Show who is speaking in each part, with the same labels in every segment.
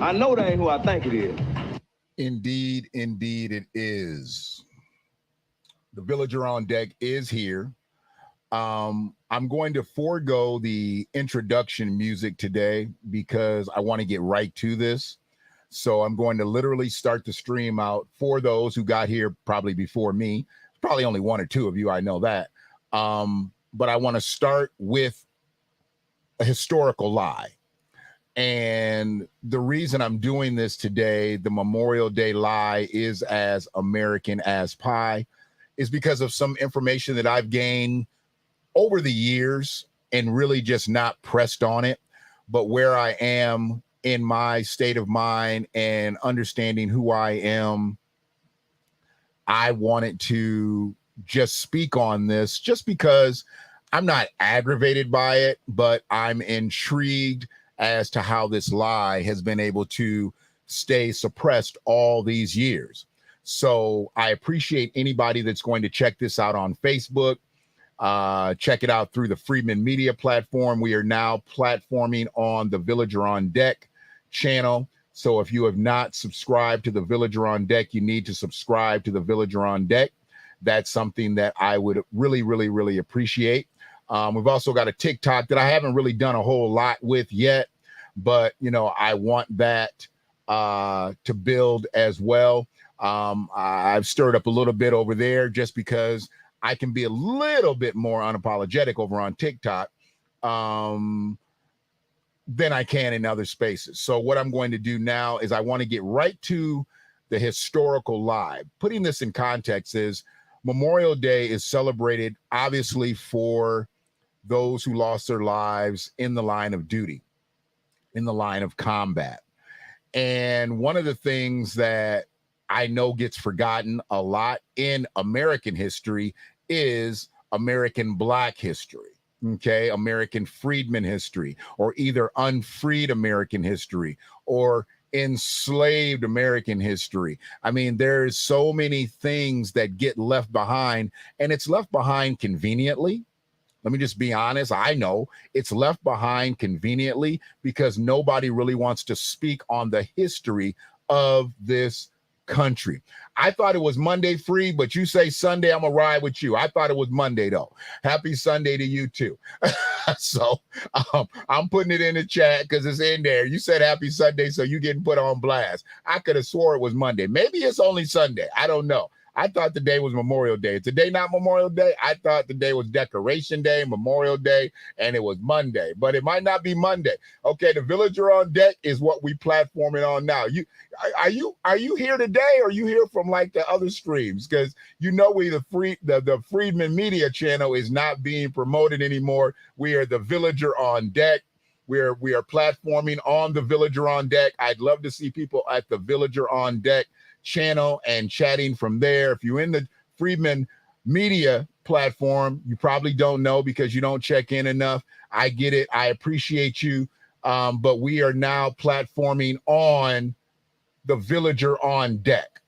Speaker 1: I know that ain't who I think it is.
Speaker 2: Indeed, indeed it is. The Villager on Deck is here. I'm going to forego the introduction music today because I want to get right to this. So I'm going to literally start the stream out for those who got here probably before me. Probably only one or two of you, I know that. But I want to start with a historical lie. And the reason I'm doing this today, the Memorial Day lie is as American as pie, is because of some information that I've gained over the years and really just not pressed on it. But where I am in my state of mind and understanding who I am, I wanted to just speak on this just because I'm not aggravated by it, but I'm intrigued as to how this lie has been able to stay suppressed all these years. So I appreciate anybody that's going to check this out on Facebook. Check it out through the Freedman Media platform. We are now platforming on the Villager on Deck channel. So if you have not subscribed to the Villager on Deck, you need to subscribe to the Villager on Deck. That's something that I would really, really, really appreciate. We've also got a TikTok that I haven't really done a whole lot with yet, but, you know, I want that to build as well. I've stirred up a little bit over there just because I can be a little bit more unapologetic over on TikTok than I can in other spaces. So what I'm going to do now is I want to get right to the historical lie. Putting this in context is Memorial Day is celebrated obviously for those who lost their lives in the line of duty, in the line of combat. And one of the things that I know gets forgotten a lot in American history is American Black history, okay? American freedmen history, or either unfreed American history, or enslaved American history. I mean, there's so many things that get left behind, and it's left behind conveniently. Let me just be honest. I know it's left behind conveniently because nobody really wants to speak on the history of this country. I thought it was Monday free, but you say Sunday, I'm gonna ride with you. I thought it was Monday though. Happy Sunday to you too. So I'm putting it in the chat because it's in there. You said happy Sunday, so you getting put on blast. I could have swore it was Monday. Maybe it's only Sunday. I don't know. I thought the day was Memorial Day. Today not Memorial Day. I thought the day was Decoration Day, Memorial Day, and it was Monday. But it might not be Monday. Okay, the Villager on Deck is what we platforming on now. Are you here today, or are you here from like the other streams? Because you know the Freedman Media channel is not being promoted anymore. We are the Villager on Deck. We are platforming on the Villager on Deck. I'd love to see people at the Villager on Deck channel and chatting from there. If you're in the Freedman Media platform, you probably don't know because you don't check in enough. I get it. I appreciate you. But we are now platforming on the Villager on Deck.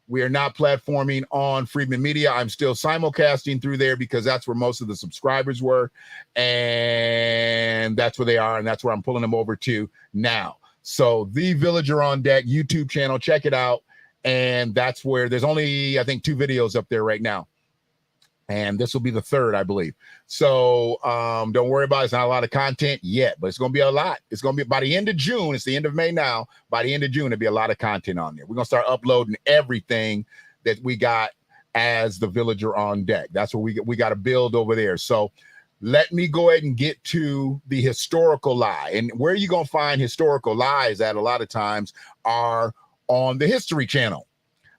Speaker 2: We are not platforming on Freedman Media. I'm still simulcasting through there because that's where most of the subscribers were. And that's where they are. And that's where I'm pulling them over to now. So the Villager on Deck YouTube channel, check it out. And that's where there's only, I think, 2 videos up there right now. And this will be the 3rd, I believe. So don't worry about it. It's not a lot of content yet, but it's going to be a lot. It's going to be by the end of June. It's the end of May now. By the end of June, there'll be a lot of content on there. We're going to start uploading everything that we got as the Villager on Deck. That's what we got to build over there. So let me go ahead and get to the historical lie. And where you're going to find historical lies at a lot of times are on the History Channel.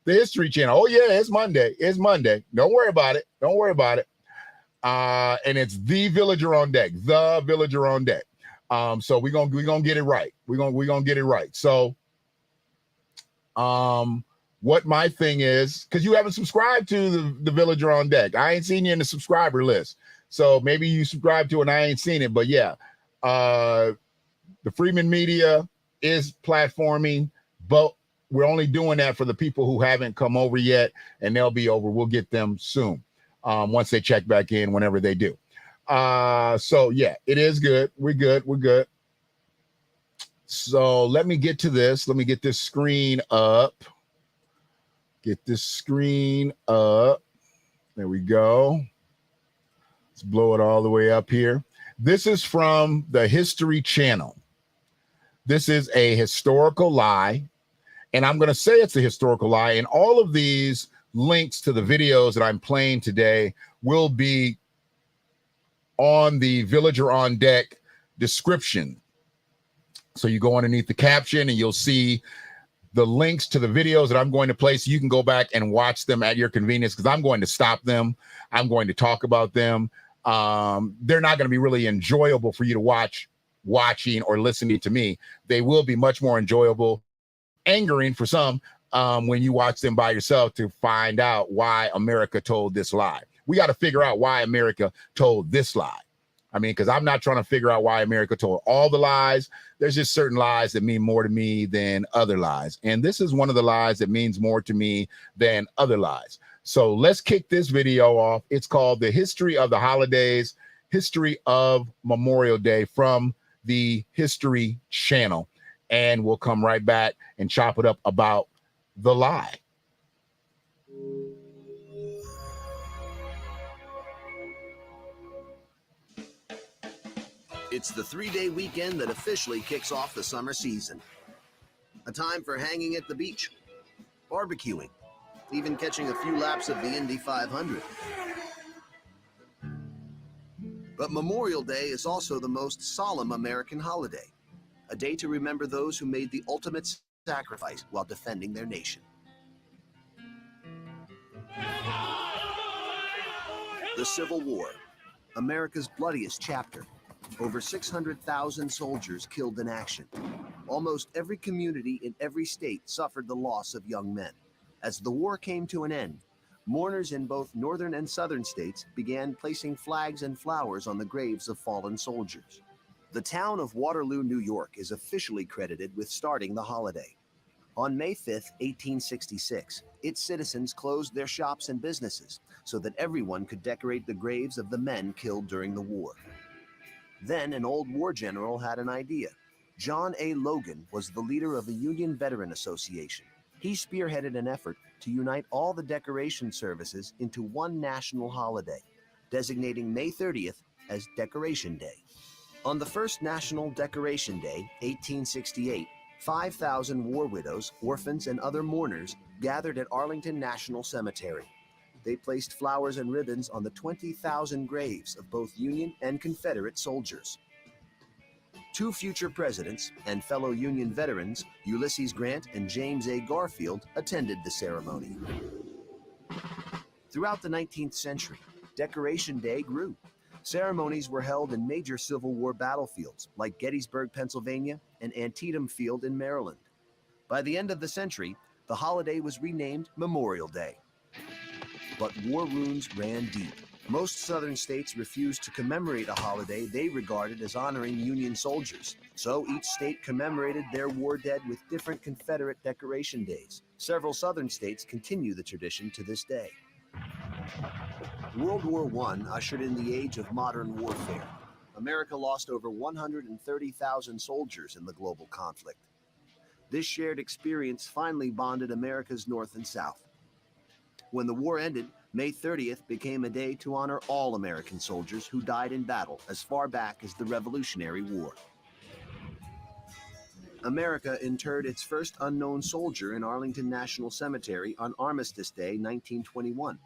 Speaker 2: The History Channel. Oh, yeah, it's Monday. It's Monday. Don't worry about it. Don't worry about it. And it's the Villager on Deck. The Villager on Deck. So we're gonna get it right. We're gonna get it right. So what my thing is, because you haven't subscribed to the Villager on Deck. I ain't seen you in the subscriber list. So maybe you subscribe to it and I ain't seen it. But yeah, the Freedman Media is platforming, but we're only doing that for the people who haven't come over yet, and they'll be over. We'll get them soon once they check back in, whenever they do. So, yeah, it is good. We're good. We're good. So let me get to this. Let me get this screen up. Get this screen up. There we go. Let's blow it all the way up here. This is from the History Channel. This is a historical lie. And I'm going to say it's a historical lie. And all of these links to the videos that I'm playing today will be on the Villager on Deck description. So you go underneath the caption and you'll see the links to the videos that I'm going to play, so you can go back and watch them at your convenience, because I'm going to stop them. I'm going to talk about them. They're not going to be really enjoyable for you to watching or listening to me. They will be much more enjoyable, angering for some, when you watch them by yourself to find out why America told this lie. We got to figure out why America told this lie. I mean, because I'm not trying to figure out why America told all the lies. There's just certain lies that mean more to me than other lies. And this is one of the lies that means more to me than other lies. So let's kick this video off. It's called The History of the Holidays, History of Memorial Day, from the History Channel. And we'll come right back and chop it up about the lie.
Speaker 3: It's the 3-day weekend that officially kicks off the summer season. A time for hanging at the beach, barbecuing, even catching a few laps of the Indy 500. But Memorial Day is also the most solemn American holiday, a day to remember those who made the ultimate sacrifice while defending their nation. The Civil War, America's bloodiest chapter. Over 600,000 soldiers killed in action. Almost every community in every state suffered the loss of young men. As the war came to an end, mourners in both northern and southern states began placing flags and flowers on the graves of fallen soldiers. The town of Waterloo, New York, is officially credited with starting the holiday. On May 5, 1866, its citizens closed their shops and businesses so that everyone could decorate the graves of the men killed during the war. Then an old war general had an idea. John A. Logan was the leader of the Union Veteran Association. He spearheaded an effort to unite all the decoration services into one national holiday, designating May 30th as Decoration Day. On the first National Decoration Day, 1868, 5,000 war widows, orphans, and other mourners gathered at Arlington National Cemetery. They placed flowers and ribbons on the 20,000 graves of both Union and Confederate soldiers. Two future presidents and fellow Union veterans, Ulysses Grant and James A. Garfield, attended the ceremony. Throughout the 19th century, Decoration Day grew. Ceremonies were held in major Civil War battlefields like Gettysburg, Pennsylvania, and Antietam Field in Maryland. By the end of the century, the holiday was renamed Memorial Day. But war wounds ran deep. Most southern states refused to commemorate a holiday they regarded as honoring Union soldiers. So each state commemorated their war dead with different Confederate decoration days. Several southern states continue the tradition to this day. World War I ushered in the age of modern warfare. America lost over 130,000 soldiers in the global conflict. This shared experience finally bonded America's North and South. When the war ended, May 30th became a day to honor all American soldiers who died in battle as far back as the Revolutionary War. America interred its first unknown soldier in Arlington National Cemetery on Armistice Day, 1921.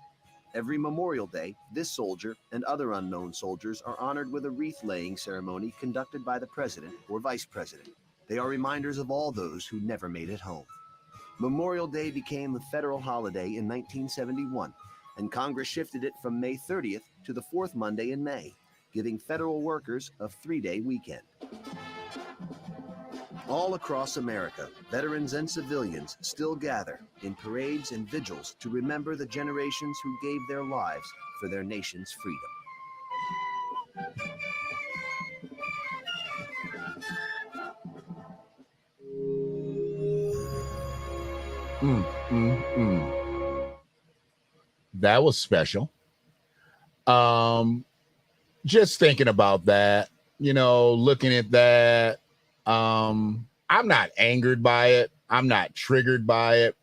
Speaker 3: Every Memorial Day, this soldier and other unknown soldiers are honored with a wreath-laying ceremony conducted by the President or Vice President. They are reminders of all those who never made it home. Memorial Day became a federal holiday in 1971, and Congress shifted it from May 30th to the fourth Monday in May, giving federal workers a 3-day weekend. All across America, veterans and civilians still gather in parades and vigils to remember the generations who gave their lives for their nation's freedom.
Speaker 2: That was special. Just thinking about that, looking at that, I'm not angered by it. I'm not triggered by it.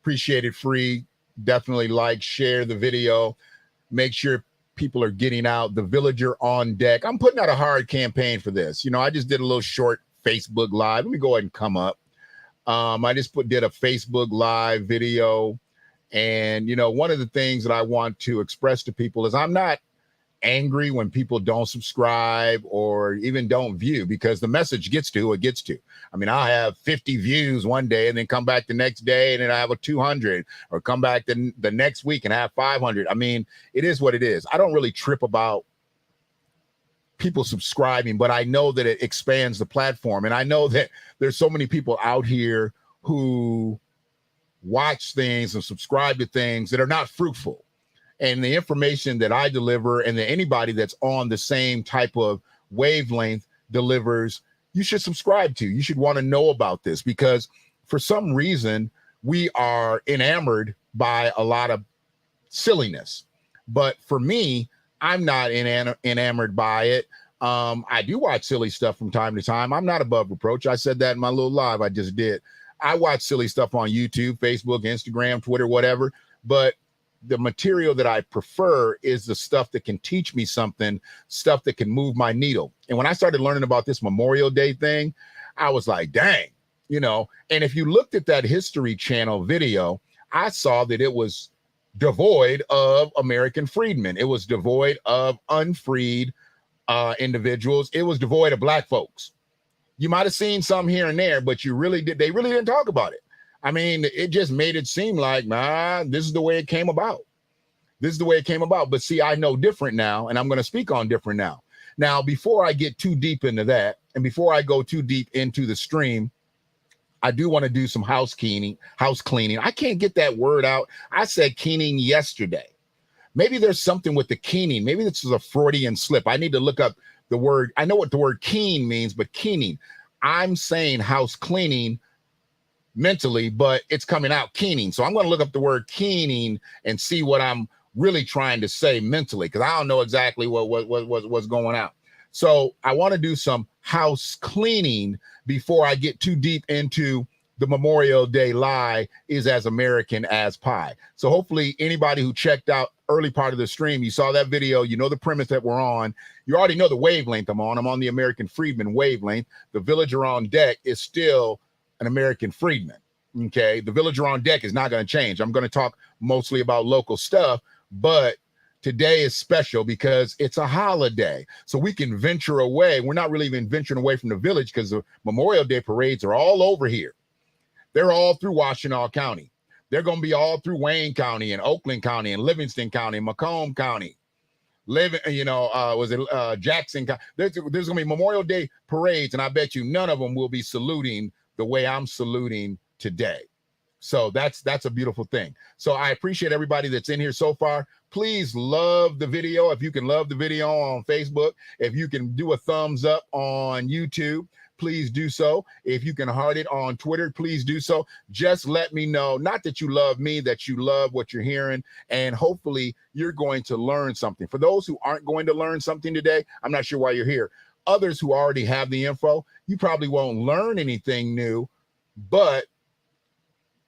Speaker 2: Appreciate it free. Definitely like, share the video. Make sure people are getting out. The Villager on Deck. I'm putting out a hard campaign for this. You know, I just did a little short Facebook Live. Let me go ahead and come up. I just did a Facebook Live video. And, you know, one of the things that I want to express to people is I'm not angry when people don't subscribe or even don't view, because the message gets to who it gets to. I mean, I'll have 50 views one day and then come back the next day and then I have a 200, or come back the next week and have 500. I mean, it is what it is. I don't really trip about people subscribing, but I know that it expands the platform. And I know that there's so many people out here who watch things and subscribe to things that are not fruitful. And the information that I deliver and that anybody that's on the same type of wavelength delivers, you should subscribe to. You should want to know about this, because for some reason we are enamored by a lot of silliness. But for me, I'm not enamored by it. I do watch silly stuff from time to time. I'm not above reproach. I said that in my little live I just did. I watch silly stuff on YouTube, Facebook, Instagram, Twitter, whatever. But the material that I prefer is the stuff that can teach me something, stuff that can move my needle. And when I started learning about this Memorial Day thing, I was like, dang, you know. And if you looked at that History Channel video, I saw that it was devoid of American freedmen. It was devoid of unfreed individuals. It was devoid of Black folks. You might have seen some here and there, but they really didn't talk about it. I mean, it just made it seem like, nah, this is the way it came about. This is the way it came about. But see, I know different now, and I'm going to speak on different now. Now, before I get too deep into that, and before I go too deep into the stream, I do want to do some house cleaning. I can't get that word out. I said keening yesterday. Maybe there's something with the keening. Maybe this is a Freudian slip. I need to look up the word. I know what the word keen means, but keening. I'm saying house cleaning mentally, but it's coming out keening. So I'm going to look up the word keening and see what I'm really trying to say mentally, because I don't know exactly what's going out. So I want to do some house cleaning before I get too deep into the Memorial Day lie is as American as pie. So hopefully anybody who checked out early part of the stream, you saw that video, you know the premise that we're on. You already know the wavelength I'm on. I'm on the American freedman wavelength. The Villager on Deck is still an American freedman. Okay, the Villager on Deck is not going to change. I'm going to talk mostly about local stuff, but today is special because it's a holiday, so we can venture away. We're not really even venturing away from the village, because the Memorial Day parades are all over here. They're all through Washtenaw County. They're going to be all through Wayne County and Oakland County and Livingston County, Macomb County. Jackson County. There's going to be Memorial Day parades, and I bet you none of them will be saluting the way I'm saluting today. So that's a beautiful thing. So I appreciate everybody that's in here so far. Please love the video. If you can love the video on Facebook, if you can do a thumbs up on YouTube, please do so. If you can heart it on Twitter, please do so. Just let me know, not that you love me, that you love what you're hearing, and hopefully you're going to learn something. For those who aren't going to learn something today, I'm not sure why you're here. Others who already have the info, you probably won't learn anything new, but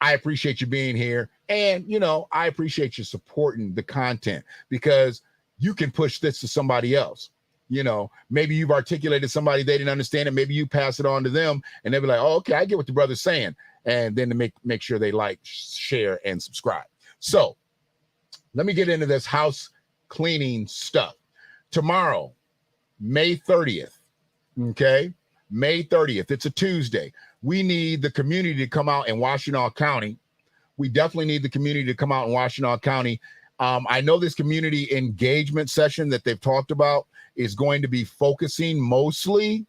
Speaker 2: I appreciate you being here. And, you know, I appreciate you supporting the content, because you can push this to somebody else. You know, maybe you've articulated somebody, they didn't understand it. Maybe you pass it on to them and they'll be like, oh, okay, I get what the brother's saying. And then to make sure they like, share, and subscribe. So let me get into this house cleaning stuff. Tomorrow, May 30th, okay? May 30th, it's a Tuesday. We need the community to come out in Washtenaw County. We definitely need the community to come out in Washtenaw County. I know this community engagement session that they've talked about is going to be focusing mostly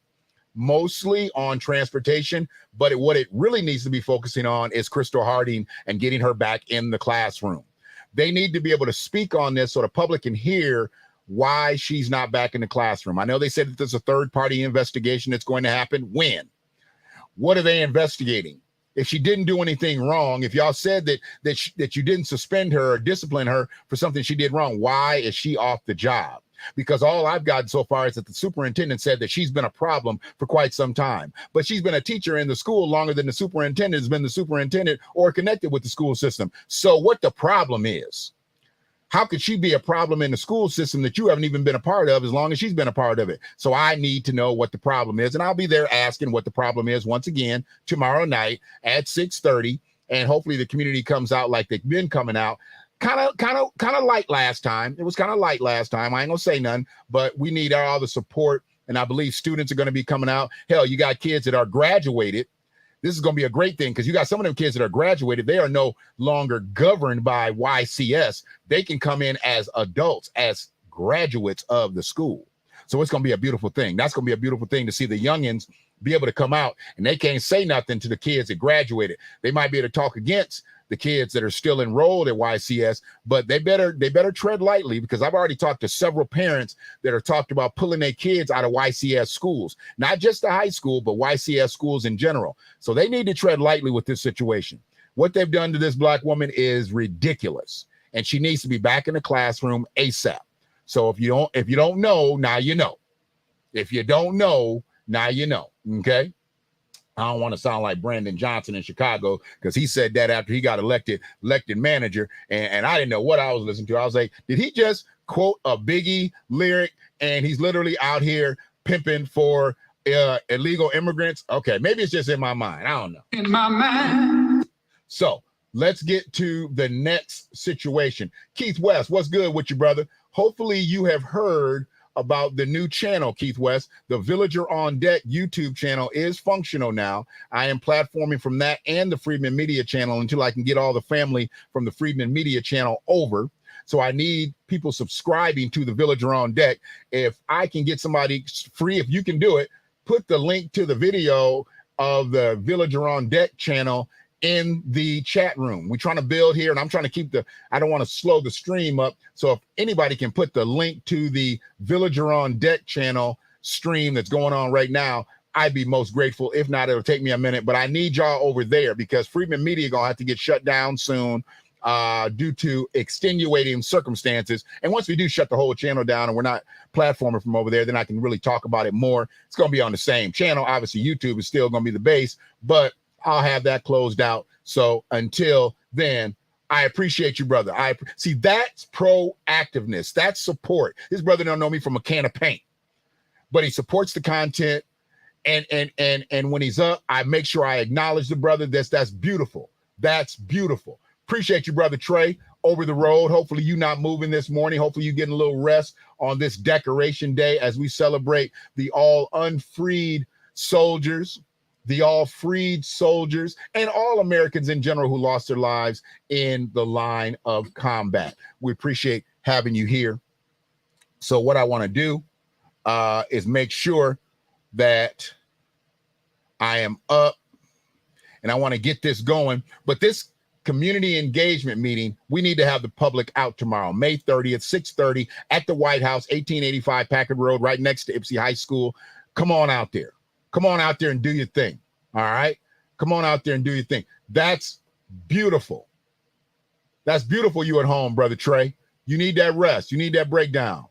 Speaker 2: on transportation, but what it really needs to be focusing on is Crystal Harding and getting her back in the classroom. They need to be able to speak on this so the public can hear why she's not back in the classroom. I know they said that there's a third-party investigation that's going to happen. When? What are they investigating? If she didn't do anything wrong, if y'all said that you didn't suspend her or discipline her for something she did wrong, why is she off the job? because all I've gotten so far is that the superintendent said that she's been a problem for quite some time. But she's been a teacher in the school longer than the superintendent has been the superintendent or connected with the school system. So what the problem is? How could she be a problem in the school system that you haven't even been a part of as long as she's been a part of it? So I need to know what the problem is. And I'll be there asking what the problem is once again tomorrow night at 6:30. And hopefully the community comes out like they've been coming out. Kind of light last time. It was kind of light last time. I ain't gonna say none, but we need all the support. And I believe students are going to be coming out. Hell, you got kids that are graduated. This is going to be a great thing because you got some of them kids that are graduated. They are no longer governed by YCS. They can come in as adults, as graduates of the school. So it's going to be a beautiful thing. That's going to be a beautiful thing to see the youngins be able to come out, and they can't say nothing to the kids that graduated. They might be able to talk against the kids that are still enrolled at YCS, but they better tread lightly, because I've already talked to several parents that are talked about pulling their kids out of YCS schools, not just the high school, but YCS schools in general. So they need to tread lightly with this situation. What they've done to this Black woman is ridiculous, and she needs to be back in the classroom ASAP. So if you don't know, now you know. If you don't know, now you know. Okay. I don't want to sound like Brandon Johnson in Chicago, because he said that after he got elected manager, and I didn't know what I was listening to. I was like, did he just quote a Biggie lyric and he's literally out here pimping for illegal immigrants? Okay, maybe it's just in my mind. I don't know. In my mind. So let's get to the next situation. Keith West, what's good with you, brother? Hopefully you have heard about the new channel, Keith West. The Villager on Deck YouTube channel is functional now. I am platforming from that and the Freedman Media channel until I can get all the family from the Freedman Media channel over. So I need people subscribing to the Villager on Deck. If I can get somebody free, if you can do it, put the link to the video of the Villager on Deck channel in the chat room. We're trying to build here, and I'm trying to keep I don't want to slow the stream up. So if anybody can put the link to the Villager on Deck channel stream that's going on right now, I'd be most grateful. If not, it'll take me a minute, but I need y'all over there, because Freedman Media gonna have to get shut down soon due to extenuating circumstances. And once we do shut the whole channel down and we're not platforming from over there, then I can really talk about it more. It's gonna be on the same channel. Obviously, YouTube is still gonna be the base, but I'll have that closed out. So until then, I appreciate you, brother. See, that's proactiveness. That's support. This brother don't know me from a can of paint, but he supports the content. And when he's up, I make sure I acknowledge the brother. That's beautiful. That's beautiful. Appreciate you, brother Trey, over the road. Hopefully you not moving this morning. Hopefully you getting a little rest on this Decoration Day as we celebrate the all unfreed soldiers, the all freed soldiers, and all Americans in general who lost their lives in the line of combat. We appreciate having you here. So what I want to do is make sure that I am up, and I want to get this going. But this community engagement meeting, we need to have the public out tomorrow, May 30th, 6:30 at the White House, 1885 Packard Road, right next to Ypsi High School. Come on out there. Come on out there and do your thing. All right. Come on out there and do your thing. That's beautiful. That's beautiful. You at home, brother Trey. You need that rest. You need that breakdown.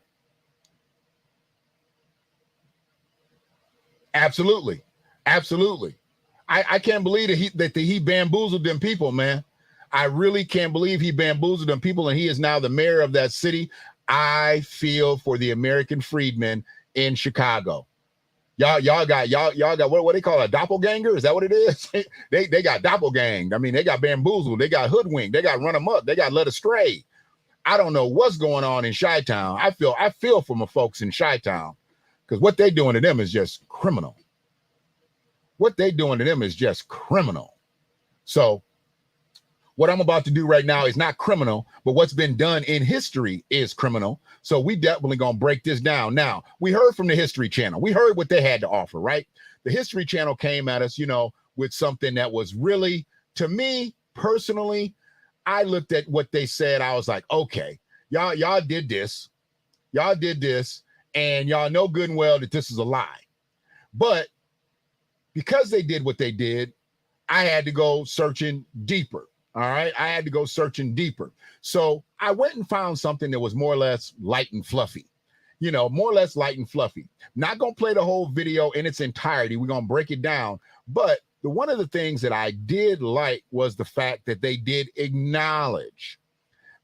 Speaker 2: Absolutely. Absolutely. I can't believe that he bamboozled them people, man. I really can't believe he bamboozled them people, and he is now the mayor of that city. I feel for the American freedmen in Chicago. Y'all got what they call a doppelganger? Is that what it is? they got doppelganged. I mean, they got bamboozled. They got hoodwinked. They got run amok. They got led astray. I don't know what's going on in Chi-Town. I feel for my folks in Chi-Town, because what they doing to them is just criminal. What they doing to them is just criminal. So what I'm about to do right now is not criminal, but what's been done in history is criminal. So we definitely gonna break this down. Now, we heard from the History Channel. We heard what they had to offer, right? The History Channel came at us, with something that was really, to me personally, I looked at what they said. I was like, okay, y'all did this. Y'all did this, and y'all know good and well that this is a lie. But because they did what they did, I had to go searching deeper. All right. I had to go searching deeper. So I went and found something that was more or less light and fluffy. more or less light and fluffy. Not going to play the whole video in its entirety. We're going to break it down. But one of the things that I did like was the fact that they did acknowledge.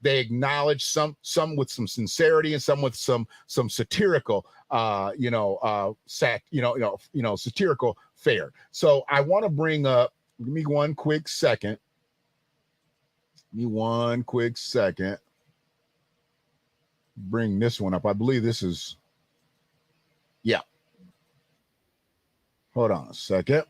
Speaker 2: They acknowledged some with some sincerity and some with some satirical, satirical fare. So I want to bring up. Give me one quick second. Bring this one up. I believe this is. Yeah. Hold on a second.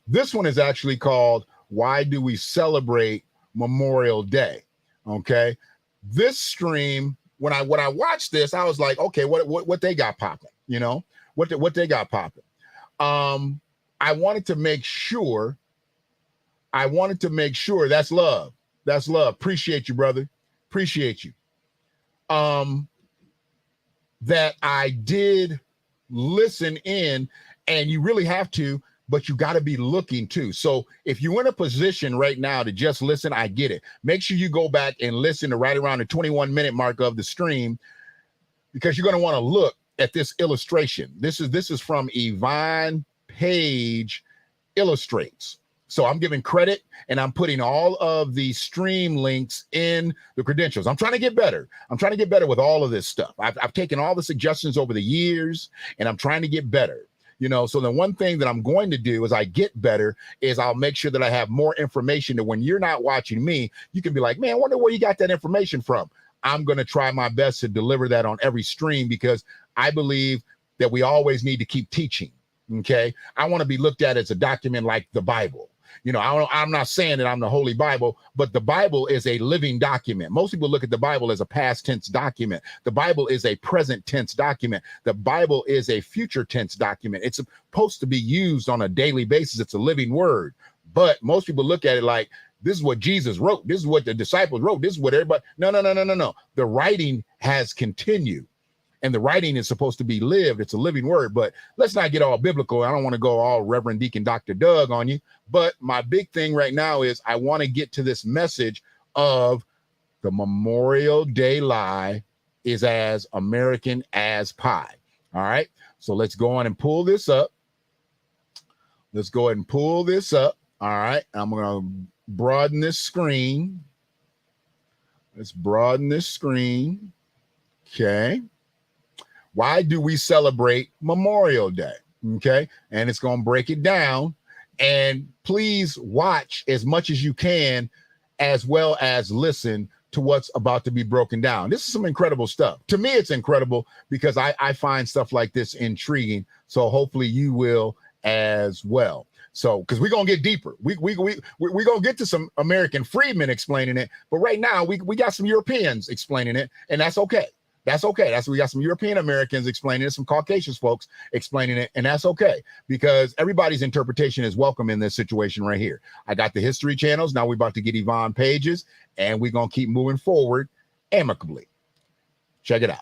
Speaker 2: This one is actually called "Why Do We Celebrate Memorial Day?" Okay, this stream, when I watched this, I was like, okay, what they got popping? What they got popping? I wanted to make sure. That's love. That's love. Appreciate you, brother. Appreciate you. That I did listen in, and you really have to. But you got to be looking too. So if you're in a position right now to just listen, I get it. Make sure you go back and listen to right around the 21-minute mark of the stream, because you're going to want to look at this illustration. This is from Yvonne Page Illustrates. So I'm giving credit, and I'm putting all of the stream links in the credentials. I'm trying to get better. I'm trying to get better with all of this stuff. I've taken all the suggestions over the years, and I'm trying to get better. So the one thing that I'm going to do as I get better is I'll make sure that I have more information that when you're not watching me, you can be like, man, I wonder where you got that information from. I'm going to try my best to deliver that on every stream, because I believe that we always need to keep teaching. Okay. I want to be looked at as a document like the Bible. I'm not saying that I'm the Holy Bible, but the Bible is a living document. Most people look at the Bible as a past tense document. The Bible is a present tense document. The Bible is a future tense document. It's supposed to be used on a daily basis. It's a living word. But most people look at it like, this is what Jesus wrote. This is what the disciples wrote. This is what everybody. No. The writing has continued. And the writing is supposed to be lived. It's a living word. But let's not get all biblical. I don't want to go all Reverend Deacon Dr. Doug on you. But my big thing right now is I want to get to this message of the Memorial Day lie is as American as pie. All right. So let's go on and pull this up. Let's go ahead and pull this up. All right. I'm going to broaden this screen. Let's broaden this screen. Okay. Why do we celebrate Memorial Day? Okay. And it's going to break it down. And please watch as much as you can, as well as listen to what's about to be broken down. This is some incredible stuff. To me, it's incredible because I find stuff like this intriguing. So hopefully you will as well. So, because we're going to get deeper. We're going to get to some American freedmen explaining it. But right now, we got some Europeans explaining it, and that's okay. That's okay. We got some European Americans explaining it, some Caucasian folks explaining it, and that's okay, because everybody's interpretation is welcome in this situation right here. I got the history channels. Now we're about to get Yvonne Pages, and we're going to keep moving forward amicably. Check it out.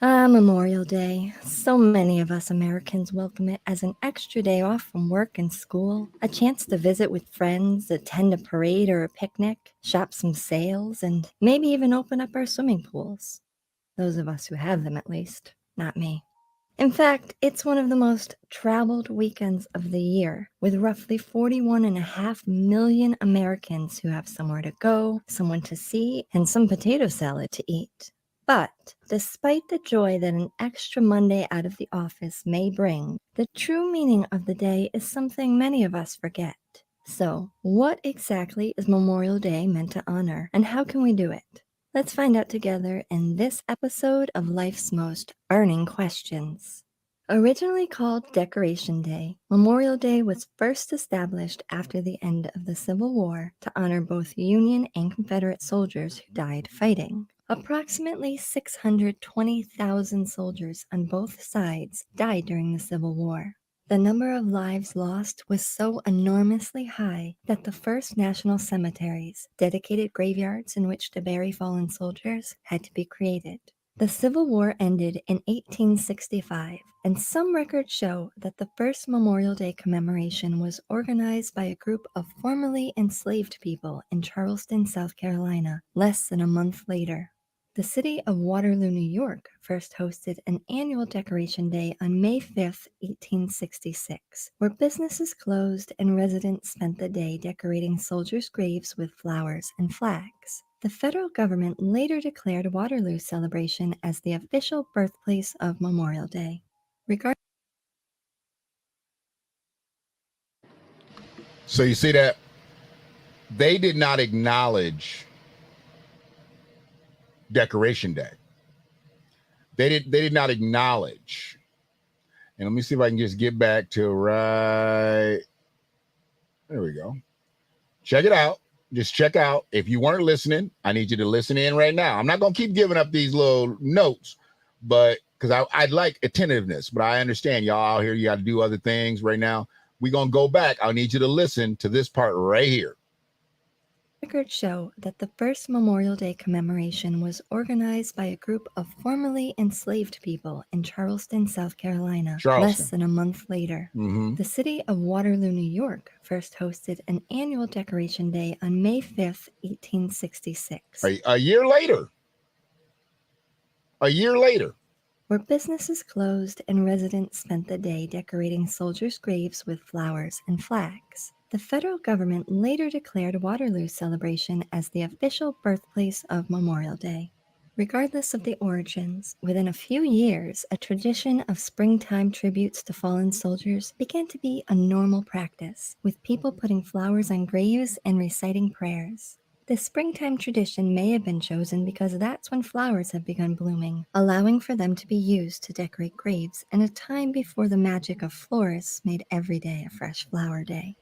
Speaker 4: Memorial Day. So many of us Americans welcome it as an extra day off from work and school, a chance to visit with friends, attend a parade or a picnic, shop some sales, and maybe even open up our swimming pools. Those of us who have them, at least. Not me. In fact, it's one of the most traveled weekends of the year, with roughly 41.5 million Americans who have somewhere to go, someone to see, and some potato salad to eat. But despite the joy that an extra Monday out of the office may bring, the true meaning of the day is something many of us forget. So, what exactly is Memorial Day meant to honor, and how can we do it? Let's find out together in this episode of Life's Most Burning Questions. Originally called Decoration Day, Memorial Day was first established after the end of the Civil War to honor both Union and Confederate soldiers who died fighting. Approximately 620,000 soldiers on both sides died during the Civil War. The number of lives lost was so enormously high that the first national cemeteries, dedicated graveyards in which to bury fallen soldiers, had to be created. The Civil War ended in 1865, and some records show that the first Memorial Day commemoration was organized by a group of formerly enslaved people in Charleston, South Carolina, less than a month later. The city of Waterloo, New York, first hosted an annual Decoration Day on May 5, 1866, where businesses closed and residents spent the day decorating soldiers' graves with flowers and flags. The federal government later declared Waterloo celebration as the official birthplace of Memorial Day.
Speaker 2: So you see that they did not acknowledge Decoration Day. They did not acknowledge. And let me see if I can just get back to right. There we go. Check it out. Just check out. If you weren't listening, I need you to listen in right now. I'm not going to keep giving up these little notes, but because I'd like attentiveness, but I understand y'all out here, you got to do other things right now. We're going to go back. I need you to listen to this part right here.
Speaker 4: Records show that the first Memorial Day commemoration was organized by a group of formerly enslaved people in Charleston, South Carolina, less than a month later. The city of Waterloo, New York, first hosted an annual Decoration Day on May 5th, 1866.
Speaker 2: A year later. A year later.
Speaker 4: Where businesses closed and residents spent the day decorating soldiers' graves with flowers and flags. The federal government later declared Waterloo celebration as the official birthplace of Memorial Day. Regardless of the origins, within a few years, a tradition of springtime tributes to fallen soldiers began to be a normal practice, with people putting flowers on graves and reciting prayers. This springtime tradition may have been chosen because that's when flowers have begun blooming, allowing for them to be used to decorate graves in a time before the magic of florists made every day a fresh flower day.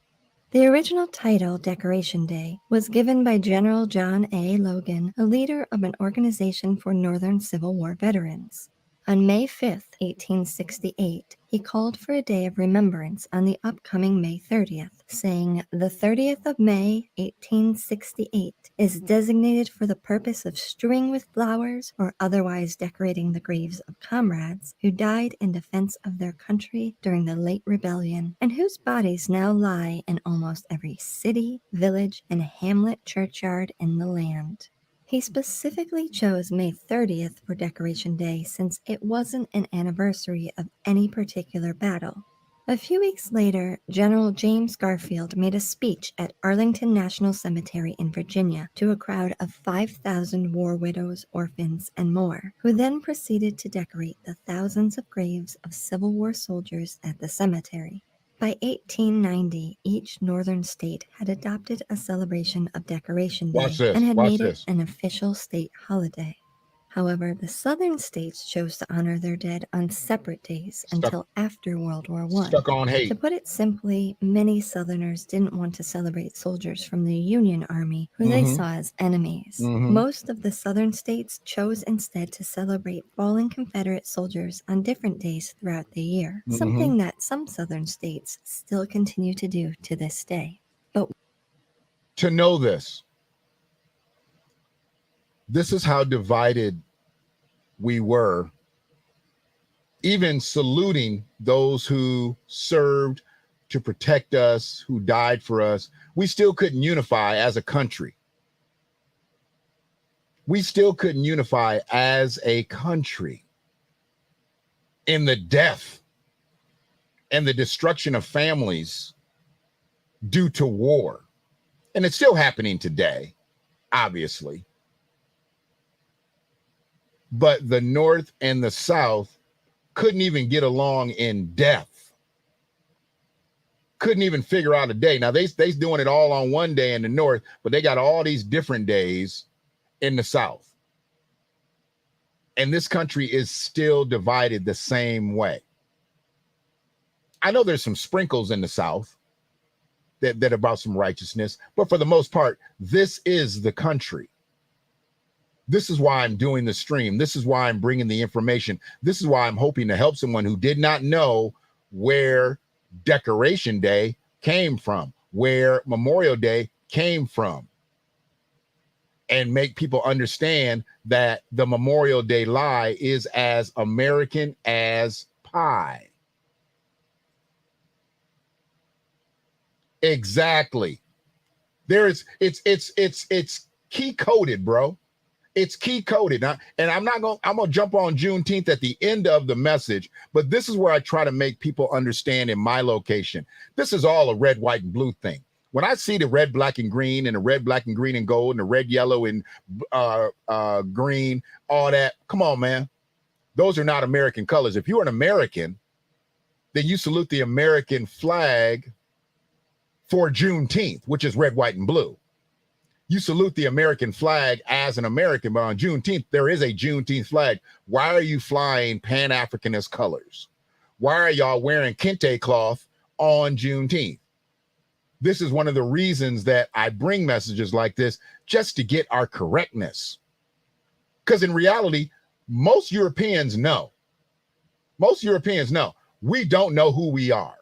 Speaker 4: The original title, Decoration Day, was given by General John A. Logan, a leader of an organization for Northern Civil War veterans. On May 5, 1868, he called for a day of remembrance on the upcoming May 30th, saying, "The 30th of May, 1868, is designated for the purpose of strewing with flowers or otherwise decorating the graves of comrades who died in defense of their country during the late rebellion, and whose bodies now lie in almost every city, village, and hamlet churchyard in the land." He specifically chose May 30th for Decoration Day since it wasn't an anniversary of any particular battle. A few weeks later, General James Garfield made a speech at Arlington National Cemetery in Virginia to a crowd of 5,000 war widows, orphans, and more, who then proceeded to decorate the thousands of graves of Civil War soldiers at the cemetery. By 1890, each northern state had adopted a celebration of Decoration Day and had made it an official state holiday. However, the southern states chose to honor their dead on separate days until after World War I.
Speaker 2: Stuck on hate.
Speaker 4: To put it simply, many Southerners didn't want to celebrate soldiers from the Union Army, who they saw as enemies. Most of the southern states chose instead to celebrate fallen Confederate soldiers on different days throughout the year, something that some southern states still continue to do to this day. But
Speaker 2: to know this is how divided we were, even saluting those who served to protect us, who died for us. We still couldn't unify as a country. We still couldn't unify as a country in the death and the destruction of families due to war. And it's still happening today, obviously. But the North and the South couldn't even get along in death. Couldn't even figure out a day. Now, they's doing it all on one day in the North, but they got all these different days in the South. And this country is still divided the same way. I know there's some sprinkles in the South that about some righteousness, but for the most part, this is the country. This is why I'm doing the stream. This is why I'm bringing the information. This is why I'm hoping to help someone who did not know where Decoration Day came from, where Memorial Day came from, and make people understand that the Memorial Day lie is as American as pie. Exactly. It's key coded, bro. It's key coded. And I'm going to jump on Juneteenth at the end of the message, but this is where I try to make people understand in my location. This is all a red, white, and blue thing. When I see the red, black, and green, and the red, black, and green, and gold, and the red, yellow, and green, all that, come on, man. Those are not American colors. If you're an American, then you salute the American flag for Juneteenth, which is red, white, and blue. You salute the American flag as an American, but on Juneteenth, there is a Juneteenth flag. Why are you flying Pan-Africanist colors? Why are y'all wearing kente cloth on Juneteenth? This is one of the reasons that I bring messages like this, just to get our correctness. Because in reality, most Europeans know. Most Europeans know. We don't know who we are.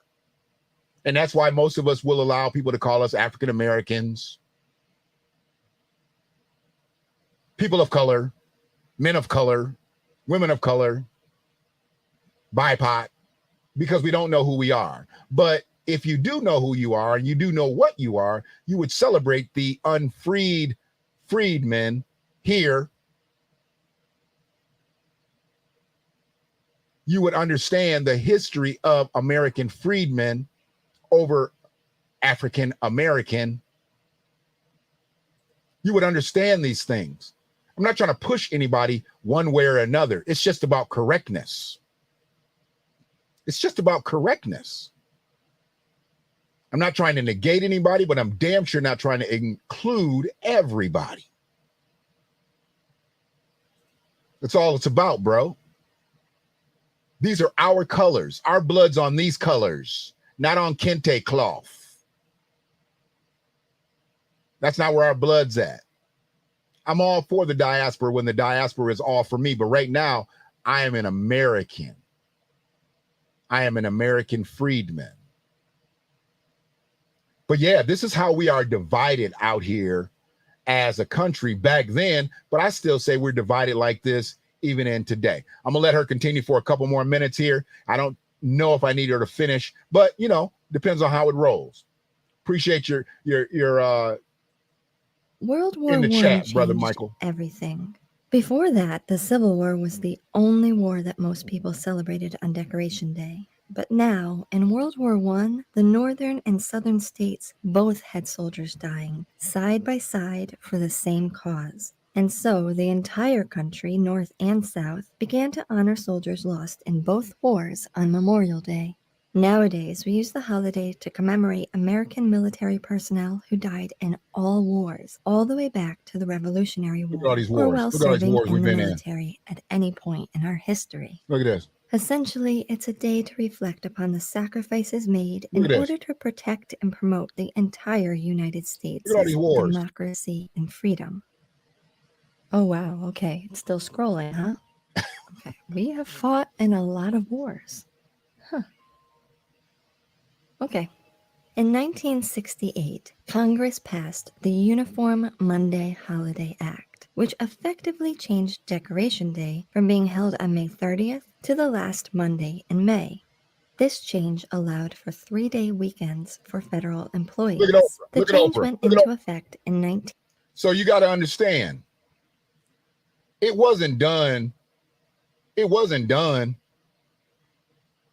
Speaker 2: And that's why most of us will allow people to call us African Americans, people of color, men of color, women of color, BIPOC, because we don't know who we are. But if you do know who you are and you do know what you are, you would celebrate the unfreed freedmen here. You would understand the history of American freedmen over African American. You would understand these things. I'm not trying to push anybody one way or another. It's just about correctness. It's just about correctness. I'm not trying to negate anybody, but I'm damn sure not trying to include everybody. That's all it's about, bro. These are our colors. Our blood's on these colors, not on kente cloth. That's not where our blood's at. I'm all for the diaspora when the diaspora is all for me. But right now, I am an American. I am an American freedman. But yeah, this is how we are divided out here as a country back then. But I still say we're divided like this even in today. I'm going to let her continue for a couple more minutes here. I don't know if I need her to finish, but, you know, depends on how it rolls. Appreciate your
Speaker 4: World War
Speaker 2: in the
Speaker 4: I
Speaker 2: chat,
Speaker 4: changed
Speaker 2: Brother Michael.
Speaker 4: everything. Before that, the Civil War was the only war that most people celebrated on Decoration Day. But now, in World War I, the northern and southern states both had soldiers dying side by side for the same cause. And so the entire country, north and south, began to honor soldiers lost in both wars on Memorial Day. Nowadays, we use the holiday to commemorate American military personnel who died in all wars, all the way back to the Revolutionary
Speaker 2: Look at
Speaker 4: War,
Speaker 2: all these
Speaker 4: or
Speaker 2: wars.
Speaker 4: while
Speaker 2: Look at all these
Speaker 4: serving
Speaker 2: wars
Speaker 4: in
Speaker 2: we've
Speaker 4: the
Speaker 2: been in.
Speaker 4: military at any point in our history.
Speaker 2: Look at this.
Speaker 4: Essentially, it's a day to reflect upon the sacrifices made
Speaker 2: Look
Speaker 4: in
Speaker 2: at this.
Speaker 4: order to protect and promote the entire United States'
Speaker 2: Look at all these wars.
Speaker 4: democracy and freedom. Oh, wow. Okay. It's still scrolling, huh? Okay. We have fought in a lot of wars. Huh. Okay. In 1968, Congress passed the Uniform Monday Holiday Act, which effectively changed Decoration Day from being held on May 30th to the last Monday in May. This change allowed for 3-day weekends for federal employees.
Speaker 2: Look at Oprah.
Speaker 4: The
Speaker 2: Look at
Speaker 4: change
Speaker 2: Oprah.
Speaker 4: went
Speaker 2: Look at
Speaker 4: into
Speaker 2: Oprah.
Speaker 4: effect in 19...
Speaker 2: So you got to understand, it wasn't done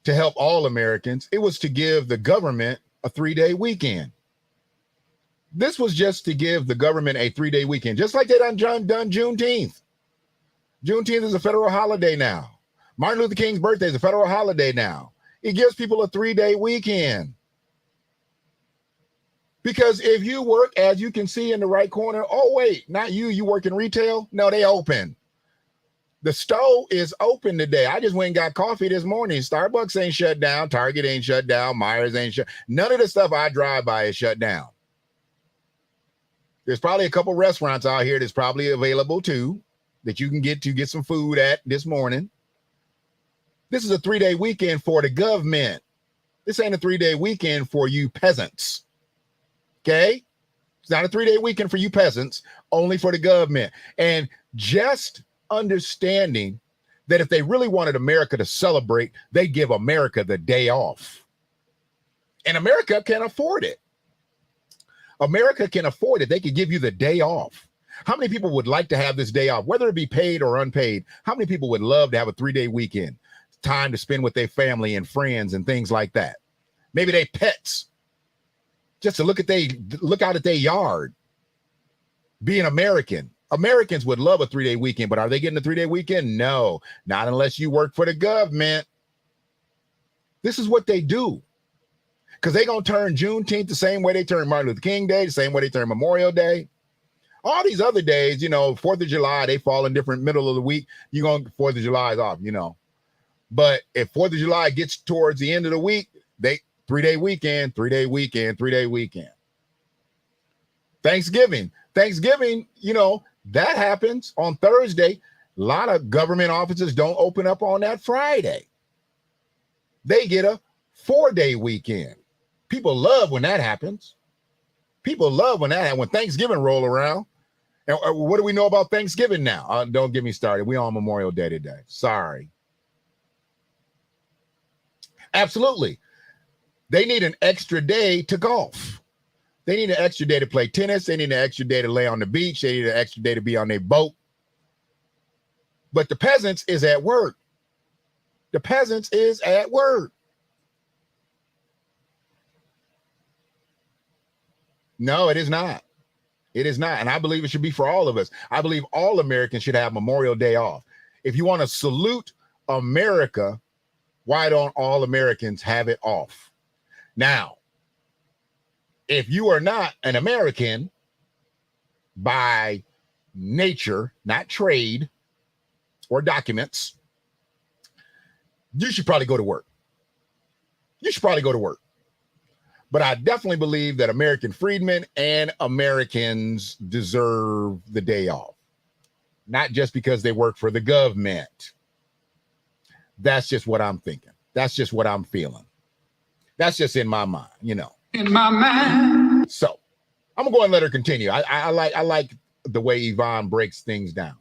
Speaker 2: to help all Americans. It was to give the government a 3-day weekend. This was just to give the government a 3-day weekend, just like they done Juneteenth. Juneteenth is a federal holiday now. Martin Luther King's birthday is a federal holiday now. It gives people a 3-day weekend. Because if you work, as you can see in the right corner, oh, wait, not you, you work in retail? No, they open. The store is open today. I just went and got coffee this morning. Starbucks ain't shut down. Target ain't shut down. Myers ain't shut. None of the stuff I drive by is shut down. There's probably a couple restaurants out here that's probably available too, that you can get some food at this morning. This is a 3-day weekend for the government. This ain't a 3-day weekend for you peasants. Okay? It's not a 3-day weekend for you peasants, only for the government. And just understanding that if they really wanted America to celebrate, they'd give America the day off. And America can afford it. America can afford it. They could give you the day off. How many people would like to have this day off, whether it be paid or unpaid? How many people would love to have a 3-day weekend, time to spend with their family and friends and things like that? Maybe they pets, just to look out at their yard. Being American. Americans would love a 3-day weekend, but are they getting a 3-day weekend? No, not unless you work for the government. This is what they do. Because they're going to turn Juneteenth the same way they turn Martin Luther King Day, the same way they turn Memorial Day. All these other days, 4th of July, they fall in different middle of the week. You're going 4th of July is off, But if 4th of July gets towards the end of the week, 3-day weekend, 3-day weekend, 3-day weekend. Thanksgiving, that happens on Thursday. A lot of government offices don't open up on that Friday. They get a 4-day weekend. People love when that happens. When Thanksgiving roll around. And what do we know about Thanksgiving now? Don't get me started. We on Memorial Day today. Sorry. Absolutely. They need an extra day to golf. They need an extra day to play tennis. They need an extra day to lay on the beach. They need an extra day to be on their boat. But the peasants is at work. No, it is not. And I believe it should be for all of us. I believe all Americans should have Memorial Day off. If you want to salute America, why don't all Americans have it off? Now, if you are not an American by nature, not trade or documents, you should probably go to work. But I definitely believe that American freedmen and Americans deserve the day off. Not just because they work for the government. That's just what I'm thinking. That's just what I'm feeling. That's just in my mind, In my mind. So I'm gonna go and let her continue. I like the way Yvonne breaks things down.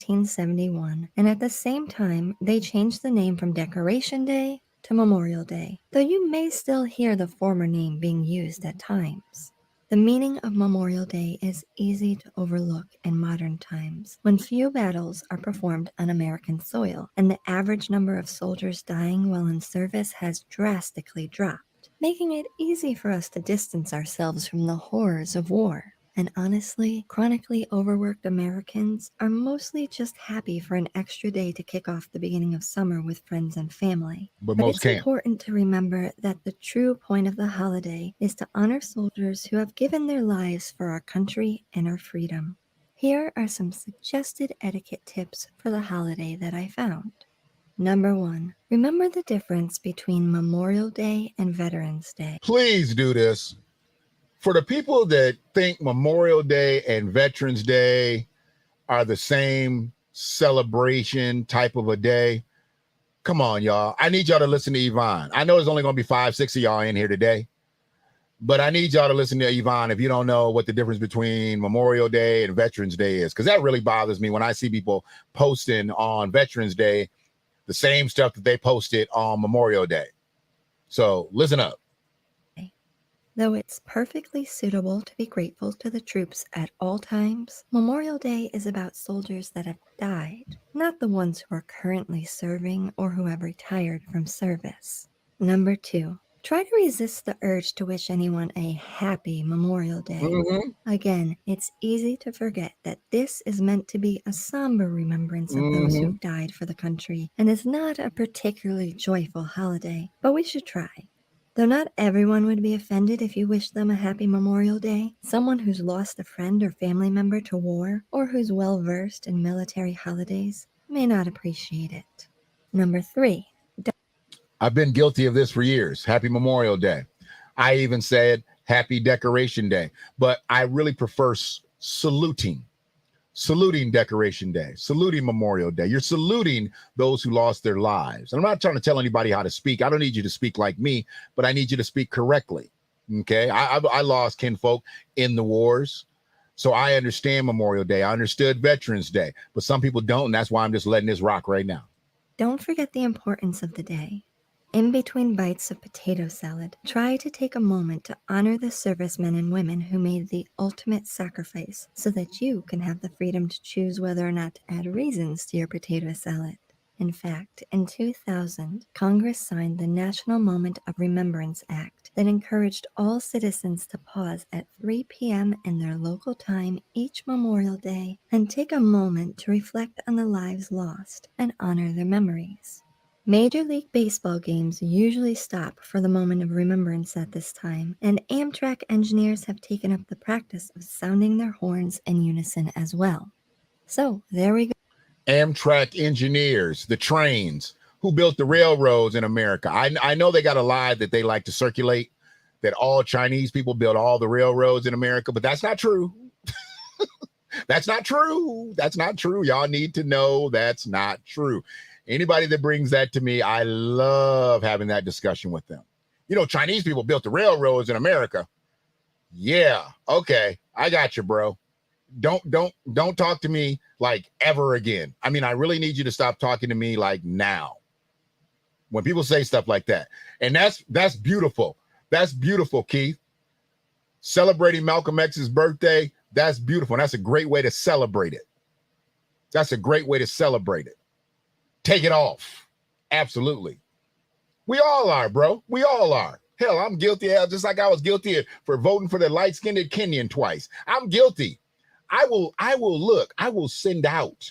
Speaker 4: 1971, and at the same time, they changed the name from Decoration Day to Memorial Day, though you may still hear the former name being used at times. The meaning of Memorial Day is easy to overlook in modern times, when few battles are performed on American soil, and the average number of soldiers dying while in service has drastically dropped, making it easy for us to distance ourselves from the horrors of war. And honestly, chronically overworked Americans are mostly just happy for an extra day to kick off the beginning of summer with friends and family.
Speaker 2: But
Speaker 4: But
Speaker 2: most
Speaker 4: it's
Speaker 2: can't.
Speaker 4: important to remember that the true point of the holiday is to honor soldiers who have given their lives for our country and our freedom. Here are some suggested etiquette tips for the holiday that I found. Number 1, remember the difference between Memorial Day and Veterans Day.
Speaker 2: Please do this. For the people that think Memorial Day and Veterans Day are the same celebration type of a day, come on, y'all. I need y'all to listen to Yvonne. I know there's only going to be 5-6 of y'all in here today, but I need y'all to listen to Yvonne if you don't know what the difference between Memorial Day and Veterans Day is, because that really bothers me when I see people posting on Veterans Day the same stuff that they posted on Memorial Day. So listen up.
Speaker 4: Though it's perfectly suitable to be grateful to the troops at all times, Memorial Day is about soldiers that have died, not the ones who are currently serving or who have retired from service. Number 2, try to resist the urge to wish anyone a happy Memorial Day. Again, it's easy to forget that this is meant to be a somber remembrance of those who've died for the country and is not a particularly joyful holiday, but we should try. Though not everyone would be offended if you wished them a happy Memorial Day, someone who's lost a friend or family member to war or who's well-versed in military holidays may not appreciate it. Number 3.
Speaker 2: I've been guilty of this for years. Happy Memorial Day. I even said Happy Decoration Day, but I really prefer saluting Decoration Day, saluting Memorial Day. You're saluting those who lost their lives. And I'm not trying to tell anybody how to speak. I don't need you to speak like me, but I need you to speak correctly. Okay. I lost kinfolk in the wars. So I understand Memorial Day. I understood Veterans Day, but some people don't. And that's why I'm just letting this rock right now.
Speaker 4: Don't forget the importance of the day. In between bites of potato salad, try to take a moment to honor the servicemen and women who made the ultimate sacrifice so that you can have the freedom to choose whether or not to add raisins to your potato salad. In fact, in 2000, Congress signed the National Moment of Remembrance Act that encouraged all citizens to pause at 3 p.m. in their local time each Memorial Day and take a moment to reflect on the lives lost and honor their memories. Major League Baseball games usually stop for the moment of remembrance at this time, and Amtrak engineers have taken up the practice of sounding their horns in unison as well. So, there we go.
Speaker 2: Amtrak engineers, the trains, who built the railroads in America. I know they got a lie that they like to circulate, that all Chinese people built all the railroads in America, but that's not true. That's not true. That's not true. Y'all need to know that's not true. Anybody that brings that to me, I love having that discussion with them. You know, Chinese people built the railroads in America. Yeah, okay, I got you, bro. Don't talk to me like ever again. I mean, I really need you to stop talking to me like now. When people say stuff like that. And that's beautiful. That's beautiful, Keith. Celebrating Malcolm X's birthday, that's beautiful. And that's a great way to celebrate it. That's a great way to celebrate it. Take it off. Absolutely. We all are, bro. We all are. Hell, I'm guilty, just like I was guilty for voting for the light-skinned Kenyan twice. I'm guilty. I will send out.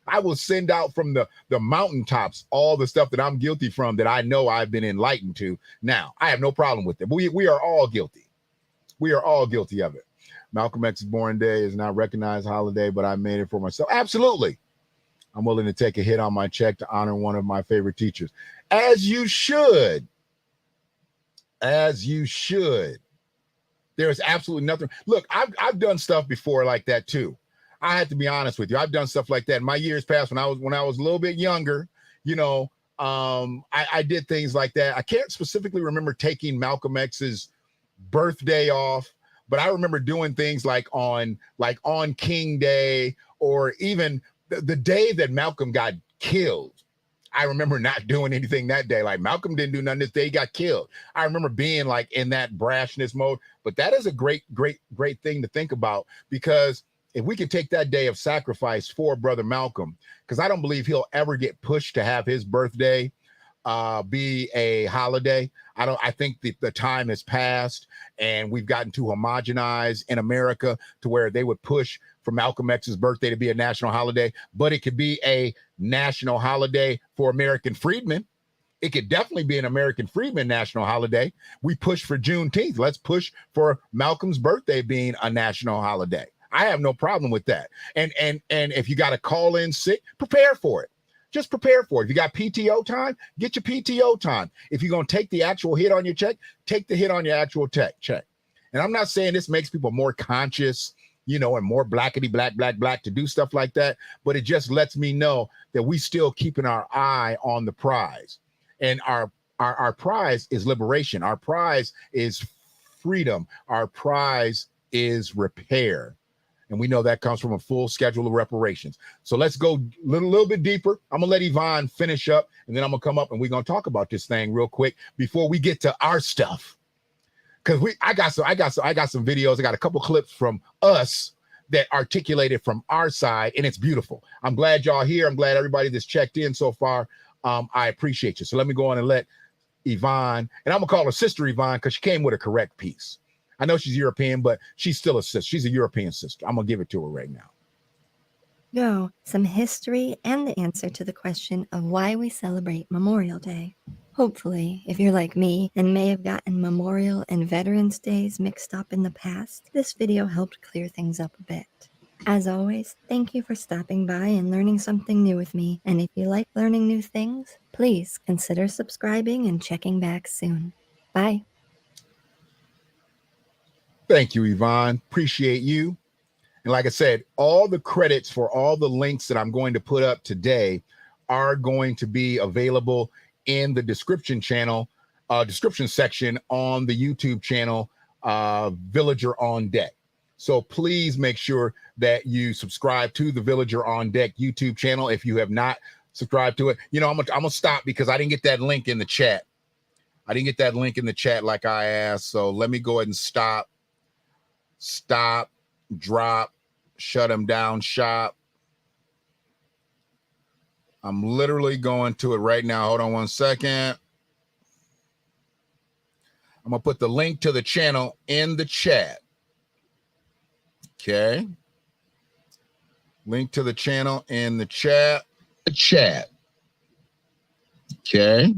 Speaker 2: I will send out from the mountaintops all the stuff that I'm guilty from that I know I've been enlightened to. Now, I have no problem with it. We are all guilty. We are all guilty of it. Malcolm X's born day is not a recognized holiday, but I made it for myself. Absolutely. I'm willing to take a hit on my check to honor one of my favorite teachers. As you should. As you should. There is absolutely nothing. Look, I've done stuff before like that too. I have to be honest with you. I've done stuff like that in my years past when I was a little bit younger. You know, I did things like that. I can't specifically remember taking Malcolm X's birthday off, but I remember doing things like on King Day, or even the day that Malcolm got killed. I remember not doing anything that day. Like, Malcolm didn't do nothing this day, he got killed. I remember being like in that brashness mode, but that is a great thing to think about, because if we can take that day of sacrifice for Brother Malcolm, because I don't believe he'll ever get pushed to have his birthday be a holiday. I think the time has passed, and we've gotten too homogenized in America to where they would push for Malcolm X's birthday to be a national holiday, but it could be a national holiday for American freedmen. It could definitely be an American freedman national holiday. We push for Juneteenth. Let's push for Malcolm's birthday being a national holiday. I have no problem with that. And if you got to call in sick, prepare for it. Just prepare for it. If you got PTO time, get your PTO time. If you're going to take the actual hit on your check, take the hit on your actual check. And I'm not saying this makes people more conscious, you know, and more blackety black to do stuff like that, but it just lets me know that we still keeping our eye on the prize. And our prize is liberation. Our prize is freedom. Our prize is repair. And we know that comes from a full schedule of reparations. So let's go a little bit deeper. I'm going to let Yvonne finish up, and then I'm going to come up and we're going to talk about this thing real quick before we get to our stuff. Because I got some videos. I got a couple clips from us that articulated from our side, and it's beautiful. I'm glad y'all here. I'm glad everybody that's checked in so far. I appreciate you. So let me go on and let Yvonne, and I'm going to call her Sister Yvonne because she came with a correct piece. I know she's European, but she's still a sister. She's a European sister. I'm going to give it to her right now.
Speaker 4: Go, some history and the answer to the question of why we celebrate Memorial Day. Hopefully, if you're like me and may have gotten Memorial and Veterans Days mixed up in the past, this video helped clear things up a bit. As always, thank you for stopping by and learning something new with me. And if you like learning new things, please consider subscribing and checking back soon. Bye.
Speaker 2: Thank you, Yvonne. Appreciate you. And like I said, all the credits for all the links that I'm going to put up today are going to be available in the description section on the YouTube channel, Villager on Deck. So please make sure that you subscribe to the Villager on Deck YouTube channel if you have not Subscribe to it. You know, I'm gonna stop because I didn't get that link in the chat. I didn't get that link in the chat like I asked. So let me go ahead and stop, drop, shut them down, shop. I'm literally going to it right now. Hold on one second. I'm going to put the link to the channel in the chat. Okay. Link to the channel in the chat. Okay.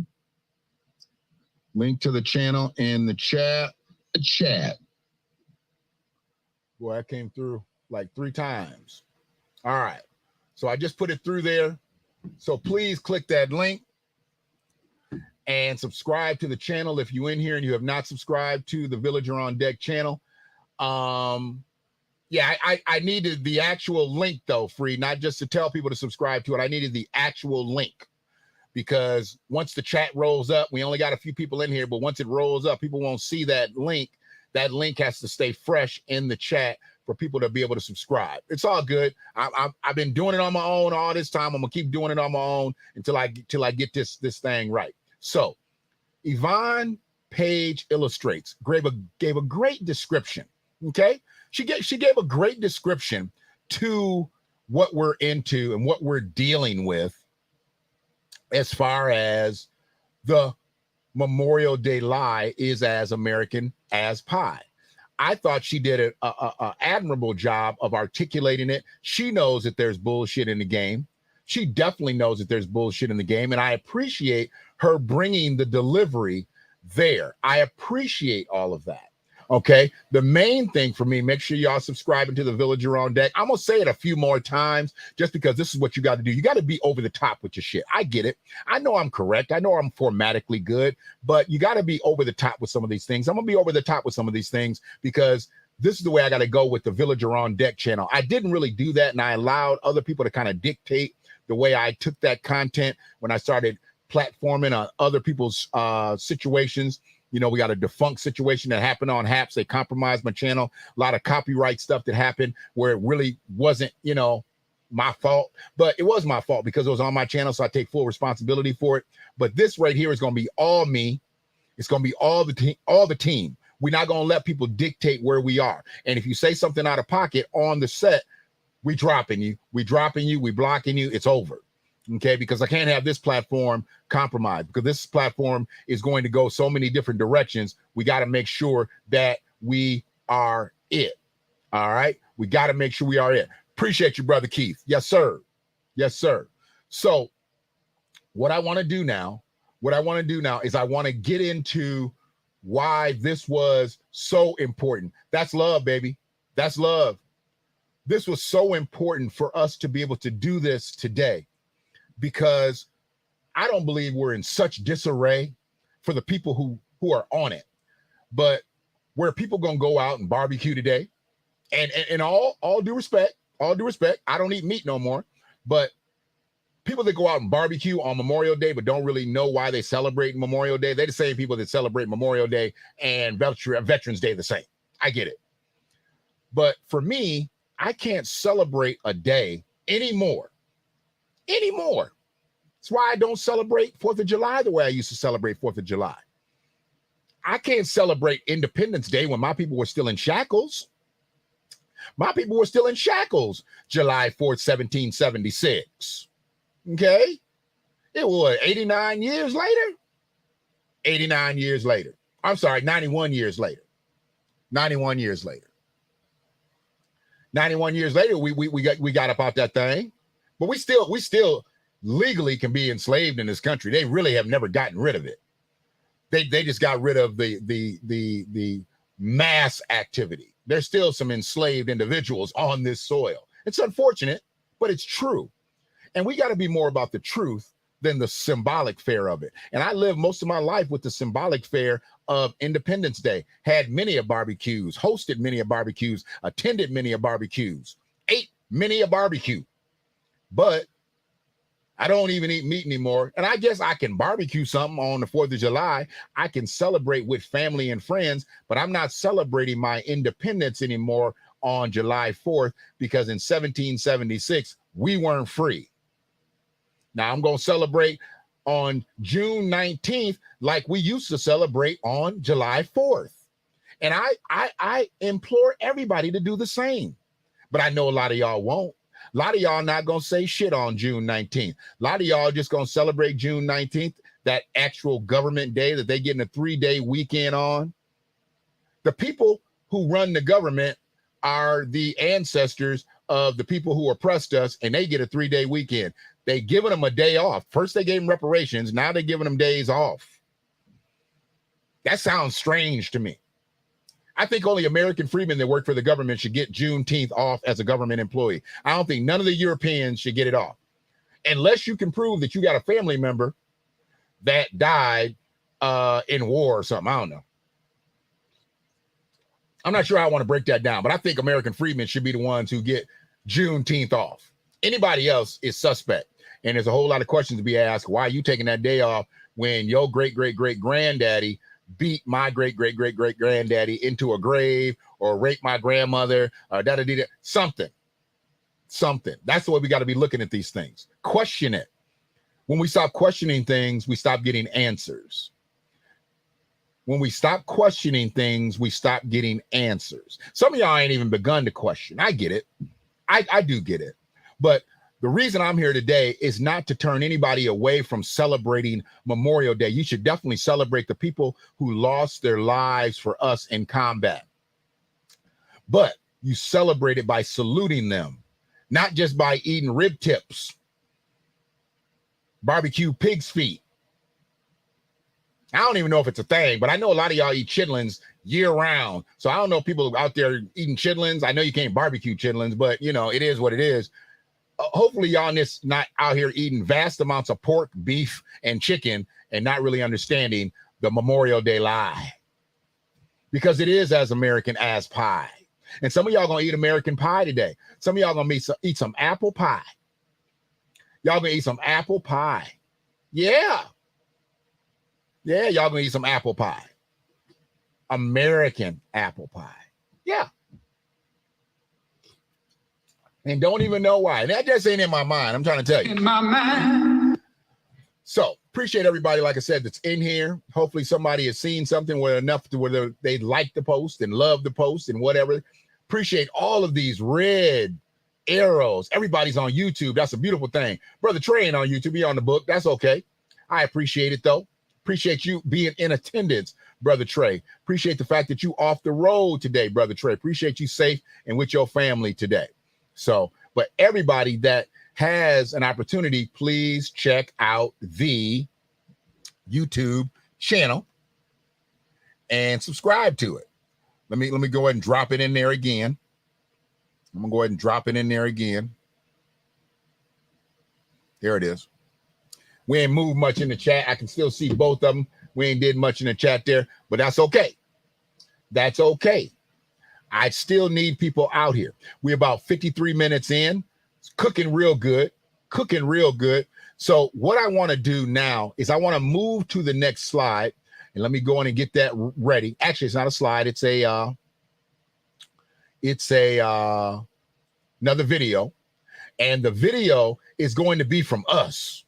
Speaker 2: Link to the channel in the chat. Boy, that came through like 3 times. All right. So I just put it through there. So please click that link and subscribe to the channel if you're in here and you have not subscribed to the Villager on Deck channel. Yeah, I needed the actual link though, Free, not just to tell people to subscribe to it. I needed the actual link because once the chat rolls up, we only got a few people in here, but once it rolls up, people won't see that link. That link has to stay fresh in the chat for people to be able to subscribe. It's all good. I've been doing it on my own all this time. I'm gonna keep doing it on my own until I get this thing right. So, Yvonne Page Illustrates gave a great description. Okay, she gave a great description to what we're into and what we're dealing with as far as the Memorial Day lie is as American as pie. I thought she did an admirable job of articulating it. She knows that there's bullshit in the game. She definitely knows that there's bullshit in the game. And I appreciate her bringing the delivery there. I appreciate all of that. Okay. The main thing for me, make sure y'all subscribing to the Villager on Deck. I'm going to say it a few more times just because this is what you got to do. You got to be over the top with your shit. I get it. I know I'm correct. I know I'm formatically good, but you got to be over the top with some of these things. I'm going to be over the top with some of these things because this is the way I got to go with the Villager on Deck channel. I didn't really do that, and I allowed other people to kind of dictate the way I took that content when I started platforming on other people's situations. You know, we got a defunct situation that happened on Haps. They compromised my channel. A lot of copyright stuff that happened where it really wasn't, you know, my fault. But it was my fault because it was on my channel, so I take full responsibility for it. But this right here is going to be all me. It's going to be all the team. We're not going to let people dictate where we are. And if you say something out of pocket on the set, we blocking you, we blocking you, it's over. Okay, because I can't have this platform compromised because this platform is going to go so many different directions. We got to make sure that we are it. All right, we got to make sure we are it. Appreciate you, brother Keith. Yes, sir. Yes, sir. So what I want to do now is I want to get into why this was so important. That's love, baby. That's love. This was so important for us to be able to do this today. Because I don't believe we're in such disarray for the people who are on it. But where people gonna go out and barbecue today, and all due respect, I don't eat meat no more. But people that go out and barbecue on Memorial Day but don't really know why they celebrate Memorial Day, they're the same people that celebrate Memorial Day and Veterans Day the same. I get it. But for me, I can't celebrate a day anymore. That's why I don't celebrate 4th of July the way I used to celebrate 4th of July. I can't celebrate Independence Day when my people were still in shackles. My people were still in shackles July 4th, 1776. Okay? It was 89 years later. 89 years later. I'm sorry, 91 years later. 91 years later. 91 years later, we got up out that thing. But we still legally can be enslaved in this country. They really have never gotten rid of it. They just got rid of the mass activity. There's still some enslaved individuals on this soil. It's unfortunate, but it's true. And we got to be more about the truth than the symbolic fare of it. And I lived most of my life with the symbolic fare of Independence Day. Had many of barbecues, hosted many of barbecues, attended many of barbecues, ate many a barbecue. But I don't even eat meat anymore. And I guess I can barbecue something on the 4th of July. I can celebrate with family and friends, but I'm not celebrating my independence anymore on July 4th because in 1776, we weren't free. Now I'm going to celebrate on June 19th like we used to celebrate on July 4th. And I implore everybody to do the same. But I know a lot of y'all won't. A lot of y'all not going to say shit on June 19th. A lot of y'all just going to celebrate June 19th, that actual government day that they getting a 3-day weekend on. The people who run the government are the ancestors of the people who oppressed us, and they get a 3-day weekend. They giving them a day off. First they gave them reparations. Now they're giving them days off. That sounds strange to me. I think only American freedmen that work for the government should get Juneteenth off as a government employee. I don't think none of the Europeans should get it off. Unless you can prove that you got a family member that died in war or something. I don't know. I'm not sure how I want to break that down, but I think American freedmen should be the ones who get Juneteenth off. Anybody else is suspect. And there's a whole lot of questions to be asked. Why are you taking that day off when your great-great-great-granddaddy beat my great-great-great-great-granddaddy into a grave, or raped my grandmother, or something. That's the way we got to be looking at these things. Question it. When we stop questioning things, we stop getting answers. When we stop questioning things, we stop getting answers. Some of y'all ain't even begun to question. I get it. I do get it. But the reason I'm here today is not to turn anybody away from celebrating Memorial Day. You should definitely celebrate the people who lost their lives for us in combat. But you celebrate it by saluting them, not just by eating rib tips, barbecue pig's feet. I don't even know if it's a thing, but I know a lot of y'all eat chitlins year round. So I don't know if people out there eating chitlins. I know you can't barbecue chitlins, but you know, it is what it is. Hopefully y'all not out here eating vast amounts of pork, beef, and chicken and not really understanding the Memorial Day lie. Because it is as American as pie. And some of y'all gonna eat American pie today. Some of y'all gonna eat some apple pie. Y'all gonna eat some apple pie. Yeah. Yeah, y'all gonna eat some apple pie. American apple pie. Yeah. And don't even know why. That just ain't in my mind. I'm trying to tell you.
Speaker 5: In my mind.
Speaker 2: So appreciate everybody, like I said, that's in here. Hopefully somebody has seen something where enough to where they like the post and love the post and whatever. Appreciate all of these red arrows. Everybody's on YouTube. That's a beautiful thing. Brother Trey ain't on YouTube. He on the book. That's okay. I appreciate it though. Appreciate you being in attendance, Brother Trey. Appreciate the fact that you off the road today, Brother Trey. Appreciate you safe and with your family today. So, but everybody that has an opportunity, please check out the YouTube channel and subscribe to it. Let me go ahead and drop it in there again. I'm gonna go ahead and drop it in there again. There it is. We ain't moved much in the chat. I can still see both of them. We ain't did much in the chat there, but that's okay. That's okay. I still need people out here. We're about 53 minutes in. It's cooking real good. Cooking real good. So what I want to do now is I want to move to the next slide. And let me go in and get that ready. Actually, it's not a slide. It's another video. And the video is going to be from us.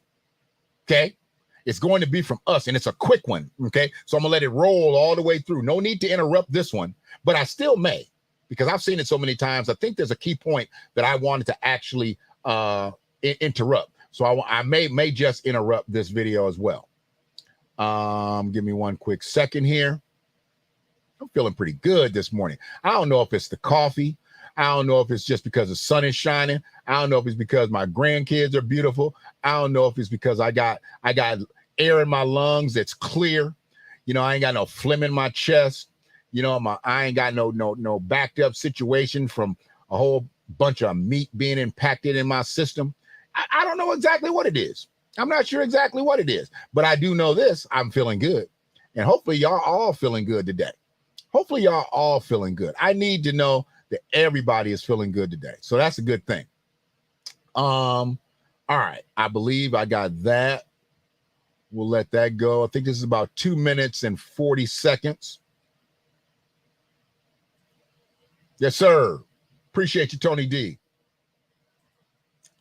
Speaker 2: Okay. It's going to be from us, and it's a quick one. Okay. So I'm gonna let it roll all the way through. No need to interrupt this one, but I still may, because I've seen it so many times. I think there's a key point that I wanted to actually interrupt. So I may just interrupt this video as well. Give me one quick second here. I'm feeling pretty good this morning. I don't know if it's the coffee. I don't know if it's just because the sun is shining. I don't know if it's because my grandkids are beautiful. I don't know if it's because I got air in my lungs that's clear. You know, I ain't got no phlegm in my chest. You know, I ain't got no backed up situation from a whole bunch of meat being impacted in my system. I don't know exactly what it is. I'm not sure exactly what it is, but I do know this. I'm feeling good. And hopefully y'all all feeling good today. Hopefully y'all all feeling good. I need to know that everybody is feeling good today. So that's a good thing. All right. I believe I got that. We'll let that go. I think this is about 2 minutes and 40 seconds. Yes, sir. Appreciate you, Tony D.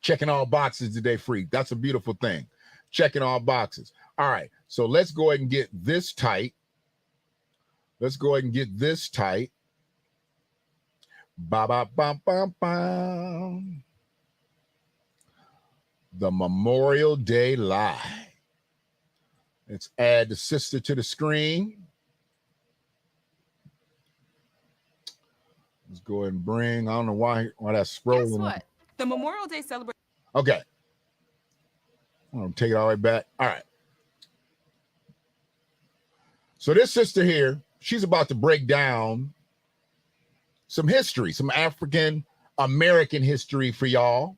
Speaker 2: Checking all boxes today free. That's a beautiful thing. Checking all boxes. All right. So let's go ahead and get this tight. Let's go ahead and get this tight. Ba ba bum bum bum. The Memorial Day Live. Let's add the sister to the screen. Let's go ahead and bring, I don't know why that's scrolling.
Speaker 5: Guess what? The Memorial Day celebration.
Speaker 2: Okay. I'm going to take it all the way back. All right. So this sister here, she's about to break down some history, some African American history for y'all,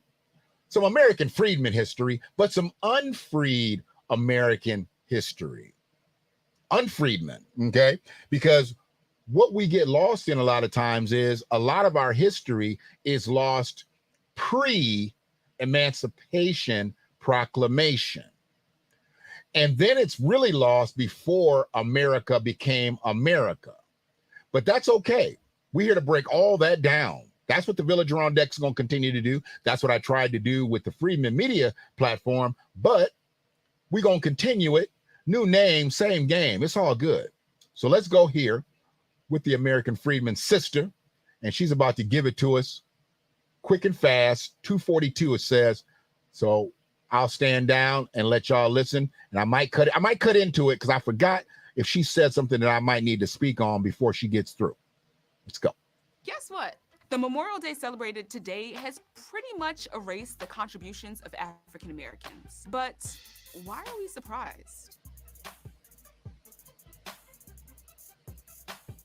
Speaker 2: some American freedmen history, but some unfreed American history. Unfreedmen, okay? Because what we get lost in a lot of times is a lot of our history is lost pre-Emancipation Proclamation. And then it's really lost before America became America. But that's okay. We're here to break all that down. That's what the Villager on Deck is going to continue to do. That's what I tried to do with the Freedmen Media platform. But we're going to continue it. New name, same game. It's all good. So let's go here with the American Freedman sister. And she's about to give it to us quick and fast. 2:42 it says. So I'll stand down and let y'all listen. And I might cut into it because I forgot if she said something that I might need to speak on before she gets through. Let's go.
Speaker 5: Guess what? The Memorial Day celebrated today has pretty much erased the contributions of African Americans. But why are we surprised?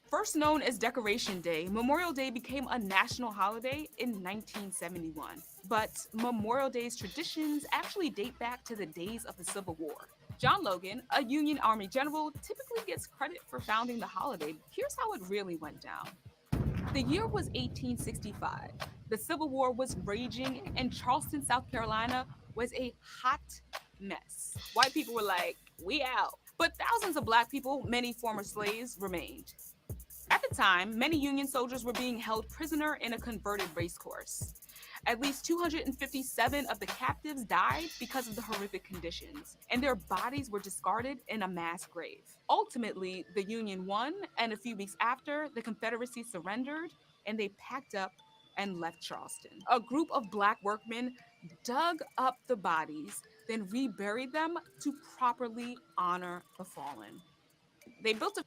Speaker 5: First known as Decoration Day, Memorial Day became a national holiday in 1971. But Memorial Day's traditions actually date back to the days of the Civil War. John Logan, a Union Army general, typically gets credit for founding the holiday. Here's how it really went down. The year was 1865. The Civil War was raging, and Charleston, South Carolina was a hot mess. White people were like, we out. But thousands of Black people, many former slaves, remained. At the time, many Union soldiers were being held prisoner in a converted racecourse. At least 257 of the captives died because of the horrific conditions, and their bodies were discarded in a mass grave. Ultimately, the Union won, and a few weeks after, the Confederacy surrendered, and they packed up and left Charleston. A group of Black workmen dug up the bodies, then reburied them to properly honor the fallen. They built a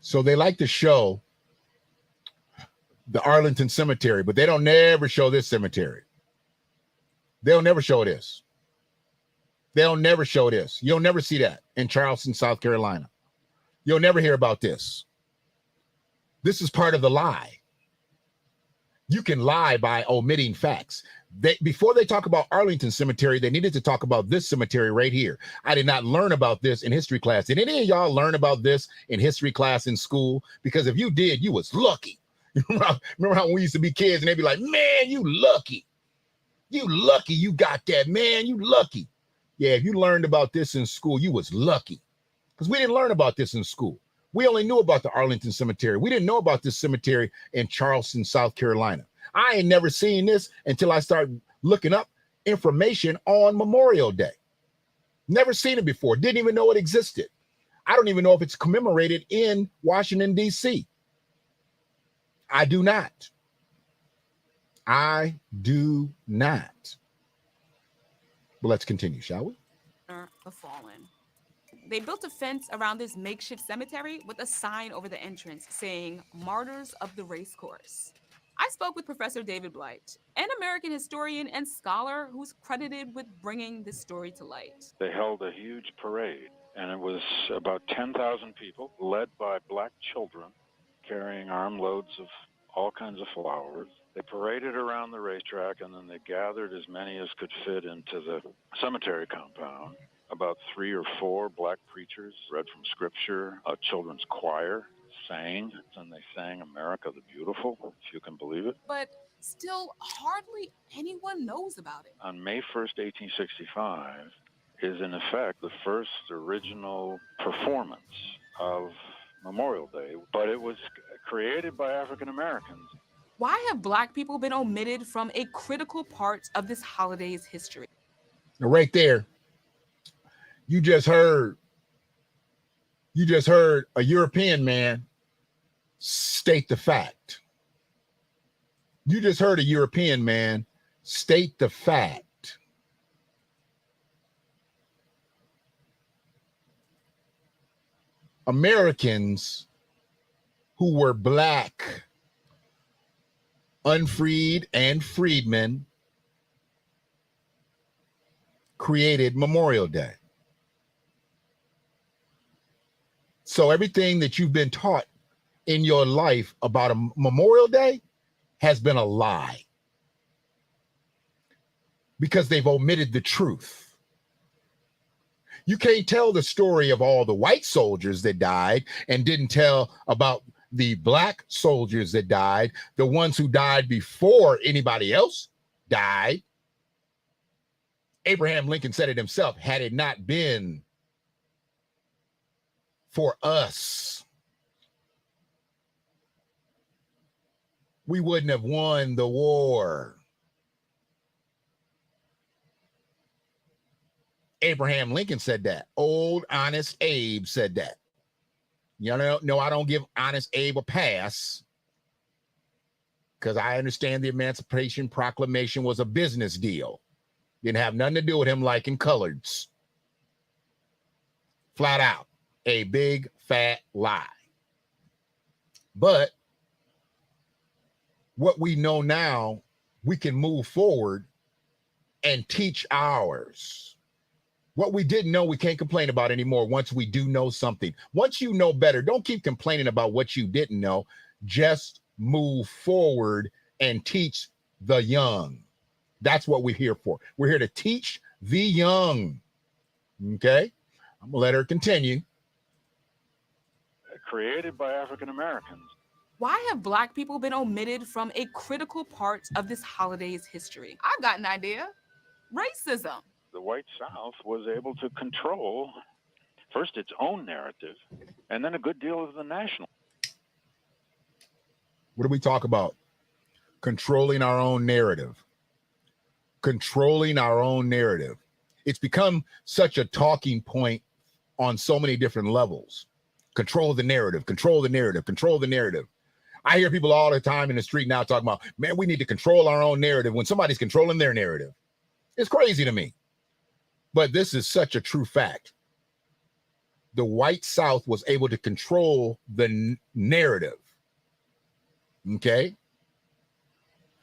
Speaker 2: So they like to show the Arlington Cemetery, but they don't never show this cemetery. They'll never show this. They'll never show this. You'll never see that in Charleston, South Carolina. You'll never hear about this. This is part of the lie. You can lie by omitting facts. Before they talk about Arlington Cemetery, they needed to talk about this cemetery right here. I did not learn about this in history class. Did any of y'all learn about this in history class in school? Because if you did, you was lucky. Remember how we used to be kids and they'd be like, man, you lucky. You lucky you got that, man. You lucky. Yeah, if you learned about this in school, you was lucky. Because we didn't learn about this in school. We only knew about the Arlington Cemetery. We didn't know about this cemetery in Charleston, South Carolina. I ain't never seen this until I started looking up information on Memorial Day. Never seen it before. Didn't even know it existed. I don't even know if it's commemorated in Washington, D.C. I do not. I do not. But let's continue, shall we?
Speaker 5: The fallen. They built a fence around this makeshift cemetery with a sign over the entrance saying, Martyrs of the Racecourse. I spoke with Professor David Blight, an American historian and scholar who's credited with bringing this story to light.
Speaker 6: They held a huge parade, and it was about 10,000 people, led by Black children, carrying armloads of all kinds of flowers. They paraded around the racetrack, and then they gathered as many as could fit into the cemetery compound. About 3 or 4 Black preachers read from scripture. A children's choir sang, and they sang America the Beautiful, if you can believe it.
Speaker 5: But still, hardly anyone knows about it.
Speaker 6: On May 1st, 1865, is in effect the first original performance of Memorial Day, but it was created by African Americans.
Speaker 5: Why have Black people been omitted from a critical part of this holiday's history?
Speaker 2: Now, right there, you just heard a European man state the fact. You just heard a European man state the fact. Americans who were Black, unfreed, and freedmen created Memorial Day. So everything that you've been taught in your life about a Memorial Day has been a lie, because they've omitted the truth. You can't tell the story of all the white soldiers that died and didn't tell about the Black soldiers that died, the ones who died before anybody else died. Abraham Lincoln said it himself, had it not been for us, we wouldn't have won the war. Abraham Lincoln said that. Old Honest Abe said that. You know, no, I don't give Honest Abe a pass, because I understand the Emancipation Proclamation was a business deal. Didn't have nothing to do with him liking coloreds. Flat out. A big fat lie. But what we know now, we can move forward and teach ours. What we didn't know, we can't complain about anymore once we do know something. Once you know better, don't keep complaining about what you didn't know. Just move forward and teach the young. That's what we're here for. We're here to teach the young. Okay? I'm going to let her continue.
Speaker 6: Created by African Americans.
Speaker 5: Why have Black people been omitted from a critical part of this holiday's history? I've got an idea. Racism.
Speaker 6: The white South was able to control first its own narrative and then a good deal of the national.
Speaker 2: What do we talk about? Controlling our own narrative. Controlling our own narrative. It's become such a talking point on so many different levels. Control the narrative, control the narrative, control the narrative. I hear people all the time in the street now talking about, man, we need to control our own narrative when somebody's controlling their narrative. It's crazy to me. But this is such a true fact. The white South was able to control the narrative. Okay?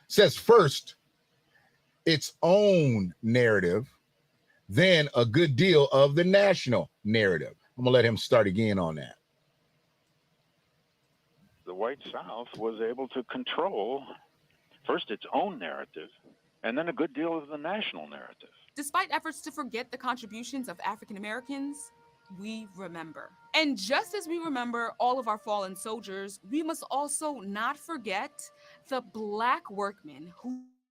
Speaker 2: Says first, its own narrative, then a good deal of the national narrative. I'm going to let him start again on that.
Speaker 6: The white South was able to control first its own narrative and then a good deal of the national narrative.
Speaker 5: Despite efforts to forget the contributions of African Americans, we remember. And just as we remember all of our fallen soldiers, we must also not forget the Black workmen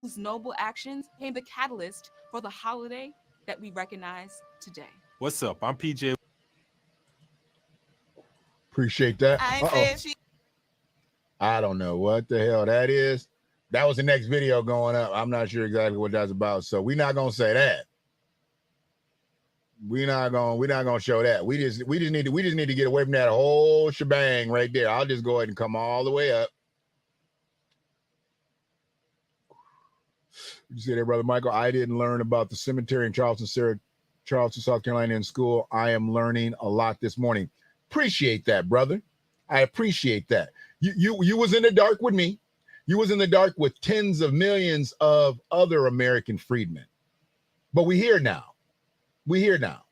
Speaker 5: whose noble actions became the catalyst for the holiday that we recognize today.
Speaker 7: What's up? I'm PJ.
Speaker 2: Appreciate that.
Speaker 5: I ain't saying she.
Speaker 2: I don't know what the hell that is. That was the next video going up. I'm not sure exactly what that's about. So we're not gonna say that. We're not gonna show that. We just need to get away from that whole shebang right there. I'll just go ahead and come all the way up. You see there, Brother Michael? I didn't learn about the cemetery in Charleston, South Carolina in school. I am learning a lot this morning. Appreciate that, brother. I appreciate that. You was in the dark with me. You was in the dark with tens of millions of other American freedmen. But we're here now. We're here now.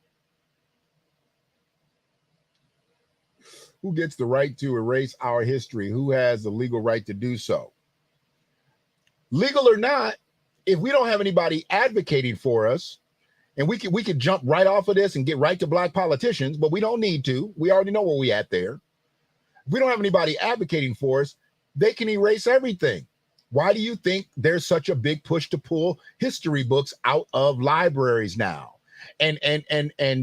Speaker 2: Who gets the right to erase our history? Who has the legal right to do so? Legal or not, if we don't have anybody advocating for us, and we could jump right off of this and get right to Black politicians, but we don't need to. We already know where we at there. If we don't have anybody advocating for us, they can erase everything. Why do you think there's such a big push to pull history books out of libraries now and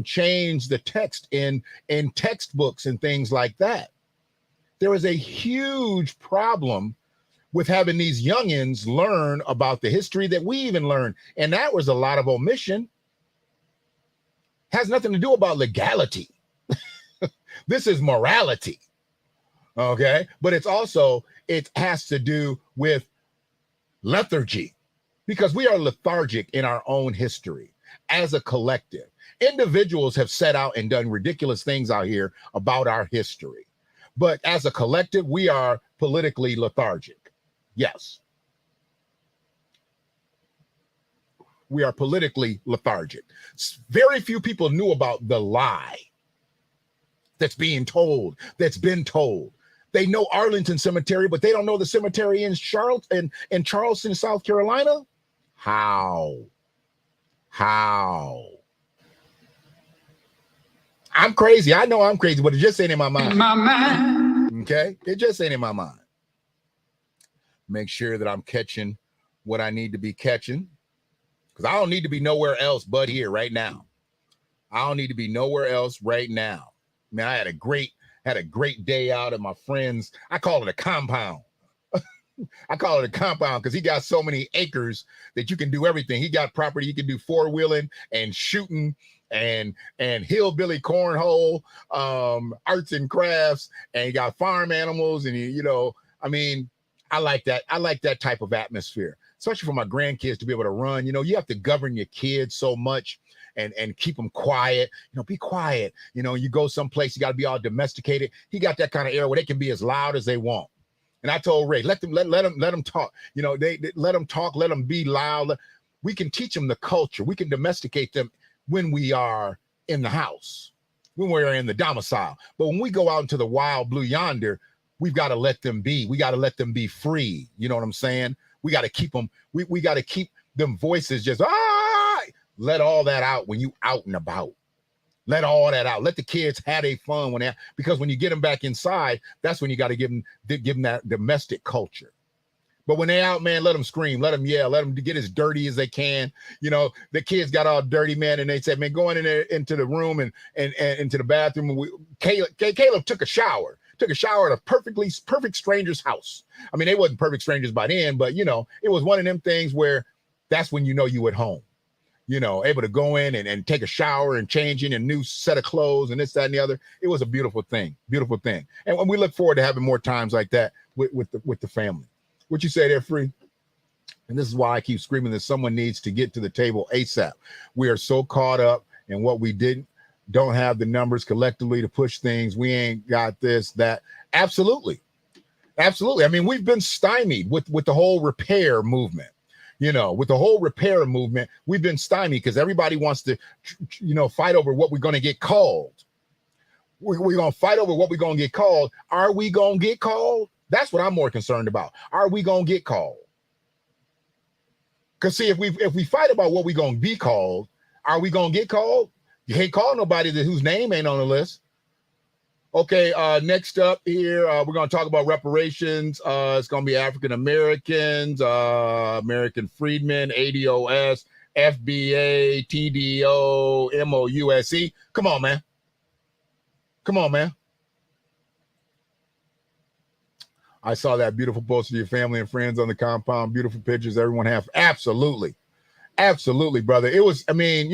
Speaker 2: change the text in textbooks and things like that? There is a huge problem with having these youngins learn about the history that we even learned. And that was a lot of omission. Has nothing to do about legality. This is morality. Okay. But it's also, it has to do with lethargy, because we are lethargic in our own history as a collective. Individuals have set out and done ridiculous things out here about our history. But as a collective, we are politically lethargic. Yes. We are politically lethargic. Very few people knew about the lie that's being told, that's been told. They know Arlington Cemetery, but they don't know the cemetery in Charleston, South Carolina. How? I'm crazy. I know I'm crazy, but it just ain't in my mind. In my mind. Okay? It just ain't in my mind. Make sure that I'm catching what I need to be catching, because I don't need to be nowhere else but here right now. I don't need to be nowhere else right now. Man, I had a great day out at my friends. I call it a compound. I call it a compound because he got so many acres that you can do everything. He got property. You can do four-wheeling and shooting and hillbilly cornhole, arts and crafts, and you got farm animals. And, I mean, I like that. I like that type of atmosphere, especially for my grandkids to be able to run. You have to govern your kids so much and keep them quiet. Be quiet. You go someplace, you got to be all domesticated. He got that kind of era where they can be as loud as they want. And I told Ray, let them talk. They let them talk, let them be loud. We can teach them the culture. We can domesticate them when we are in the house, when we're in the domicile. But when we go out into the wild blue yonder, we've got to let them be. We got to let them be free. You know what I'm saying? We got to keep them. We got to keep them voices just, let all that out when you out and about. Let all that out. Let the kids have their fun because when you get them back inside, that's when you got to give them that domestic culture. But when they out, man, let them scream, let them yell, let them get as dirty as they can. The kids got all dirty, man, and they said, man, going in there into the room and into the bathroom. And Caleb took a shower at a perfect stranger's house. I mean, they wasn't perfect strangers by then, but it was one of them things where that's when you at home. Able to go in and take a shower and change in a new set of clothes and this, that, and the other. It was a beautiful thing. And we look forward to having more times like that with the family. What you say there, Free? And this is why I keep screaming that someone needs to get to the table ASAP. We are so caught up in what we don't have the numbers collectively to push things. We ain't got this, that. Absolutely. I mean, we've been stymied with the whole repair movement. With the whole repair movement, we've been stymied because everybody wants to, fight over what we're going to get called. We're going to fight over what we're going to get called. Are we going to get called? That's what I'm more concerned about. Are we going to get called? Because see, if we fight about what we're going to be called, are we going to get called? You can't call nobody whose name ain't on the list. Okay, next up here, we're going to talk about reparations. It's going to be African Americans, American freedmen, ADOS, FBA, TDO, MOUSE. Come on, man. I saw that beautiful post of your family and friends on the compound. Beautiful pictures. Everyone have. Absolutely, brother. It was, I mean,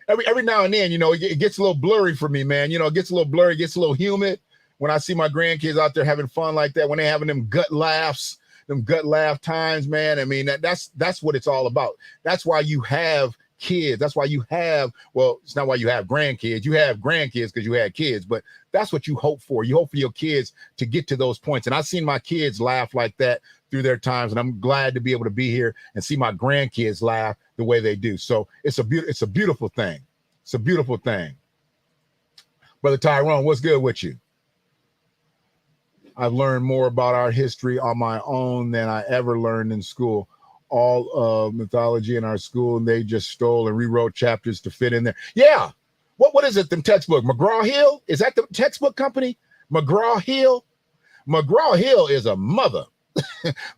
Speaker 2: every now and then, it gets a little blurry for me, man. It gets a little blurry, it gets a little humid when I see my grandkids out there having fun like that, when they're having them gut laugh times, man. I mean, that's what it's all about. That's why you have kids. That's why you have, well, it's not why you have grandkids. You have grandkids because you had kids, but that's what you hope for. You hope for your kids to get to those points. And I've seen my kids laugh like that through their times, and I'm glad to be able to be here and see my grandkids laugh the way they do. So it's a beautiful thing. It's a beautiful thing. Brother Tyrone, what's good with you? I've learned more about our history on my own than I ever learned in school. All of mythology in our school, and they just stole and rewrote chapters to fit in there. Yeah. What is it, them textbook? McGraw-Hill? Is that the textbook company? McGraw-Hill? McGraw-Hill is a mother.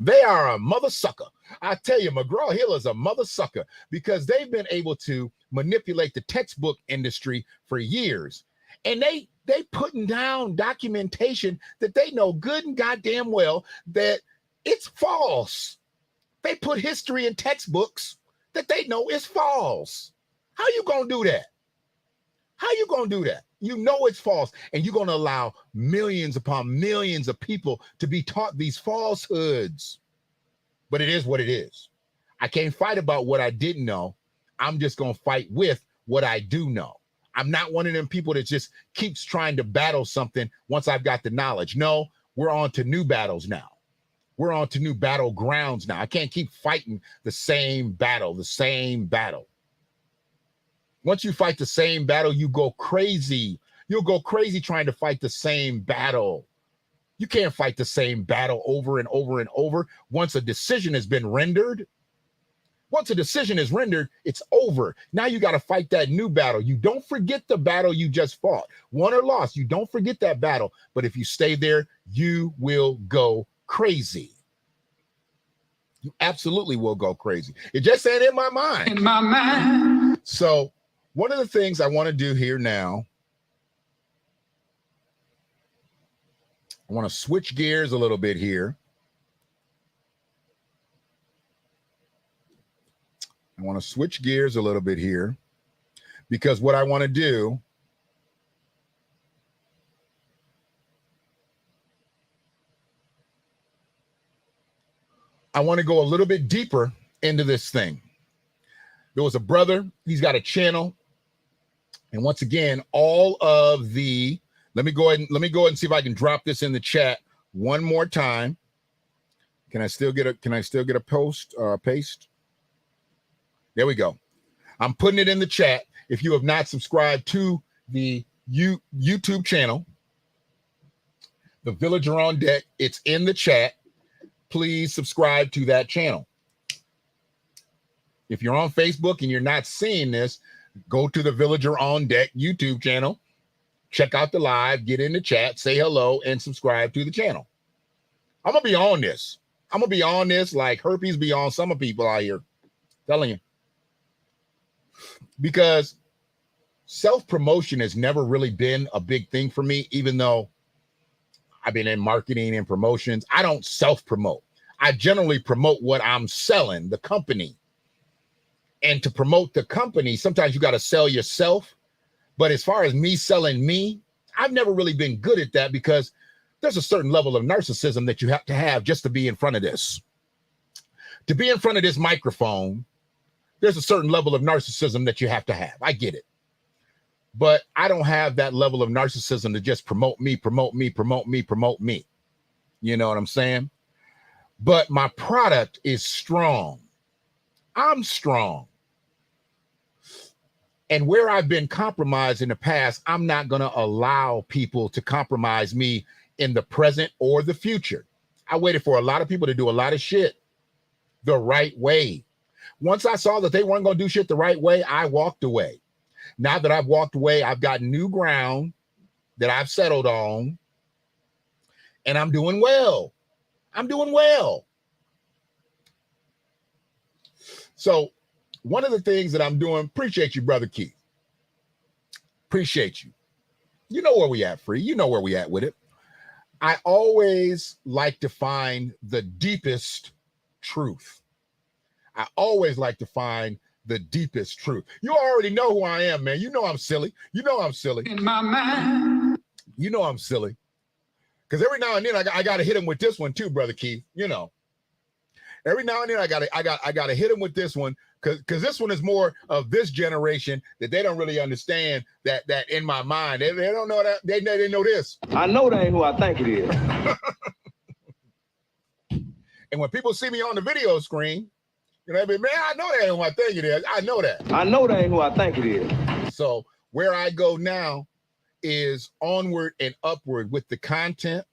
Speaker 2: They are a mother sucker. I tell you, McGraw-Hill is a mother sucker because they've been able to manipulate the textbook industry for years. And they putting down documentation that they know good and goddamn well that It's false. They put history in textbooks that they know is false. How you gonna do that? How you gonna do that? You know it's false, and you're gonna allow millions upon millions of people to be taught these falsehoods. But it is what it is. I can't fight about what I didn't know. I'm just gonna fight with what I do know. I'm not one of them people that just keeps trying to battle something once I've got the knowledge. No, we're on to new battles now. We're on to new battlegrounds now. I can't keep fighting the same battle, Once you fight the same battle, you go crazy. You'll go crazy trying to fight the same battle. You can't fight the same battle over and over and over. Once a decision has been rendered, it's over. Now you got to fight that new battle. You don't forget the battle you just fought. Won or lost, you don't forget that battle. But if you stay there, you will go crazy. You absolutely will go crazy. It just ain't in my mind.
Speaker 7: In my mind.
Speaker 2: So one of the things I want to do here now, I want to switch gears a little bit here. Because what I want to do I want to go a little bit deeper into this thing. There was a brother, he's got a channel. And once again, all of the, let me go ahead and see if I can drop this in the chat one more time. Can I still get a paste? There we go. I'm putting it in the chat. If you have not subscribed to the YouTube channel, The Villager on Deck, it's in the chat. Please subscribe to that channel. If you're on Facebook and you're not seeing this, go to the Villager on Deck YouTube channel, check out the live, get in the chat, say hello, and subscribe to the channel. I'm going to be on this. I'm going to be on this like herpes be on some people out here. Telling you. Because self-promotion has never really been a big thing for me, even though I've been in marketing and promotions. I don't self-promote. I generally promote what I'm selling, the company. And to promote the company, sometimes you got to sell yourself. But as far as me selling me, I've never really been good at that because there's a certain level of narcissism that you have to have just to be in front of this. To be in front of this microphone, there's a certain level of narcissism that you have to have. I get it. But I don't have that level of narcissism to just promote me. You know what I'm saying? But my product is strong. I'm strong. And where I've been compromised in the past, I'm not going to allow people to compromise me in the present or the future. I waited for a lot of people to do a lot of shit the right way. Once I saw that they weren't going to do shit the right way, I walked away. Now that I've walked away, I've got new ground that I've settled on, and I'm doing well. So one of the things that I'm doing, appreciate you, Brother Keith. Appreciate you. You know where we at, Free. You know where we at with it. I always like to find the deepest truth. I always like to find the deepest truth. You already know who I am, man. You know I'm silly. In my mind. You know I'm silly. Because every now and then I got to hit him with this one too, Brother Keith. You know. Every now and then I got to hit him with this one because this one is more of this generation that they don't really understand that in my mind. They don't know that. They know this.
Speaker 1: I know that ain't who I think it is.
Speaker 2: And when people see me on the video screen, you know, man, I know that ain't who I think it is. I know that.
Speaker 1: I know that ain't who I think it is.
Speaker 2: So where I go now is onward and upward with the content,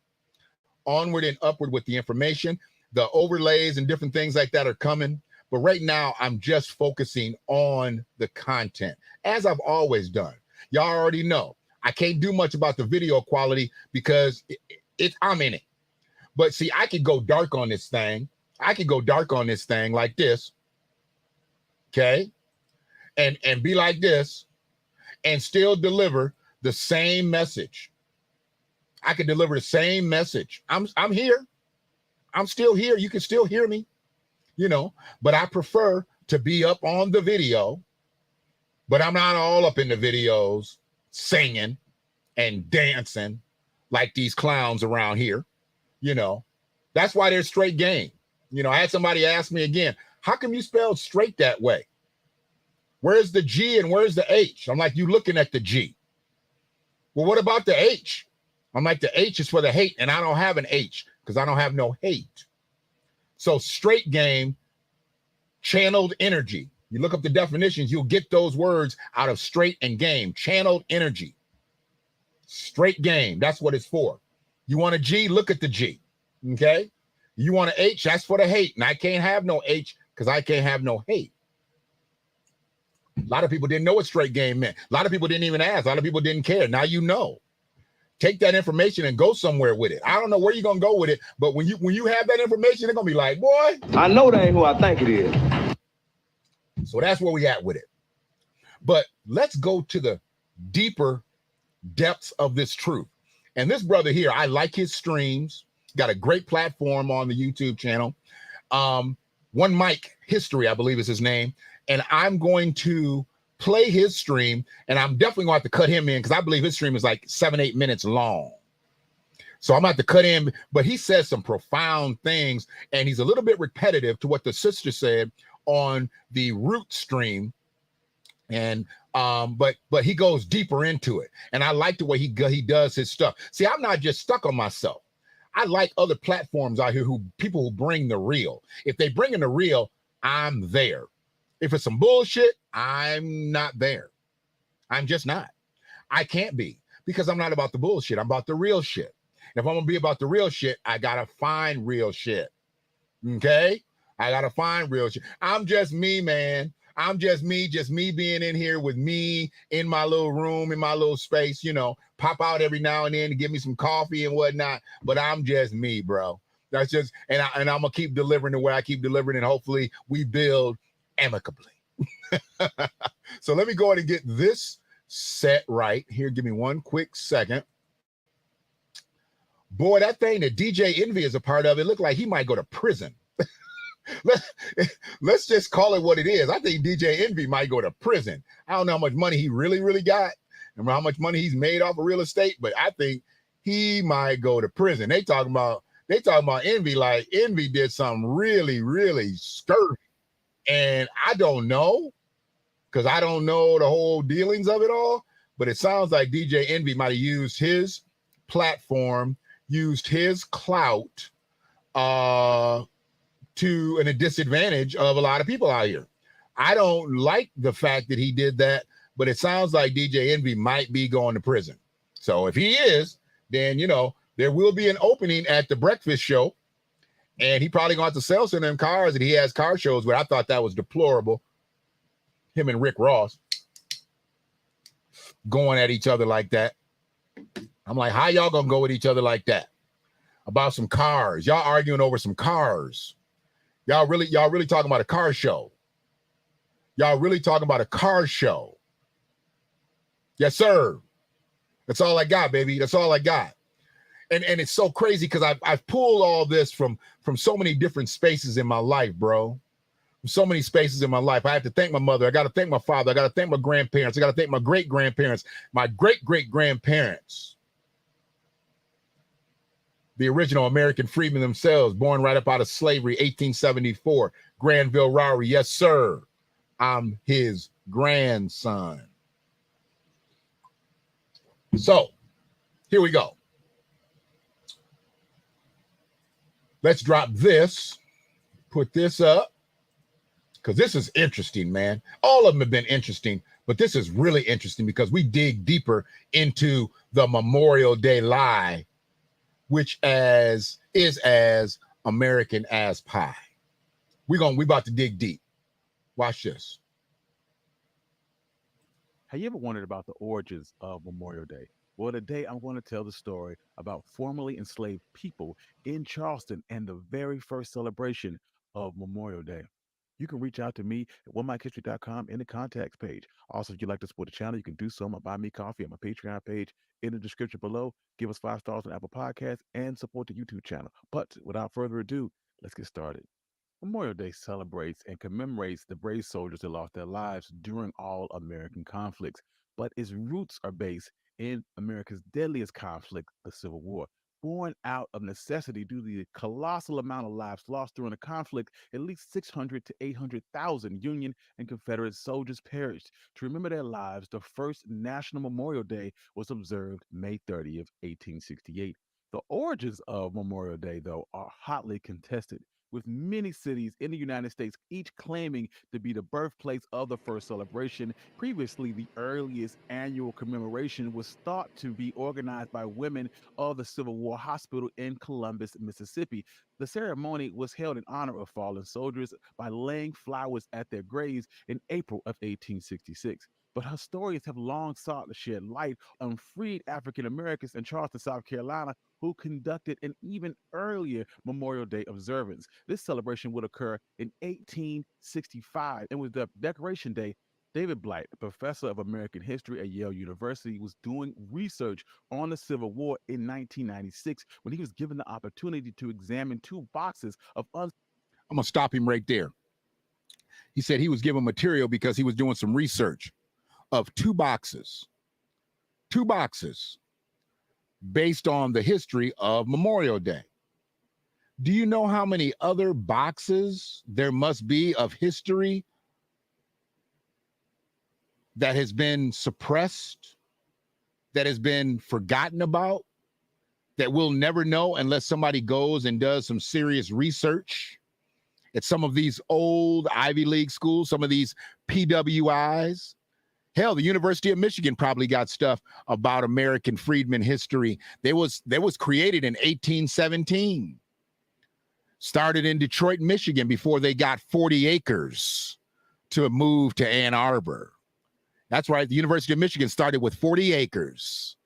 Speaker 2: onward and upward with the information. The overlays and different things like that are coming. But right now, I'm just focusing on the content, as I've always done. Y'all already know. I can't do much about the video quality because I'm in it. But see, I could go dark on this thing. Like this. Okay? And be like this and still deliver the same message. I could deliver the same message. I'm here. I'm still here. You can still hear me, but I prefer to be up on the video, but I'm not all up in the videos singing and dancing like these clowns around here. That's why there's straight game. I had somebody ask me again, how come you spelled straight that way? Where's the G and where's the H? I'm like, you looking at the G. Well, what about the H? I'm like, the H is for the hate, and I don't have an H because I don't have no hate. So straight game, channeled energy. You look up the definitions, you'll get those words out of straight and game. Channeled energy. Straight game, that's what it's for. You want a G, look at the G, okay? You want an H, that's for the hate, and I can't have no H because I can't have no hate. A lot of people didn't know what straight game meant. A lot of people didn't even ask. A lot of people didn't care. Now you know. Take that information and go somewhere with it. I don't know where you're gonna go with it, but when you have that information, they're gonna be like, boy,
Speaker 1: I know that ain't who I think it is.
Speaker 2: So that's where we at with it. But let's go to the deeper depths of this truth. And this brother here, I like his streams. Got a great platform on the YouTube channel. One Mike History, I believe is his name. And I'm going to play his stream, and I'm definitely going to have to cut him in because I believe his stream is like 7-8 minutes long. So I'm going to have to cut in, but he says some profound things, and he's a little bit repetitive to what the sister said on the root stream. And but he goes deeper into it, and I like the way he does his stuff. See, I'm not just stuck on myself. I like other platforms out here people who bring the real. If they bring in the real, I'm there. If it's some bullshit, I'm not there. I'm just not. I can't be because I'm not about the bullshit. I'm about the real shit. And if I'm gonna be about the real shit, I gotta find real shit. Okay? I gotta find real shit. I'm just me, man. I'm just me being in here with me in my little room, in my little space, pop out every now and then to give me some coffee and whatnot. But I'm just me, bro. That's just, and I'm gonna keep delivering the way I keep delivering, and hopefully we build amicably. So let me go ahead and get this set right here. Give me one quick second. Boy, that thing that DJ Envy is a part of, it looked like he might go to prison. Let's just call it what it is. I think DJ Envy might go to prison. I don't know how much money he really got and how much money he's made off of real estate, but I think he might go to prison. They talking about Envy like Envy did something really scurvy. And I don't know, because I don't know the whole dealings of it all, but it sounds like DJ Envy might have used his platform, used his clout to a disadvantage of a lot of people out here. I don't like the fact that he did that, but it sounds like DJ Envy might be going to prison. So if he is, then, there will be an opening at the breakfast show. And he probably going to have to sell some of them cars that he has car shows with. I thought that was deplorable. Him and Rick Ross going at each other like that. I'm like, how y'all going to go at each other like that? About some cars. Y'all arguing over some cars. Y'all really talking about a car show. Y'all really talking about a car show. Yes, sir. That's all I got, baby. That's all I got. And it's so crazy because I've pulled all this from so many different spaces in my life, bro. From so many spaces in my life. I have to thank my mother. I got to thank my father. I got to thank my grandparents. I got to thank my great-grandparents, my great-great-grandparents. The original American freedmen themselves, born right up out of slavery, 1874. Granville Rowry, yes, sir. I'm his grandson. So, here we go. Let's drop this, put this up, because this is interesting, man. All of them have been interesting, but this is really interesting because we dig deeper into the Memorial Day lie, which is as American as pie. We about to dig deep. Watch this.
Speaker 7: Have you ever wondered about the origins of Memorial Day? Well, today I'm going to tell the story about formerly enslaved people in Charleston and the very first celebration of Memorial Day. You can reach out to me at onemichistory.com in the contacts page. Also, if you'd like to support the channel, you can do so on my Buy Me Coffee on my Patreon page in the description below. Give us 5 stars on Apple Podcasts and support the YouTube channel. But without further ado, let's get started. Memorial Day celebrates and commemorates the brave soldiers that lost their lives during all American conflicts, but its roots are based in America's deadliest conflict, the Civil War. Born out of necessity due to the colossal amount of lives lost during the conflict, at least 600 to 800,000 Union and Confederate soldiers perished. To remember their lives, the first National Memorial Day was observed May 30th, 1868. The origins of Memorial Day, though, are hotly contested, with many cities in the United States each claiming to be the birthplace of the first celebration. Previously, the earliest annual commemoration was thought to be organized by women of the Civil War Hospital in Columbus, Mississippi. The ceremony was held in honor of fallen soldiers by laying flowers at their graves in April of 1866. But historians have long sought to shed light on freed African Americans in Charleston, South Carolina, who conducted an even earlier Memorial Day observance. This celebration would occur in 1865 and was dubbed Decoration Day. David Blight, a professor of American history at Yale University, was doing research on the Civil War in 1996 when he was given the opportunity to examine 2 boxes of
Speaker 2: I'm going to stop him right there. He said he was given material because he was doing some research of 2 boxes based on the history of Memorial Day. Do you know how many other boxes there must be of history that has been suppressed, that has been forgotten about, that we'll never know unless somebody goes and does some serious research at some of these old Ivy League schools, some of these PWIs? Hell, the University of Michigan probably got stuff about American freedmen history. That was created in 1817. Started in Detroit, Michigan, before they got 40 acres to move to Ann Arbor. That's right. The University of Michigan started with 40 acres,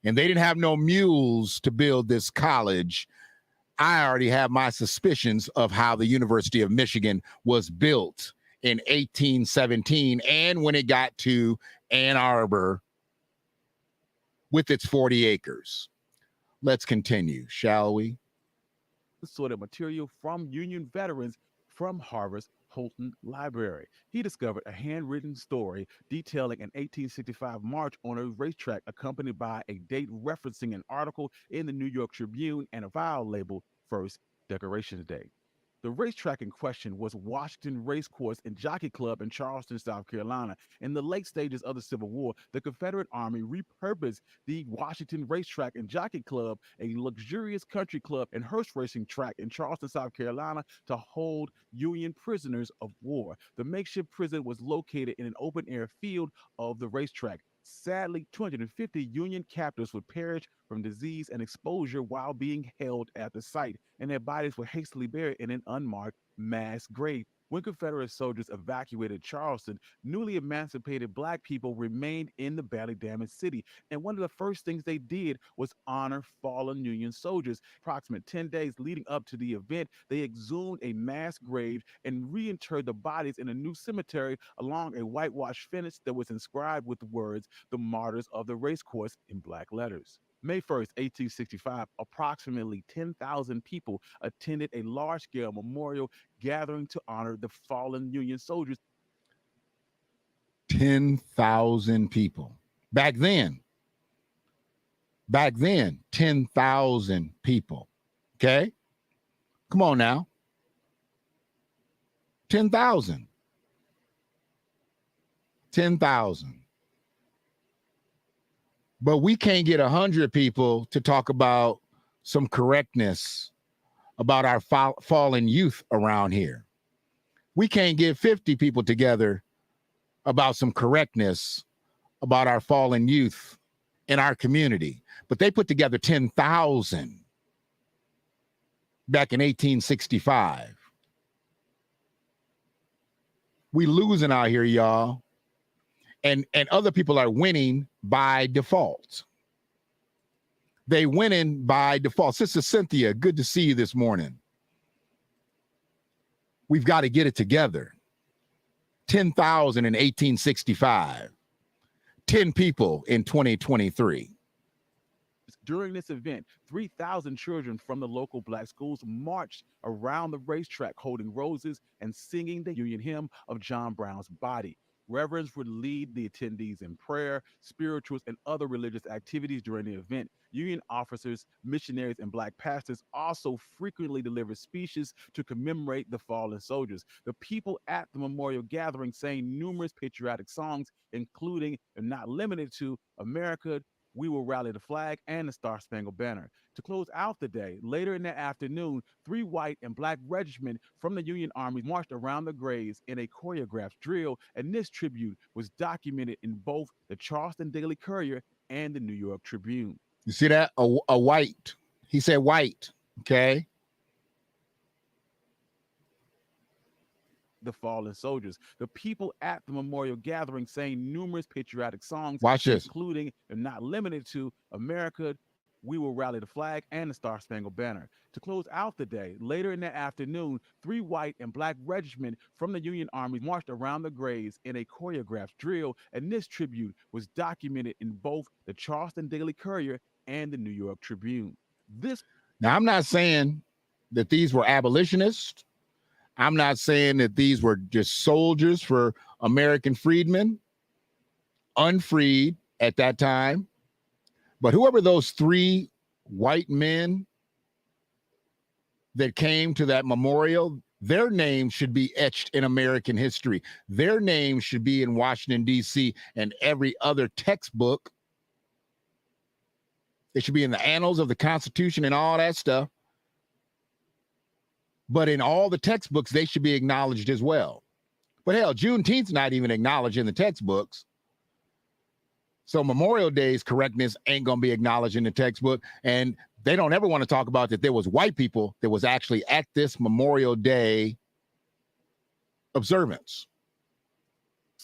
Speaker 2: and they didn't have no mules to build this college. I already have my suspicions of how the University of Michigan was built in 1817 and when it got to Ann Arbor with its 40 acres. Let's continue, shall we?
Speaker 7: sort of material from Union veterans from Harvard's Houghton Library. He discovered a handwritten story detailing an 1865 march on a racetrack accompanied by a date referencing an article in the New York Tribune and a file labeled First Decorations Day. The racetrack in question was Washington Racecourse and Jockey Club in Charleston, South Carolina. In the late stages of the Civil War, the Confederate Army repurposed the Washington Racetrack and Jockey Club, a luxurious country club and horse racing track in Charleston, South Carolina, to hold Union prisoners of war. The makeshift prison was located in an open-air field of the racetrack. Sadly, 250 Union captives would perish from disease and exposure while being held at the site, and their bodies were hastily buried in an unmarked mass grave. When Confederate soldiers evacuated Charleston, newly emancipated Black people remained in the badly damaged city. And one of the first things they did was honor fallen Union soldiers. Approximately 10 days leading up to the event, they exhumed a mass grave and reinterred the bodies in a new cemetery along a whitewashed fence that was inscribed with the words, "The Martyrs of the Racecourse," in black letters. May 1st, 1865, approximately 10,000 people attended a large-scale memorial gathering to honor the fallen Union soldiers.
Speaker 2: 10,000 people. Back then, 10,000 people. Okay? Come on now. 10,000. 10,000. But we can't get 100 people to talk about some correctness about our fallen youth around here. We can't get 50 people together about some correctness about our fallen youth in our community. But they put together 10,000 back in 1865. We losing out here, y'all. And other people are winning by default. They winning by default. Sister Cynthia, good to see you this morning. We've got to get it together. 10,000 in 1865. 10 people in 2023.
Speaker 7: During this event, 3,000 children from the local black schools marched around the racetrack holding roses and singing the Union hymn of John Brown's body. Reverends would lead the attendees in prayer, spirituals, and other religious activities during the event. Union officers, missionaries, and black pastors also frequently delivered speeches to commemorate the fallen soldiers. The people at the memorial gathering sang numerous patriotic songs, including and not limited to America, We Will Rally the Flag, and the Star-Spangled Banner. To close out the day, later in the afternoon, 3 white and black regiments from the Union Army marched around the graves in a choreographed drill, and this tribute was documented in both the Charleston Daily Courier and the New York Tribune.
Speaker 2: You see that? A white. He said white, okay?
Speaker 7: The fallen soldiers. The people at the memorial gathering sang numerous patriotic songs,
Speaker 2: Watch this,
Speaker 7: including and not limited to America, We Will Rally the Flag, and the Star-Spangled Banner. To close out the day, later in the afternoon, 3 white and black regiments from the Union Army marched around the graves in a choreographed drill, and this tribute was documented in both the Charleston Daily Courier and the New York Tribune.
Speaker 2: Now, I'm not saying that these were abolitionists. I'm not saying that these were just soldiers for American freedmen, unfreed at that time. But whoever those 3 white men that came to that memorial, their names should be etched in American history. Their names should be in Washington, D.C. and every other textbook. They should be in the annals of the Constitution and all that stuff. But in all the textbooks, they should be acknowledged as well. But hell, Juneteenth's not even acknowledged in the textbooks. So Memorial Day's correctness ain't going to be acknowledged in the textbook. And they don't ever want to talk about that there was white people that was actually at this Memorial Day observance.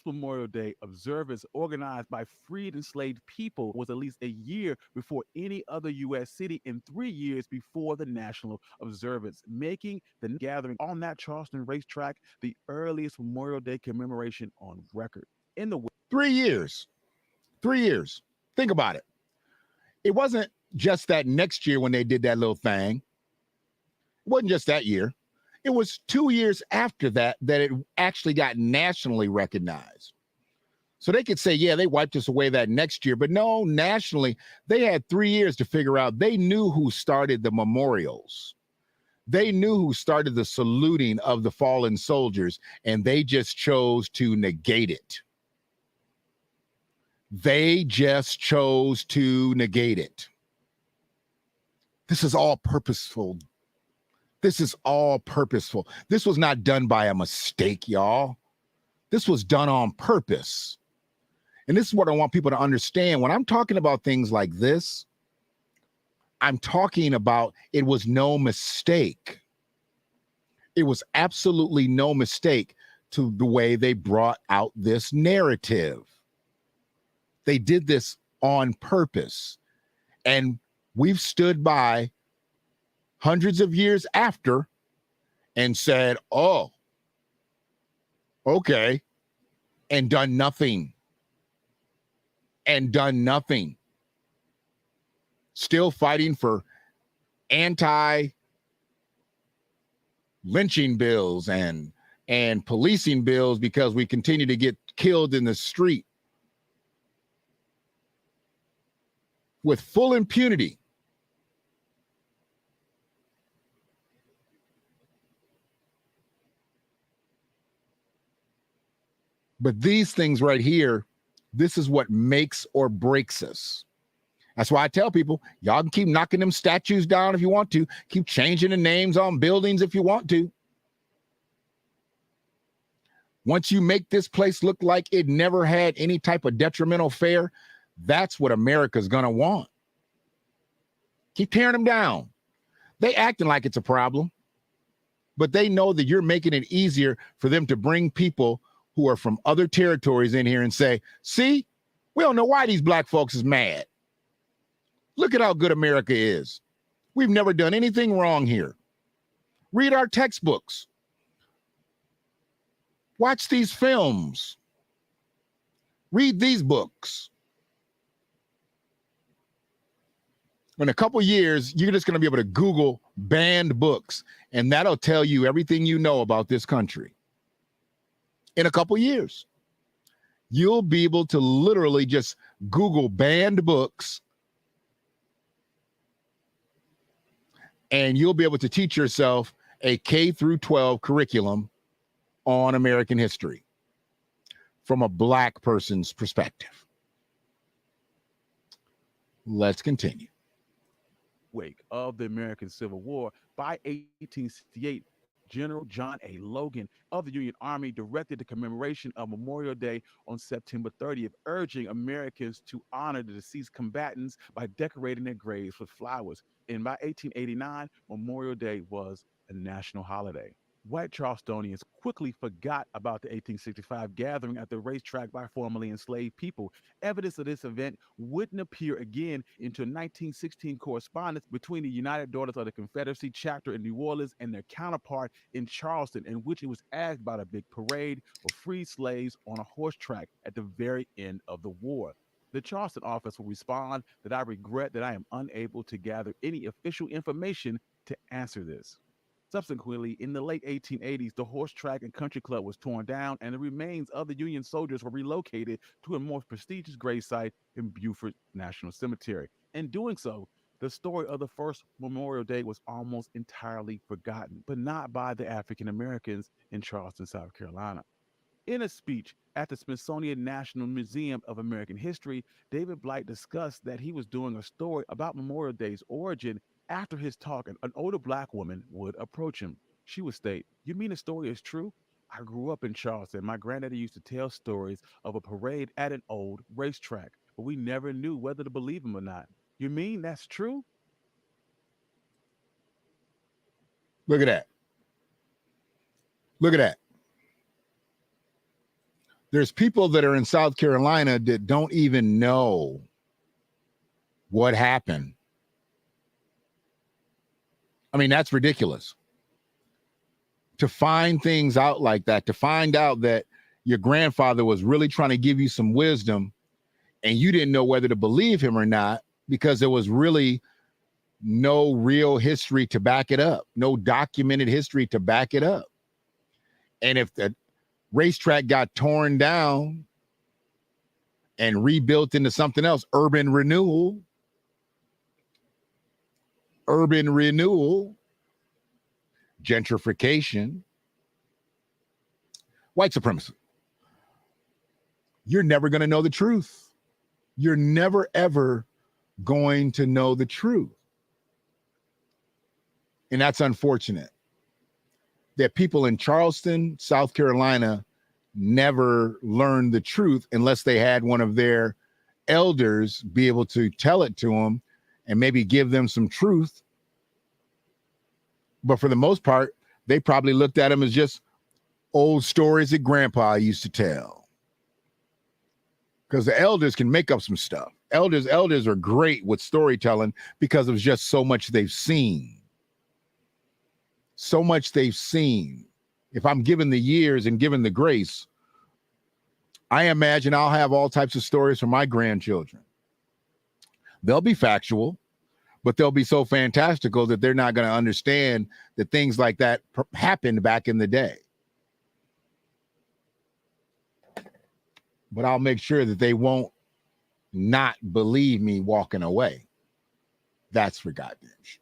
Speaker 7: Memorial Day observance organized by freed enslaved people was at least a year before any other U.S. city and 3 years before the national observance, making the gathering on that Charleston racetrack the earliest Memorial Day commemoration on record. In the
Speaker 2: 3 years. 3 years. Think about it. It wasn't just that next year when they did that little thing. It wasn't just that year. It was 2 years after that it actually got nationally recognized. So they could say, yeah, they wiped us away that next year. But no, nationally, they had 3 years to figure out. They knew who started the memorials. They knew who started the saluting of the fallen soldiers, and they just chose to negate it. They just chose to negate it. This is all purposeful. This is all purposeful. This was not done by a mistake, y'all. This was done on purpose. And this is what I want people to understand. When I'm talking about things like this, I'm talking about it was no mistake. It was absolutely no mistake to the way they brought out this narrative. They did this on purpose. And we've stood by hundreds of years after and said, oh, okay, and done nothing. And done nothing. Still fighting for anti-lynching bills and policing bills because we continue to get killed in the street with full impunity. But these things right here, this is what makes or breaks us. That's why I tell people, y'all can keep knocking them statues down if you want to. Keep changing the names on buildings if you want to. Once you make this place look like it never had any type of detrimental fare, that's what America's going to want. Keep tearing them down. They acting like it's a problem, but they know that you're making it easier for them to bring people who are from other territories in here and say, see, we don't know why these black folks is mad. Look at how good America is. We've never done anything wrong here. Read our textbooks. Watch these films. Read these books. In a couple years, you're just going to be able to Google banned books, and that'll tell you everything you know about this country. In a couple years, you'll be able to literally just Google banned books, and you'll be able to teach yourself a K through 12 curriculum on American history from a Black person's perspective. Let's continue.
Speaker 7: Wake of the American Civil War, by 1868, General John A. Logan of the Union Army directed the commemoration of Memorial Day on September 30th, urging Americans to honor the deceased combatants by decorating their graves with flowers. And by 1889, Memorial Day was a national holiday. White Charlestonians quickly forgot about the 1865 gathering at the racetrack by formerly enslaved people. Evidence of this event wouldn't appear again until 1916 correspondence between the United Daughters of the Confederacy chapter in New Orleans and their counterpart in Charleston, in which it was asked about a big parade for free slaves on a horse track at the very end of the war. The Charleston office will respond that I regret that I am unable to gather any official information to answer this. Subsequently, in the late 1880s, the horse track and country club was torn down, and the remains of the Union soldiers were relocated to a more prestigious gravesite in Beaufort National Cemetery. In doing so, the story of the first Memorial Day was almost entirely forgotten, but not by the African Americans in Charleston, South Carolina. In a speech at the Smithsonian National Museum of American History, David Blight discussed that he was doing a story about Memorial Day's origin. After his talk, an older Black woman would approach him. She would state, "You mean the story is true? I grew up in Charleston. My granddaddy used to tell stories of a parade at an old racetrack, but we never knew whether to believe him or not. You mean that's true?"
Speaker 2: Look at that. Look at that. There's people that are in South Carolina that don't even know what happened. I mean, that's ridiculous. To find things out like that, to find out that your grandfather was really trying to give you some wisdom and you didn't know whether to believe him or not because there was really no real history to back it up, no documented history to back it up. And if the racetrack got torn down and rebuilt into something else, urban renewal, gentrification, white supremacy, you're never going to know the truth. You're never, ever going to know the truth. And that's unfortunate that people in Charleston, South Carolina, never learned the truth unless they had one of their elders be able to tell it to them and maybe give them some truth. But for the most part, they probably looked at them as just old stories that grandpa used to tell. Because the elders can make up some stuff. Elders are great with storytelling because of just so much they've seen. So much they've seen. If I'm given the years and given the grace, I imagine I'll have all types of stories for my grandchildren. They'll be factual, but they'll be so fantastical that they're not going to understand that things like that happened back in the day. But I'll make sure that they won't not believe me walking away. That's for goddamn sure.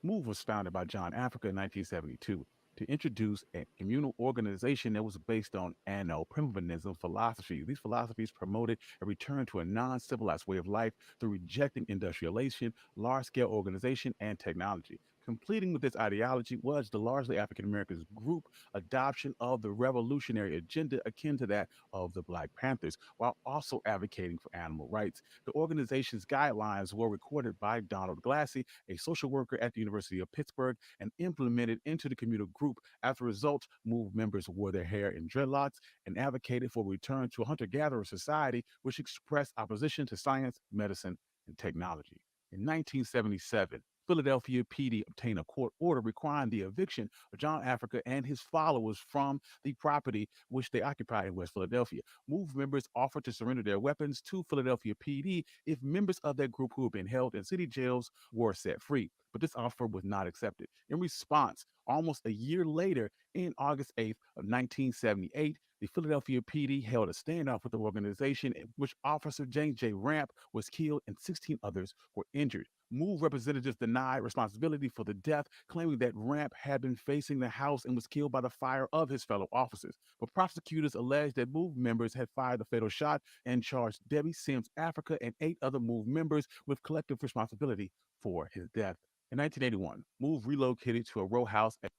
Speaker 7: MOVE was founded by John Africa in 1972 to introduce a communal organization that was based on anno-primitivism philosophy. These philosophies promoted a return to a non-civilized way of life through rejecting industrialization, large-scale organization, and technology. Completing with this ideology was the largely African Americans group adoption of the revolutionary agenda akin to that of the Black Panthers, while also advocating for animal rights. The organization's guidelines were recorded by Donald Glassy, a social worker at the University of Pittsburgh, and implemented into the communal group. As a result, MOVE members wore their hair in dreadlocks and advocated for a return to a hunter-gatherer society, which expressed opposition to science, medicine, and technology. In 1977, Philadelphia PD obtained a court order requiring the eviction of John Africa and his followers from the property which they occupied in West Philadelphia. MOVE members offered to surrender their weapons to Philadelphia PD if members of their group who had been held in city jails were set free. But this offer was not accepted. In response, almost a year later, in August 8th of 1978, the Philadelphia PD held a standoff with the organization in which Officer James J. Ramp was killed and 16 others were injured. MOVE representatives denied responsibility for the death, claiming that Ramp had been facing the house and was killed by the fire of his fellow officers. But prosecutors alleged that MOVE members had fired the fatal shot and charged Debbie Sims Africa and 8 other MOVE members with collective responsibility for his death. In 1981, MOVE relocated to a row house at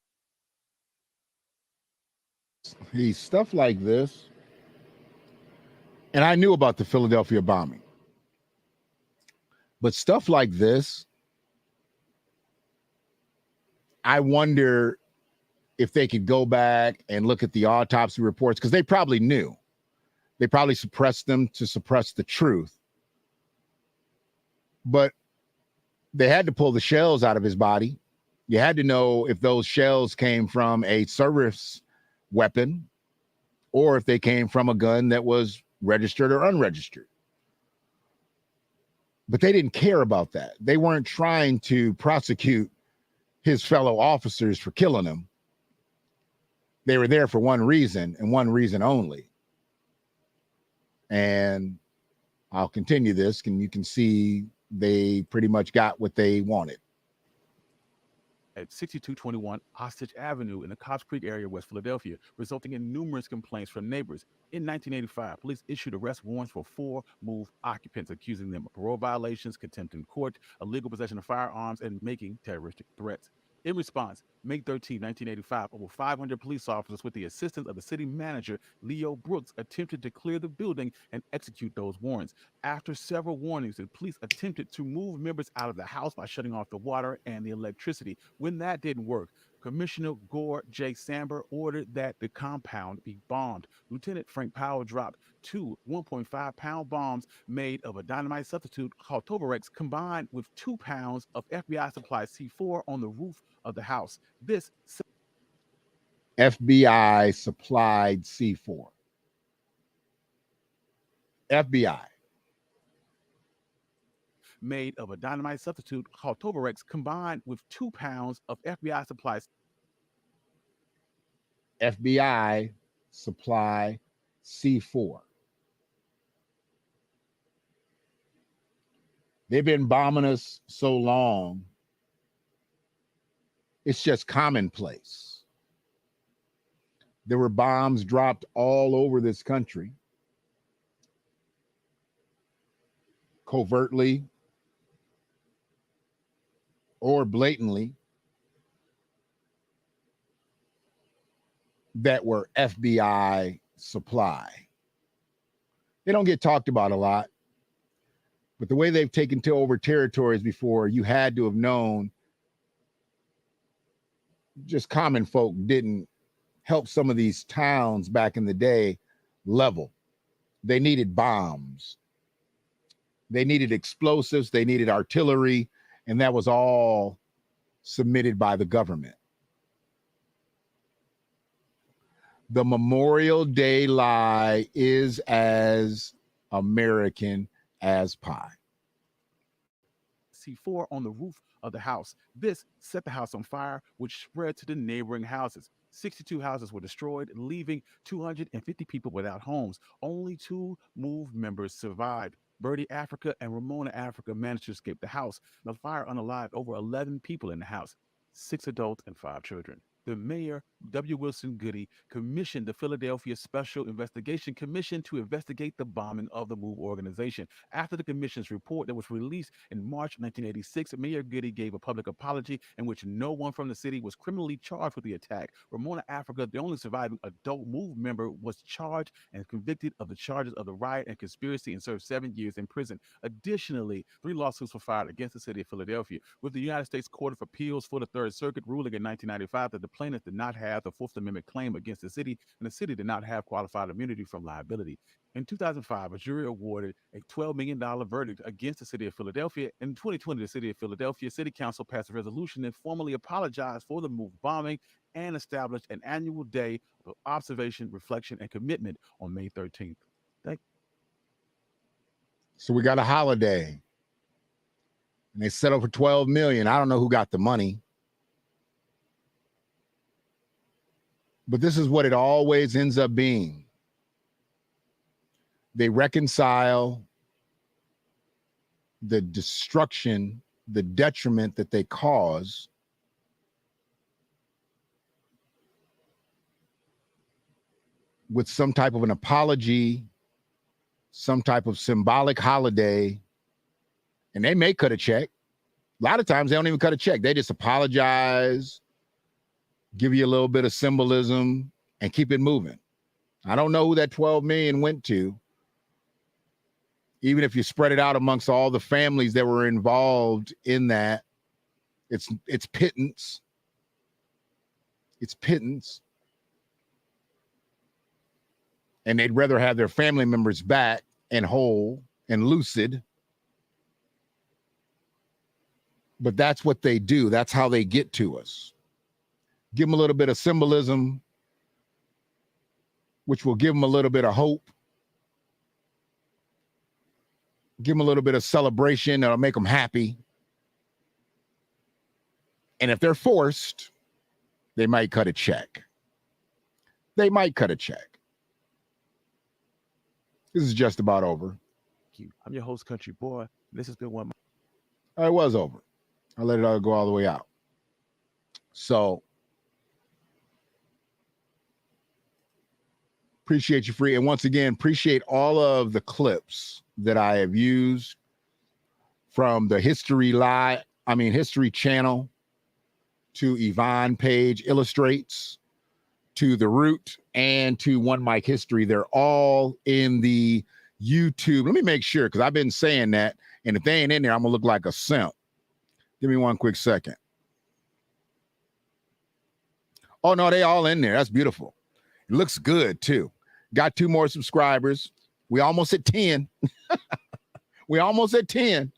Speaker 2: Stuff like this. And I knew about the Philadelphia bombing. But stuff like this, I wonder if they could go back and look at the autopsy reports, because they probably knew. They probably suppressed them to suppress the truth. But they had to pull the shells out of his body. You had to know if those shells came from a service weapon or if they came from a gun that was registered or unregistered. But they didn't care about that. They weren't trying to prosecute his fellow officers for killing him. They were there for one reason and one reason only. And I'll continue this, and you can see they pretty much got what they wanted.
Speaker 7: At 6221 Ostrich Avenue in the Cobbs Creek area of West Philadelphia, resulting in numerous complaints from neighbors. In 1985, police issued arrest warrants for 4 MOVE occupants, accusing them of parole violations, contempt in court, illegal possession of firearms, and making terroristic threats. In response, May 13, 1985, over 500 police officers with the assistance of the city manager, Leo Brooks, attempted to clear the building and execute those warrants. After several warnings, the police attempted to move members out of the house by shutting off the water and the electricity. When that didn't work, Commissioner Gore J. Samber ordered that the compound be bombed. Lieutenant Frank Powell dropped 2 1.5-pound bombs made of a dynamite substitute called Tobarex, combined with 2 pounds of FBI supplied C4 on the roof of the house. This
Speaker 2: FBI supplied C4. FBI.
Speaker 7: Made of a dynamite substitute called Tobarex, combined with 2 pounds of FBI supplies.
Speaker 2: FBI supply C4. They've been bombing us so long, it's just commonplace. There were bombs dropped all over this country, covertly or blatantly, that were FBI supply. They don't get talked about a lot, but the way they've taken over territories before, you had to have known just common folk didn't help some of these towns back in the day level. They needed bombs. They needed explosives. They needed artillery. And that was all submitted by the government. The Memorial Day lie is as American as pie.
Speaker 7: C4 on the roof of the house. This set the house on fire, which spread to the neighboring houses. 62 houses were destroyed, leaving 250 people without homes. Only 2 MOVE members survived. Birdie Africa and Ramona Africa managed to escape the house. The fire unalived over 11 people in the house, 6 adults and 5 children. The mayor, W. Wilson Goody, commissioned the Philadelphia Special Investigation Commission to investigate the bombing of the MOVE organization. After the commission's report that was released in March 1986, Mayor Goody gave a public apology in which no one from the city was criminally charged with the attack. Ramona Africa, the only surviving adult MOVE member, was charged and convicted of the charges of the riot and conspiracy and served 7 years in prison. Additionally, 3 lawsuits were filed against the city of Philadelphia, with the United States Court of Appeals for the Third Circuit ruling in 1995 that the plaintiffs did not have the Fourth Amendment claim against the city, and the city did not have qualified immunity from liability. In 2005, a jury awarded a $12 million verdict against the city of Philadelphia. In 2020, the city of Philadelphia City Council passed a resolution and formally apologized for the move bombing and established an annual day of observation, reflection, and commitment on May 13th.
Speaker 2: So we got a holiday. And they settled for $12 million. I don't know who got the money. But this is what it always ends up being. They reconcile the destruction, the detriment that they cause with some type of an apology, some type of symbolic holiday, and they may cut a check. A lot of times they don't even cut a check. They just apologize, give you a little bit of symbolism, and keep it moving. I don't know who that 12 million went to. Even if you spread it out amongst all the families that were involved in that, it's pittance. It's pittance. And they'd rather have their family members back and whole and lucid. But that's what they do. That's how they get to us. Give them a little bit of symbolism, which will give them a little bit of hope. Give them a little bit of celebration that'll make them happy. And if they're forced, they might cut a check. They might cut a check. This is just about over.
Speaker 7: Thank you. I'm your host, Country Boy. This has been one.
Speaker 2: It was over. I let it all go all the way out. So appreciate you, Free. And once again, appreciate all of the clips that I have used from the History Channel to Yvonne Page Illustrates to The Root and to One Mic History. They're all in the YouTube. Let me make sure, because I've been saying that. And if they ain't in there, I'm going to look like a simp. Give me one quick second. Oh, no, they all in there. That's beautiful. It looks good, too. Got 2 more subscribers. We almost at 10. We almost at 10.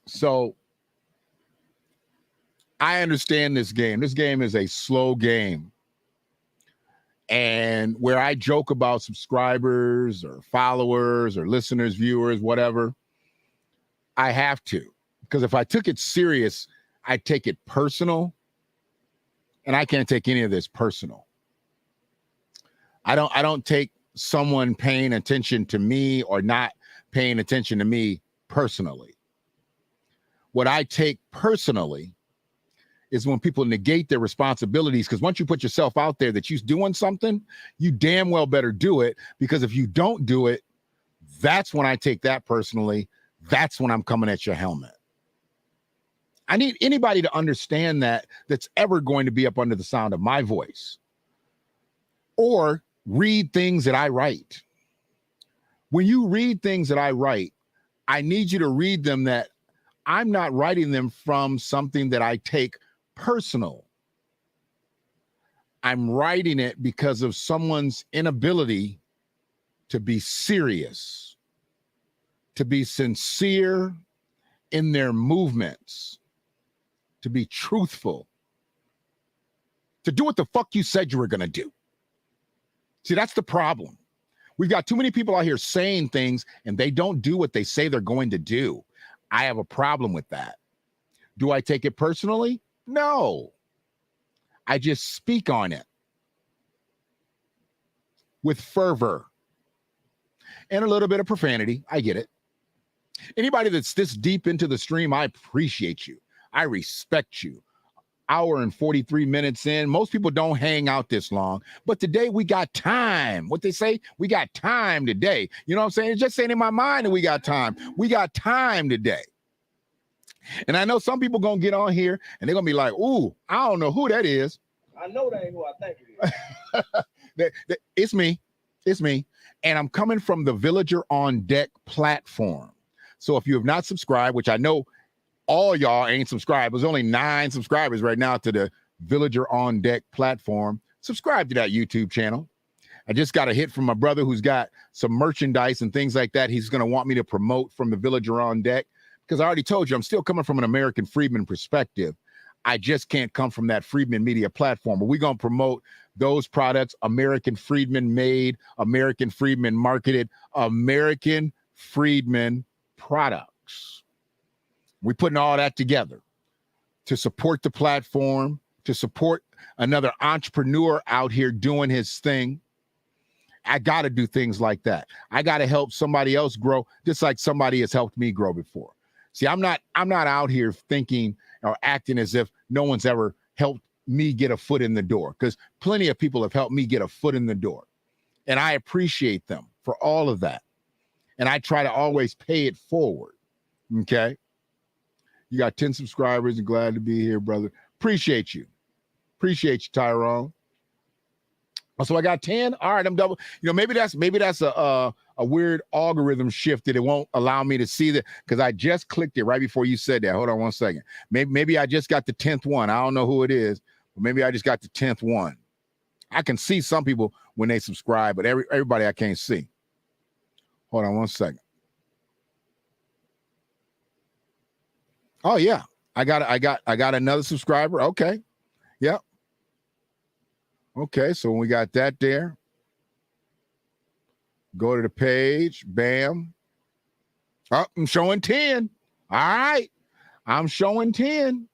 Speaker 2: So I understand this game. This game is a slow game. And where I joke about subscribers or followers or listeners, viewers, whatever, I have to. Because if I took it serious, I'd take it personal. And I can't take any of this personal. I don't take someone paying attention to me or not paying attention to me personally. What I take personally is when people negate their responsibilities, because once you put yourself out there that you're doing something, you damn well better do it, because if you don't do it, that's when I take that personally. That's when I'm coming at your helmet. I need anybody to understand that's ever going to be up under the sound of my voice or read things that I write. When you read things that I write, I need you to read them that I'm not writing them from something that I take personal. I'm writing it because of someone's inability to be serious, to be sincere in their movements, to be truthful, to do what the fuck you said you were going to do. See, that's the problem. We've got too many people out here saying things and they don't do what they say they're going to do. I have a problem with that. Do I take it personally? No. I just speak on it with fervor and a little bit of profanity. I get it. Anybody that's this deep into the stream, I appreciate you. I respect you. Hour and 43 minutes in. Most people don't hang out this long, but today we got time. What they say, we got time today. You know what I'm saying? It's just saying in my mind that we got time. We got time today. And I know some people gonna get on here and they're gonna be like, ooh, I don't know who that is.
Speaker 1: I know that ain't who I think it is.
Speaker 2: It's me. It's me. And I'm coming from the Villager on Deck platform. So if you have not subscribed, which I know all y'all ain't subscribed. There's only 9 subscribers right now to the Villager on Deck platform. Subscribe to that YouTube channel. I just got a hit from my brother who's got some merchandise and things like that he's going to want me to promote from the Villager on Deck, because I already told you I'm still coming from an American freedman perspective. I just can't come from that freedman media platform. But we're going to promote those products, American freedmen made, American freedmen marketed, American freedmen products. We're putting all that together to support the platform, to support another entrepreneur out here doing his thing. I got to do things like that. I got to help somebody else grow, just like somebody has helped me grow before. See, I'm not out here thinking or acting as if no one's ever helped me get a foot in the door, because plenty of people have helped me get a foot in the door. And I appreciate them for all of that. And I try to always pay it forward. Okay. You got 10 subscribers and glad to be here, brother. Appreciate you. Appreciate you, Tyrone. So I got 10. All right, I'm double. You know, maybe that's a weird algorithm shift that it won't allow me to see that, because I just clicked it right before you said that. Hold on one second. Maybe I just got the 10th one. I don't know who it is, but maybe I just got the 10th one. I can see some people when they subscribe, but everybody I can't see. Hold on one second. Oh yeah, I got another subscriber. Okay, yep. Okay, so when we got that there, go to the page, bam. Oh, I'm showing 10. All right, I'm showing 10.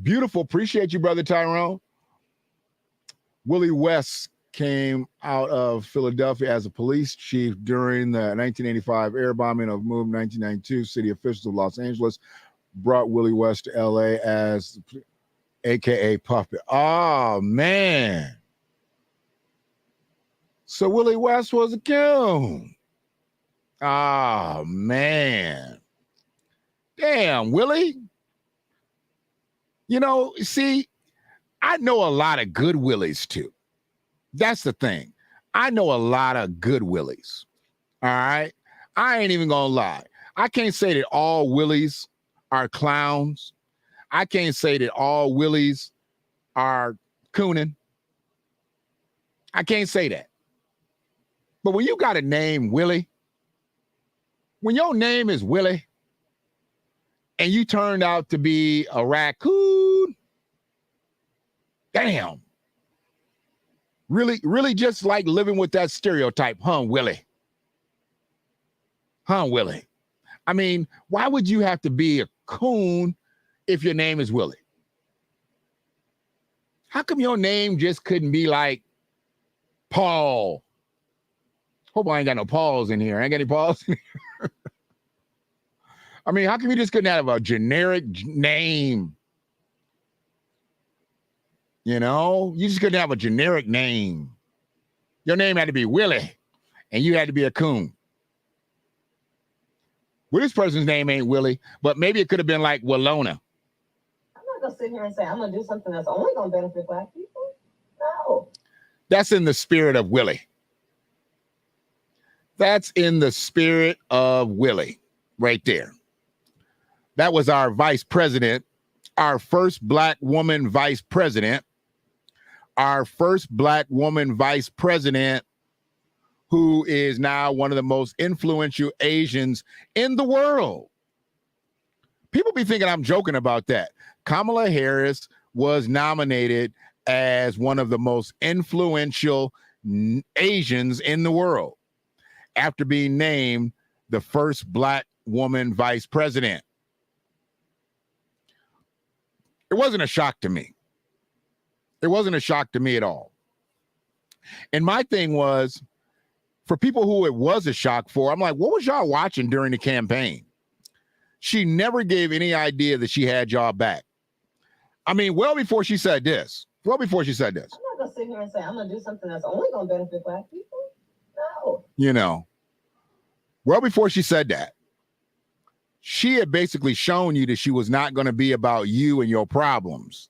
Speaker 2: Beautiful, appreciate you, Brother Tyrone. Willie West came out of Philadelphia as a police chief during the 1985 air bombing of MOVE 1992. City officials of Los Angeles brought Willie West to LA as AKA Puppet. Oh, man. So Willie West was a coon. Oh, man. Damn, Willie. You know, see, I know a lot of good Willies, too. That's the thing. I know a lot of good Willies. All right? I ain't even gonna lie. I can't say that all Willies are clowns. I can't say that all Willies are cooning. I can't say that. But when you got a name, Willie, when your name is Willie and you turned out to be a raccoon, damn. Really just like living with that stereotype, huh, Willie? Huh, Willie? I mean, why would you have to be a coon if your name is Willie? How come your name just couldn't be like Paul? Hope I ain't got no Pauls in here. I ain't got any Pauls in here. I mean, how come you just couldn't have a generic name? You know, you just couldn't have a generic name. Your name had to be Willie, and you had to be a coon. Well, this person's name ain't Willie, but maybe it could have been like Willona.
Speaker 8: I'm not going to sit here and say I'm going to do something that's only going to benefit Black people. No.
Speaker 2: That's in the spirit of Willie. That's in the spirit of Willie right there. That was our vice president, our first Black woman vice president, our first Black woman vice president, who is now one of the most influential Asians in the world. People be thinking I'm joking about that. Kamala Harris was nominated as one of the most influential Asians in the world after being named the first Black woman vice president. It wasn't a shock to me. It wasn't a shock to me at all. And my thing was, for people who it was a shock for, I'm like, what was y'all watching during the campaign? She never gave any idea that she had y'all back. I mean, well before she said this. Well before she said this.
Speaker 8: I'm not going to sit here and say I'm going to do something that's only going to benefit Black people. No.
Speaker 2: You know, well before she said that, she had basically shown you that she was not going to be about you and your problems.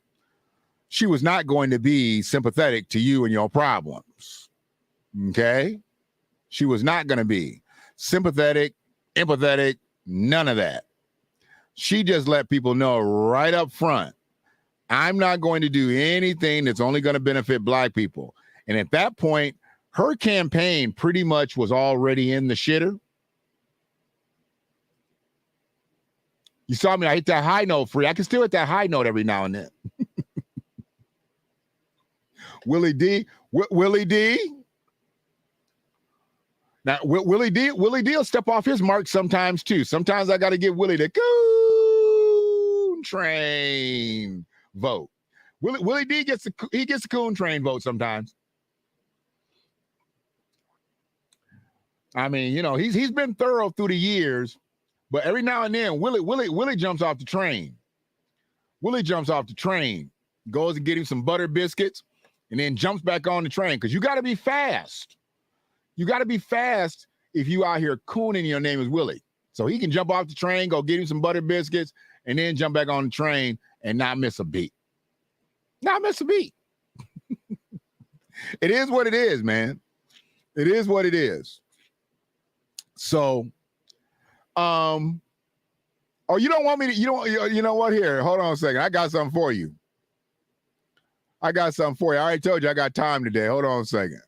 Speaker 2: She was not going to be sympathetic to you and your problems. Okay? She was not going to be sympathetic, empathetic, none of that. She just let people know right up front, I'm not going to do anything that's only going to benefit black people. And at that point, her campaign pretty much was already in the shitter. You saw me, I hit that high note free. I can still hit that high note every now and then. Willie D. Now, Willie D will step off his mark sometimes too. Sometimes I got to give Willie the coon train vote. Willie D gets the coon train vote sometimes. I mean, you know, he's been thorough through the years, but every now and then Willie jumps off the train. Willie jumps off the train, goes to get him some butter biscuits, and then jumps back on the train because you got to be fast. You got to be fast if you out here cooning. Your name is Willie, so he can jump off the train, go get him some butter biscuits, and then jump back on the train and not miss a beat. Not miss a beat. It is what it is, man. It is what it is. So, oh, you don't want me to, you know what? Here, hold on a second. I got something for you. I already told you I got time today. Hold on a second.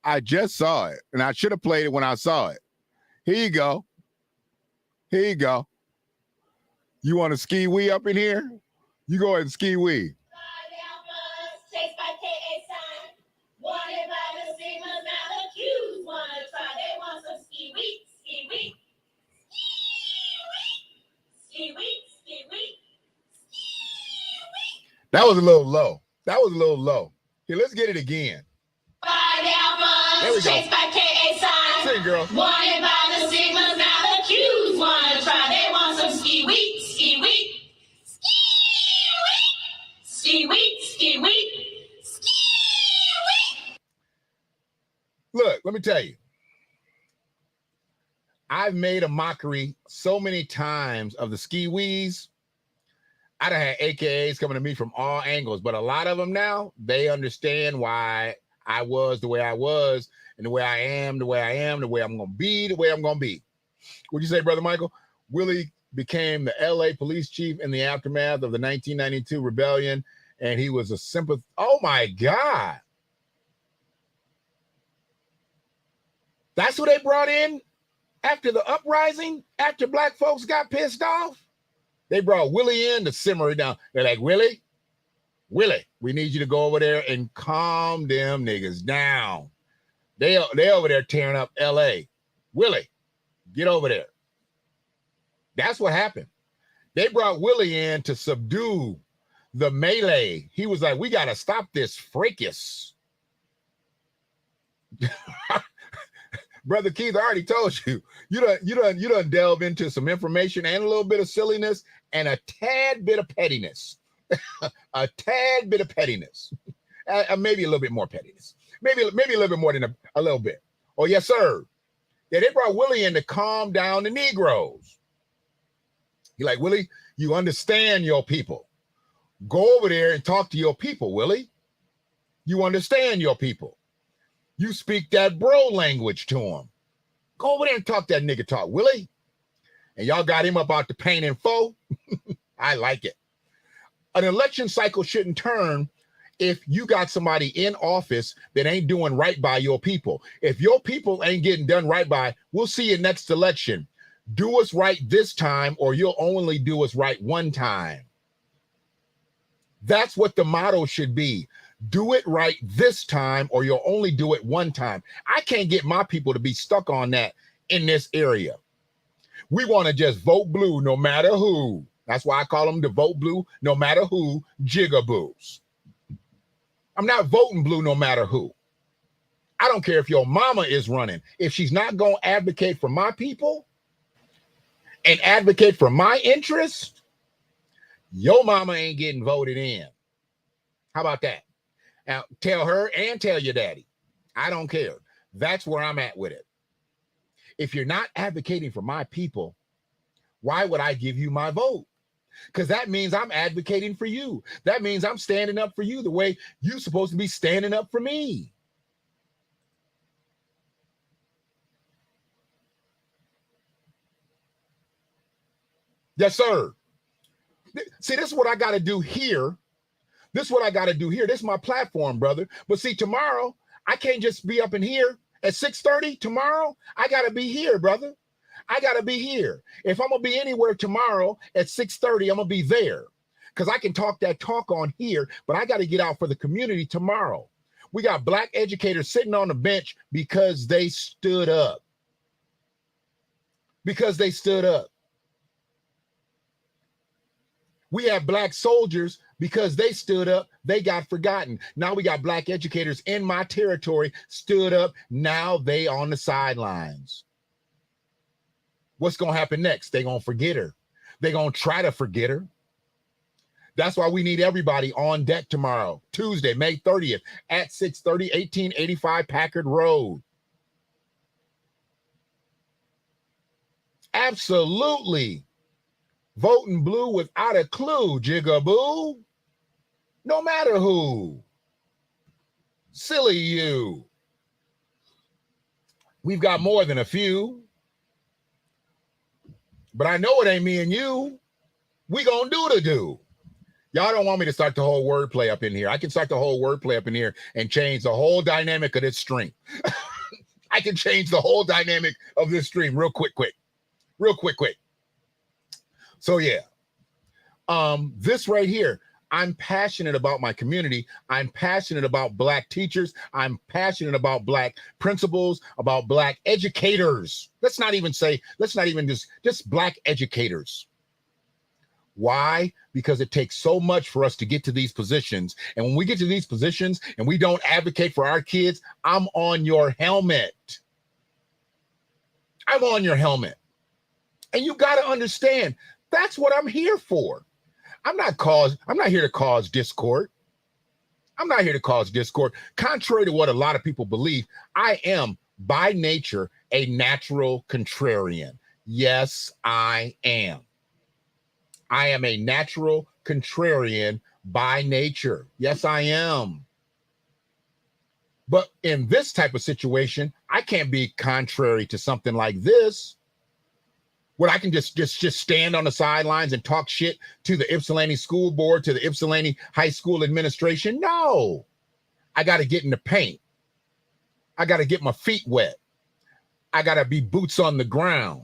Speaker 2: I just saw it, and I should have played it when I saw it. Here you go. You want to ski wee up in here? You go ahead and ski wee. That was a little low. Here, let's get it again. There we go. Sing, girl. Wanted by the stigmas, now the Q's want to try. They want some ski week, ski week. Ski week, ski week. Ski week. Look, let me tell you. I've made a mockery so many times of the ski wees. I done had AKAs coming to me from all angles, but a lot of them now, they understand why I was the way I was, and the way I am, the way I'm going to be, the way I'm going to be. What'd you say, Brother Michael? Willie became the LA police chief in the aftermath of the 1992 rebellion, and he was a sympath. Oh, my God. That's who they brought in after the uprising, after black folks got pissed off? They brought Willie in to simmer it down. They're like, Willie, we need you to go over there and calm them niggas down. They over there tearing up LA. Willie, get over there. That's what happened. They brought Willie in to subdue the melee. He was like, we got to stop this fracas. Brother Keith, I already told you, you done delve into some information and a little bit of silliness and a tad bit of pettiness. A tad bit of pettiness. Maybe a little bit more pettiness. Maybe a little bit more than a little bit. Oh, yes, sir. Yeah, they brought Willie in to calm down the Negroes. You're like, Willie, you understand your people. Go over there and talk to your people, Willie. You understand your people. You speak that bro language to him. Go over there and talk that nigga talk, Willie. And y'all got him up out the pain and foe. I like it. An election cycle shouldn't turn if you got somebody in office that ain't doing right by your people. If your people ain't getting done right by, we'll see you next election. Do us right this time, or you'll only do us right one time. That's what the motto should be. Do it right this time, or you'll only do it one time. I can't get my people to be stuck on that in this area. We want to just vote blue no matter who. That's why I call them the vote blue no matter who jigaboos. I'm not voting blue no matter who. I don't care if your mama is running. If she's not going to advocate for my people and advocate for my interests, your mama ain't getting voted in. How about that? Now, tell her and tell your daddy. I don't care. That's where I'm at with it. If you're not advocating for my people, why would I give you my vote? Because that means I'm advocating for you. That means I'm standing up for you the way you're supposed to be standing up for me. Yes, sir. See, this is what I got to do here. This is what I got to do here. This is my platform, brother. But see, tomorrow, I can't just be up in here at 6:30 tomorrow. I got to be here, brother. I got to be here. If I'm going to be anywhere tomorrow at 6:30, I'm going to be there. Because I can talk that talk on here, but I got to get out for the community tomorrow. We got black educators sitting on the bench because they stood up. Because they stood up. We have black soldiers because they stood up, they got forgotten. Now we got black educators in my territory, stood up, now they on the sidelines. What's going to happen next? They're going to forget her. They're going to try to forget her. That's why we need everybody on deck tomorrow, Tuesday, May 30th at 6:30, 1885 Packard Road. Absolutely. Voting blue without a clue, jigaboo. No matter who. Silly you. We've got more than a few. But I know it ain't me and you. We gonna do the do. Y'all don't want me to start the whole wordplay up in here. I can start the whole wordplay up in here and change the whole dynamic of this stream. I can change the whole dynamic of this stream real quick. So yeah, this right here, I'm passionate about my community. I'm passionate about black teachers. I'm passionate about black principals, about black educators. Let's not even just black educators. Why? Because it takes so much for us to get to these positions. And when we get to these positions and we don't advocate for our kids, I'm on your helmet. I'm on your helmet. And you got to understand, that's what I'm here for. I'm not here to cause discord. I'm not here to cause discord. Contrary to what a lot of people believe, I am by nature a natural contrarian. Yes, I am. I am a natural contrarian by nature. Yes, I am. But in this type of situation, I can't be contrary to something like this, where I can just stand on the sidelines and talk shit to the Ypsilanti School Board, to the Ypsilanti High School administration. No, I got to get in the paint. I got to get my feet wet. I got to be boots on the ground.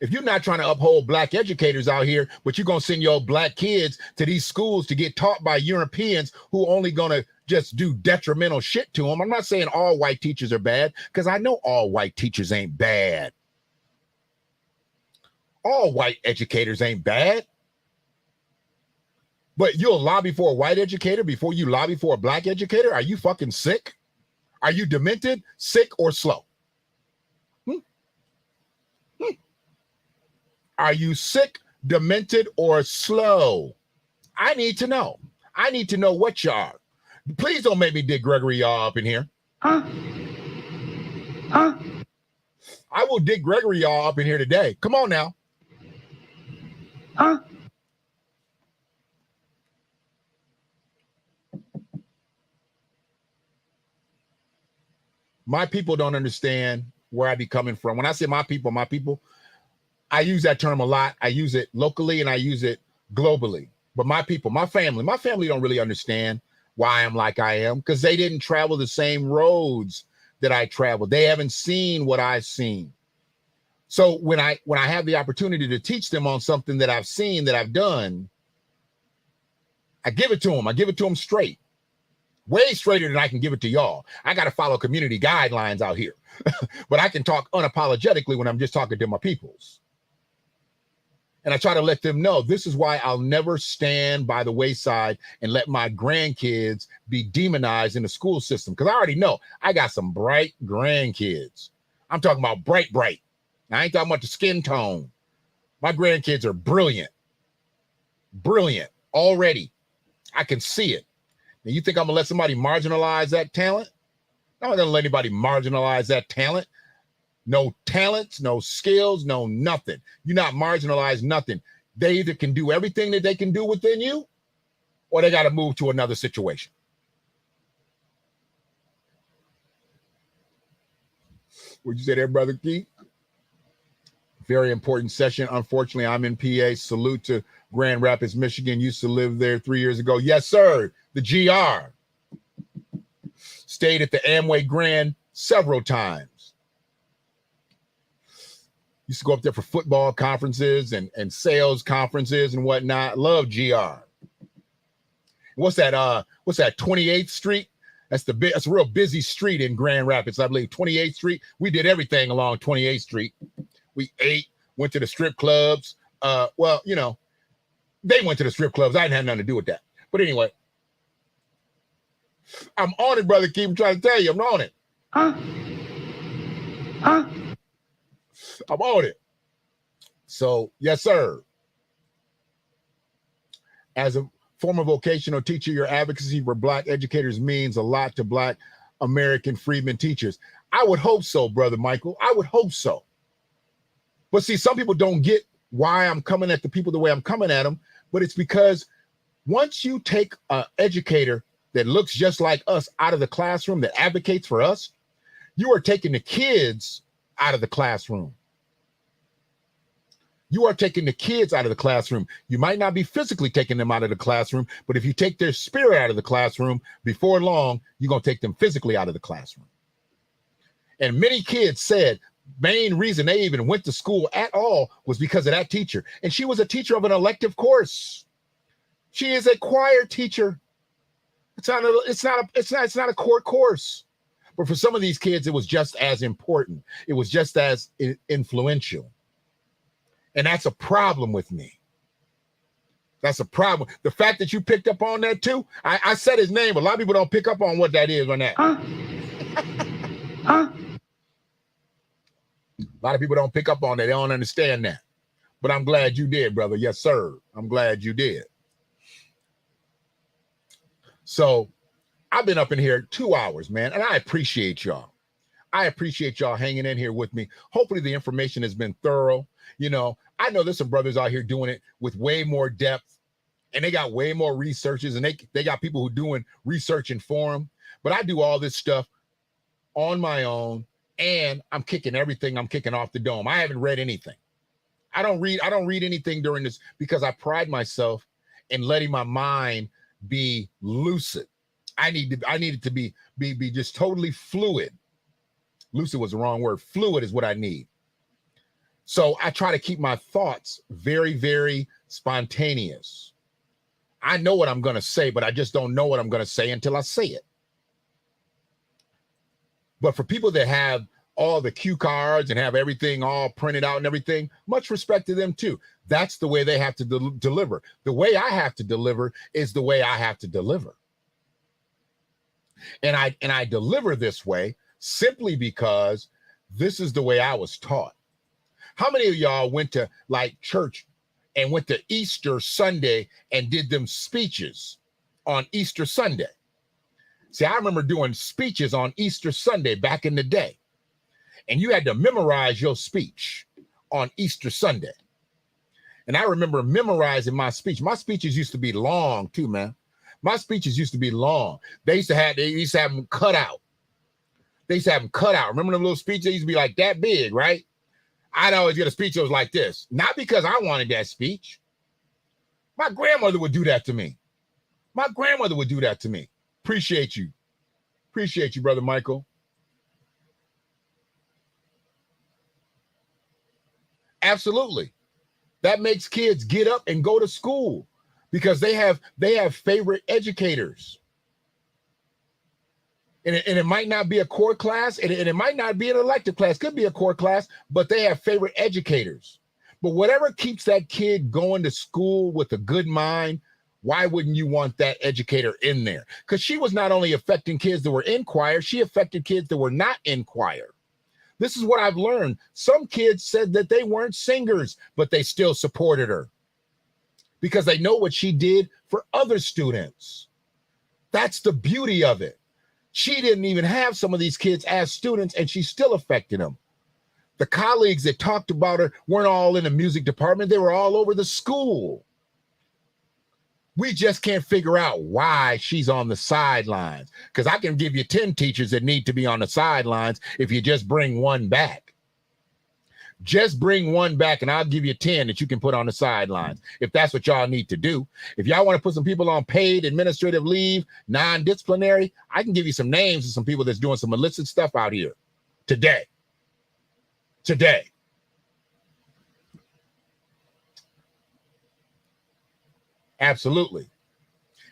Speaker 2: If you're not trying to uphold black educators out here, but you're going to send your black kids to these schools to get taught by Europeans who only going to just do detrimental shit to them. I'm not saying all white teachers are bad, because I know all white teachers ain't bad. All white educators ain't bad. But you'll lobby for a white educator before you lobby for a black educator? Are you fucking sick? Are you demented, sick, or slow? Are you sick, demented, or slow? I need to know. I need to know what you are. Please don't make me dig Gregory Yaw up in here. Huh? I will dig Gregory Yaw up in here today. Come on now. Huh? My people don't understand where I be coming from. When I say my people, I use that term a lot. I use it locally and I use it globally. But my people, my family don't really understand why I'm like I am, because they didn't travel the same roads that I traveled. They haven't seen what I've seen. So when I have the opportunity to teach them on something that I've seen, that I've done, I give it to them. I give it to them straight. Way straighter than I can give it to y'all. I got to follow community guidelines out here. But I can talk unapologetically when I'm just talking to my peoples. And I try to let them know this is why I'll never stand by the wayside and let my grandkids be demonized in the school system. Because I already know I got some bright grandkids. I'm talking about bright. I ain't talking about the skin tone. My grandkids are brilliant. Brilliant already. I can see it. Now, you think I'm going to let somebody marginalize that talent? I'm not going to let anybody marginalize that talent. No talents, no skills, no nothing. You're not marginalized, nothing. They either can do everything that they can do within you, or they got to move to another situation. What'd you say there, Brother Keith? Very important session. Unfortunately, I'm in PA. Salute to Grand Rapids, Michigan. Used to live there 3 years ago. Yes, sir. The GR. Stayed at the Amway Grand several times. Used to go up there for football conferences and sales conferences and whatnot. Love GR. What's that? What's that? 28th Street? That's a real busy street in Grand Rapids, I believe. 28th Street. We did everything along 28th Street. We ate, went to the strip clubs. Well, you know, they went to the strip clubs. I didn't have nothing to do with that. But anyway, I'm on it, brother. Keep trying to tell you, I'm on it. I'm on it. So, yes, sir. As a former vocational teacher, your advocacy for Black educators means a lot to Black American freedmen teachers. I would hope so, brother Michael. I would hope so. But see, some people don't get why I'm coming at the people the way I'm coming at them, but it's because once you take an educator that looks just like us out of the classroom, that advocates for us, you are taking the kids out of the classroom. You are taking the kids out of the classroom. You might not be physically taking them out of the classroom, but if you take their spirit out of the classroom, before long, you're going to take them physically out of the classroom. And many kids said, main reason they even went to school at all was because of that teacher. And she was a teacher of an elective course. She is a choir teacher. It's not a core course. But for some of these kids, it was just as important. It was just as influential. And that's a problem with me. That's a problem. The fact that you picked up on that too, I said his name, but a lot of people don't pick up on what that is right now. A lot of people don't pick up on that. They don't understand that. But I'm glad you did, brother. Yes, sir. I'm glad you did. So I've been up in here 2 hours, man, and I appreciate y'all. I appreciate y'all hanging in here with me. Hopefully the information has been thorough. You know, I know there's some brothers out here doing it with way more depth, and they got way more researchers, and they got people who doing research and forum. But I do all this stuff on my own, and I'm kicking everything. I'm kicking off the dome. I haven't read anything. I don't read anything during this because I pride myself in letting my mind be lucid. I need it to be just totally fluid. Lucid was the wrong word. Fluid is what I need. So I try to keep my thoughts very, very spontaneous. I know what I'm going to say, but I just don't know what I'm going to say until I say it. But for people that have all the cue cards and have everything all printed out and everything, much respect to them too. That's the way they have to deliver. The way I have to deliver is the way I have to deliver. And I deliver this way simply because this is the way I was taught. How many of y'all went to like church and went to Easter Sunday and did them speeches on Easter Sunday? See, I remember doing speeches on Easter Sunday back in the day. And you had to memorize your speech on Easter Sunday. And I remember memorizing my speech. My speeches used to be long too, man. My speeches used to be long. They used to have them cut out. They used to have them cut out. Remember them little speeches? They used to be like that big, right? I'd always get a speech that was like this. Not because I wanted that speech. My grandmother would do that to me. My grandmother would do that to me. Appreciate you. Appreciate you, Brother Michael. Absolutely. That makes kids get up and go to school because they have favorite educators. And it might not be a core class, and it might not be an elective class. Could be a core class, but they have favorite educators. But whatever keeps that kid going to school with a good mind, why wouldn't you want that educator in there? Because she was not only affecting kids that were in choir, she affected kids that were not in choir. This is what I've learned. Some kids said that they weren't singers, but they still supported her because they know what she did for other students. That's the beauty of it. She didn't even have some of these kids as students, and she still affected them. The colleagues that talked about her weren't all in the music department. They were all over the school. We just can't figure out why she's on the sidelines, because I can give you 10 teachers that need to be on the sidelines if you just bring one back. Just bring one back and I'll give you 10 that you can put on the sidelines if that's what y'all need to do. If y'all want to put some people on paid administrative leave, non-disciplinary, I can give you some names of some people that's doing some illicit stuff out here today. Absolutely.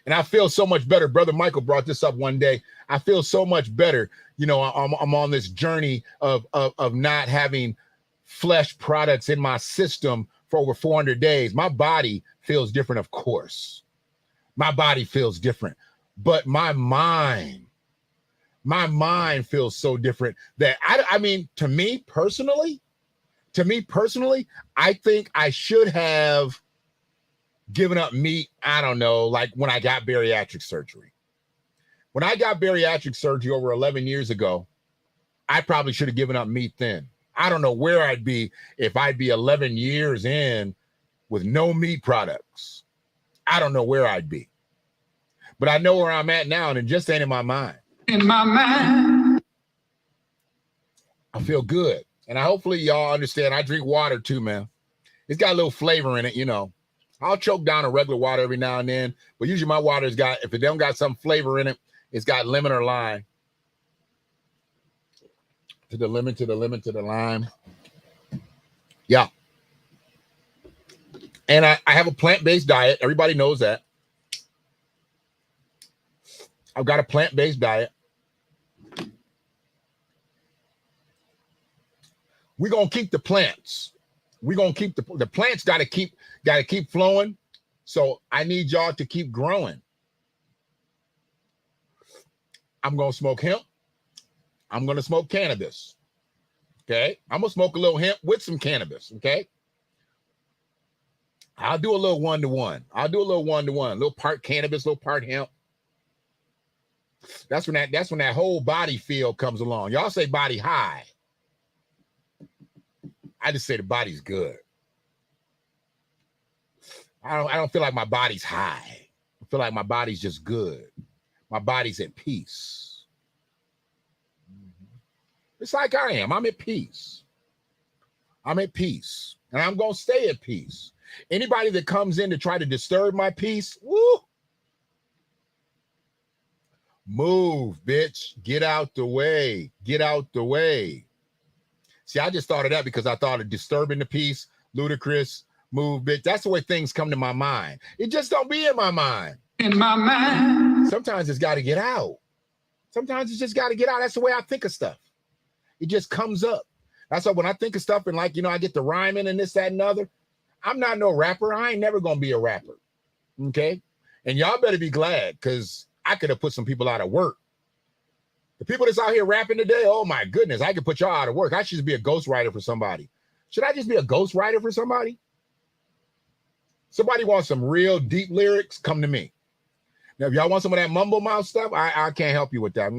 Speaker 2: And I feel so much better. Brother Michael brought this up one day. I feel so much better. You know, I'm on this journey of not having flesh products in my system for over 400 days. My body feels different, of course. My body feels different. But my mind feels so different that I mean, to me personally, I think I should have given up meat, I don't know, like when I got bariatric surgery. When I got bariatric surgery over 11 years ago, I probably should have given up meat then. I don't know where I'd be if I'd be 11 years in with no meat products. I don't know where I'd be. But I know where I'm at now, and it just ain't in my mind. In my mind. I feel good. And hopefully y'all understand I drink water too, man. It's got a little flavor in it, you know. I'll choke down a regular water every now and then, but usually my water's got, if it don't got some flavor in it, it's got lemon or lime. To the lemon, to the lemon, to the lime. Yeah. And I have a plant-based diet. Everybody knows that. I've got a plant-based diet. We're going to keep the plants. We're going to keep the plants got to keep flowing. So I need y'all to keep growing. I'm going to smoke hemp. I'm going to smoke cannabis. Okay. I'm going to smoke a little hemp with some cannabis. Okay. I'll do a little one-to-one. A little part cannabis, little part hemp. That's when that whole body feel comes along. Y'all say body high. I just say the body's good. I don't feel like my body's high. I feel like my body's just good. My body's at peace. It's like I am. I'm at peace. I'm at peace. And I'm going to stay at peace. Anybody that comes in to try to disturb my peace, woo, move, bitch. Get out the way. Get out the way. See, I just thought of that because I thought of disturbing the peace, ludicrous, move, bitch. That's the way things come to my mind. It just don't be in my mind. In my mind. Sometimes it's got to get out. Sometimes it's just got to get out. That's the way I think of stuff. It just comes up. That's why when I think of stuff and like, you know, I get the rhyming and this, that, and other. I'm not no rapper. I ain't never going to be a rapper. Okay. And y'all better be glad because I could have put some people out of work. The people that's out here rapping today, oh my goodness, I could put y'all out of work. I should just be a ghostwriter for somebody. Should I just be a ghostwriter for somebody? Somebody wants some real deep lyrics, come to me. Now, if y'all want some of that mumble mouth stuff, I can't help you with that.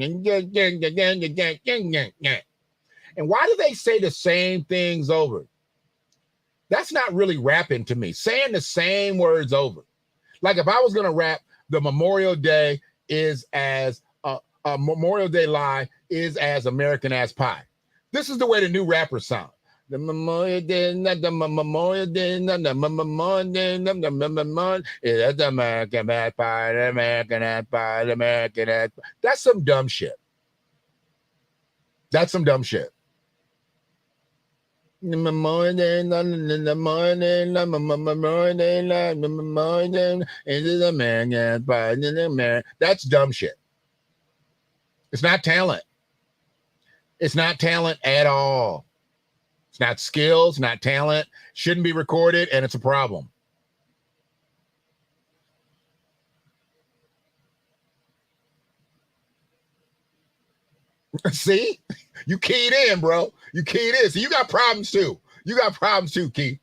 Speaker 2: And why do they say the same things over? That's not really rapping to me. Saying the same words over. Like if I was going to rap, the Memorial Day is as Memorial Day lie is as American as pie. This is the way the new rappers sound. The Memorial Day, not the Memorial Day, not the Memorial Day, not the Memorial Day. That's the American as pie, the American as pie, the American as pie. That's some dumb shit. That's some dumb shit. The Memorial Day, not the Memorial Day, not the Memorial Day, not the Memorial Day. It is American as pie, the American. That's dumb shit. It's not talent. It's not talent at all. It's not skills, not talent. Shouldn't be recorded, and it's a problem. See? You keyed in, bro. You keyed in. So you got problems too. You got problems too, Keith.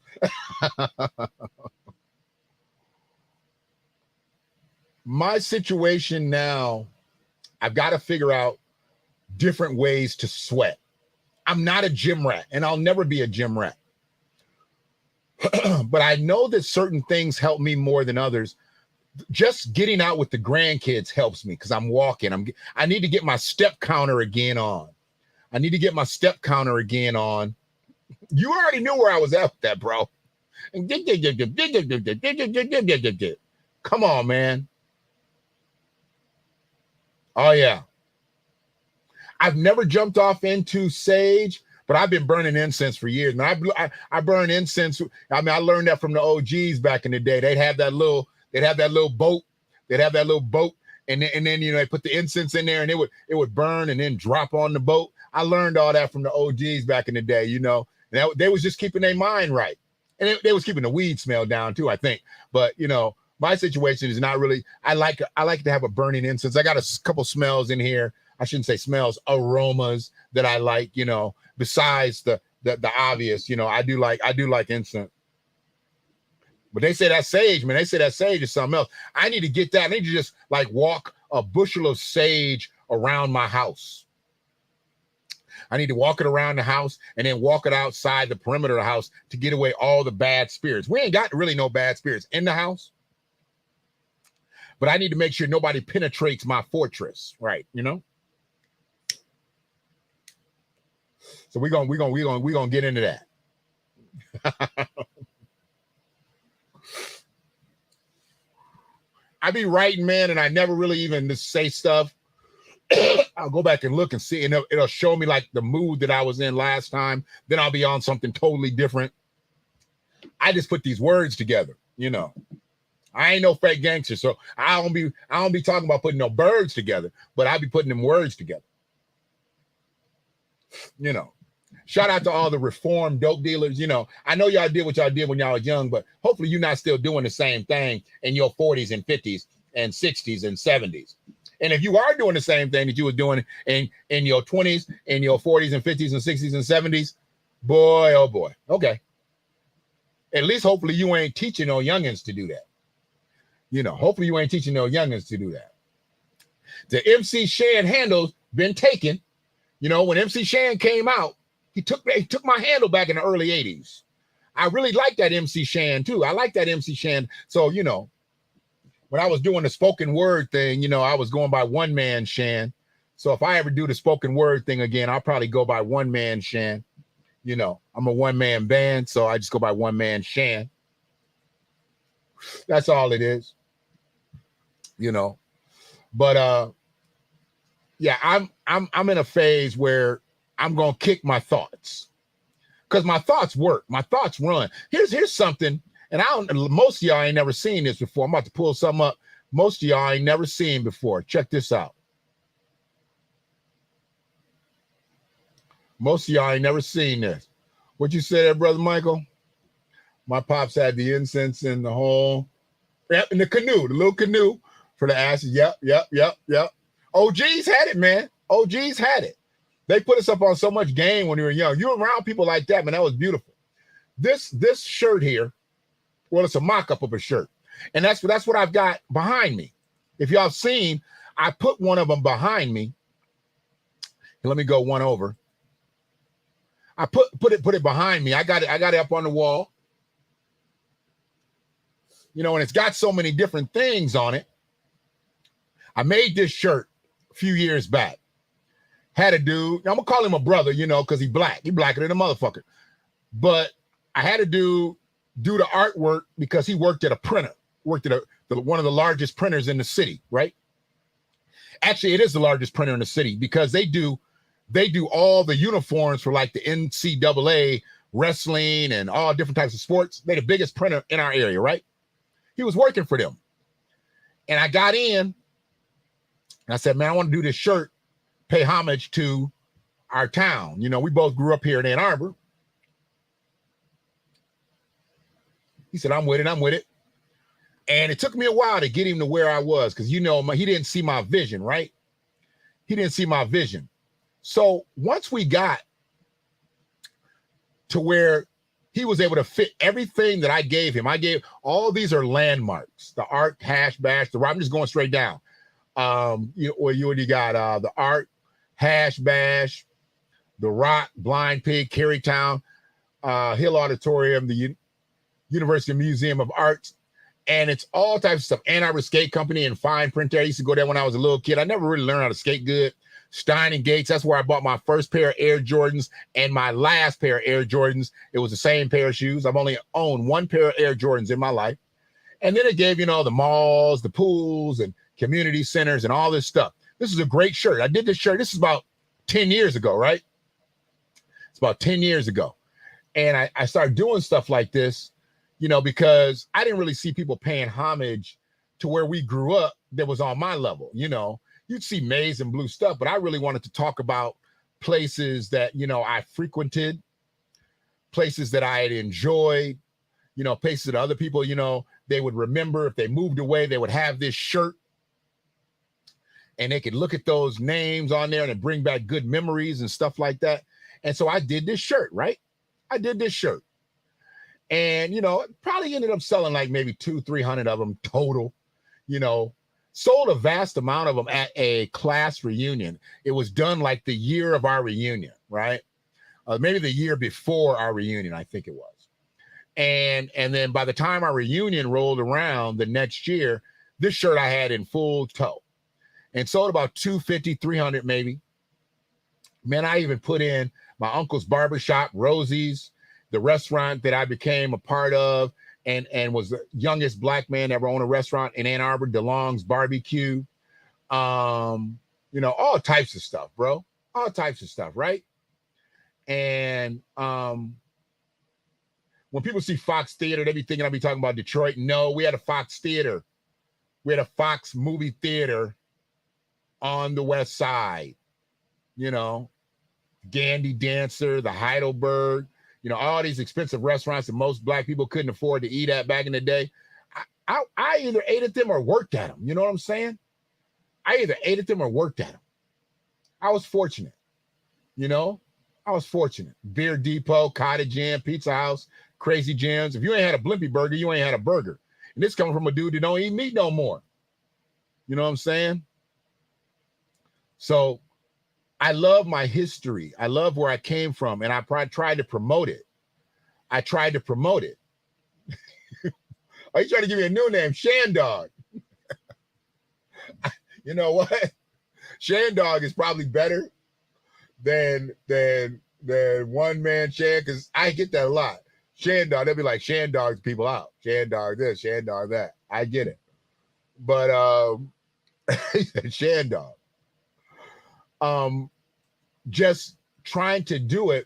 Speaker 2: My situation now, I've got to figure out different ways to sweat. I'm not a gym rat, and I'll never be a gym rat. But I know that certain things help me more than others. Just getting out with the grandkids helps me because I'm walking. I need to get my step counter again on. You already knew where I was at with that, bro. Come on, man. Oh, yeah. I've never jumped off into sage, but I've been burning incense for years. And I burn incense. I mean, I learned that from the OGs back in the day. They'd have that little boat. And then you know, they put the incense in there and it would burn and then drop on the boat. I learned all that from the OGs back in the day, you know. And they was just keeping their mind right. And they was keeping the weed smell down too, I think. But you know, my situation is not really, I like to have a burning incense. I got a couple smells in here. I shouldn't say smells, aromas that I like, you know, besides the obvious, you know, I do like incense. But they say that sage, man, they say that sage is something else. I need to get that. I need to just like walk a bushel of sage around my house. I need to walk it around the house and then walk it outside the perimeter of the house to get away all the bad spirits. We ain't got really no bad spirits in the house, but I need to make sure nobody penetrates my fortress, right? You know. So we're gonna get into that. I be writing, man, and I never really even just say stuff. I'll go back and look and see, and it'll show me like the mood that I was in last time. Then I'll be on something totally different. I just put these words together, you know. I ain't no fake gangster, so I don't be talking about putting no birds together, but I be putting them words together. You know. Shout out to all the reformed dope dealers. You know, I know y'all did what y'all did when y'all was young, but hopefully you're not still doing the same thing in your 40s and 50s and 60s and 70s. And if you are doing the same thing that you were doing in your 20s, in your 40s and 50s and 60s and 70s, boy, oh boy. Okay. At least hopefully you ain't teaching no youngins to do that. You know, hopefully you ain't teaching no youngins to do that. The MC Shan handle's been taken. You know, when MC Shan came out, he took my handle back in the early 80s. I really like that MC Shan too. I like that MC Shan. So, you know, when I was doing the spoken word thing, you know, I was going by One Man Shan. So if I ever do the spoken word thing again, I'll probably go by One Man Shan. You know, I'm a one-man band, so I just go by One Man Shan. That's all it is. You know. But yeah, I'm in a phase where I'm gonna kick my thoughts. Because my thoughts work, my thoughts run. Here's something. And most of y'all ain't never seen this before. I'm about to pull something up. Most of y'all ain't never seen before. Check this out. Most of y'all ain't never seen this. What you say there, Brother Michael? My pops had the incense in the whole, in the canoe, the little canoe for the ashes. Yep. OGs had it, man. OGs had it. They put us up on so much game when we were young. You were around people like that, man. That was beautiful. This shirt here, well, it's a mock-up of a shirt. And that's what I've got behind me. If y'all have seen, I put one of them behind me. Let me go one over. I put it behind me. I got it up on the wall. You know, and it's got so many different things on it. I made this shirt a few years back. Had a dude, I'm gonna call him a brother, you know, because he's black. He blacker than a motherfucker. But I had a dude do the artwork because he worked at a printer, worked at one of the largest printers in the city, right? Actually, it is the largest printer in the city because they do all the uniforms for like the NCAA wrestling and all different types of sports. They're the biggest printer in our area, right? He was working for them. And I got in and I said, man, I want to do this shirt, pay homage to our town. You know, we both grew up here in Ann Arbor. He said, I'm with it. And it took me a while to get him to where I was because, you know, he didn't see my vision, right? He didn't see my vision. So once we got to where he was able to fit everything that I gave him, all these are landmarks, the art, hash, bash, the rock. I'm just going straight down. You already got the art, hash, bash, the rock, blind pig, Carytown, Hill Auditorium, the University Museum of Arts, and it's all types of stuff. Ann Arbor Skate Company and fine print there. I used to go there when I was a little kid. I never really learned how to skate good. Stein and Gates. That's where I bought my first pair of Air Jordans and my last pair of Air Jordans. It was the same pair of shoes. I've only owned one pair of Air Jordans in my life. And then it gave, you know, the malls, the pools, and community centers and all this stuff. This is a great shirt. I did this shirt. This is about 10 years ago, right? It's about 10 years ago. And I started doing stuff like this, you know, because I didn't really see people paying homage to where we grew up that was on my level. You know, you'd see maize and blue stuff, but I really wanted to talk about places that, you know, I frequented, places that I had enjoyed, you know, places that other people, you know, they would remember. If they moved away, they would have this shirt and they could look at those names on there and it bring back good memories and stuff like that. And so I did this shirt, right? I did this shirt. And, you know, probably ended up selling like maybe 200-300 of them total, you know, sold a vast amount of them at a class reunion. It was done like the year of our reunion, right? Maybe the year before our reunion, I think it was. And then by the time our reunion rolled around the next year, this shirt I had in full tow and sold about 250, 300 maybe. Man, I even put in my uncle's barbershop, Rosie's, the restaurant that I became a part of and was the youngest black man to ever own a restaurant in Ann Arbor, DeLong's Barbecue. You know, all types of stuff, bro. All types of stuff, right? And when people see Fox Theater, they be thinking I'll be talking about Detroit. No, we had a Fox Theater. We had a Fox movie theater on the West Side. You know, Gandy Dancer, the Heidelberg, you know, all these expensive restaurants that most black people couldn't afford to eat at back in the day. I either ate at them or worked at them. You know what I'm saying? I either ate at them or worked at them. I was fortunate. You know, I was fortunate. Beer Depot, Cottage Inn, Pizza House, Crazy Jim's. If you ain't had a Blimpie burger, you ain't had a burger. And this coming from a dude that don't eat meat no more. You know what I'm saying? So I love my history. I love where I came from, and I tried to promote it. I tried to promote it. Are you trying to give me a new name? Shandog. You know what? Shandog is probably better than one man Shan, because I get that a lot. Shandog, they'll be like, Shandog's people out. Shandog this, Shandog that. I get it. But Shandog. Just trying to do it.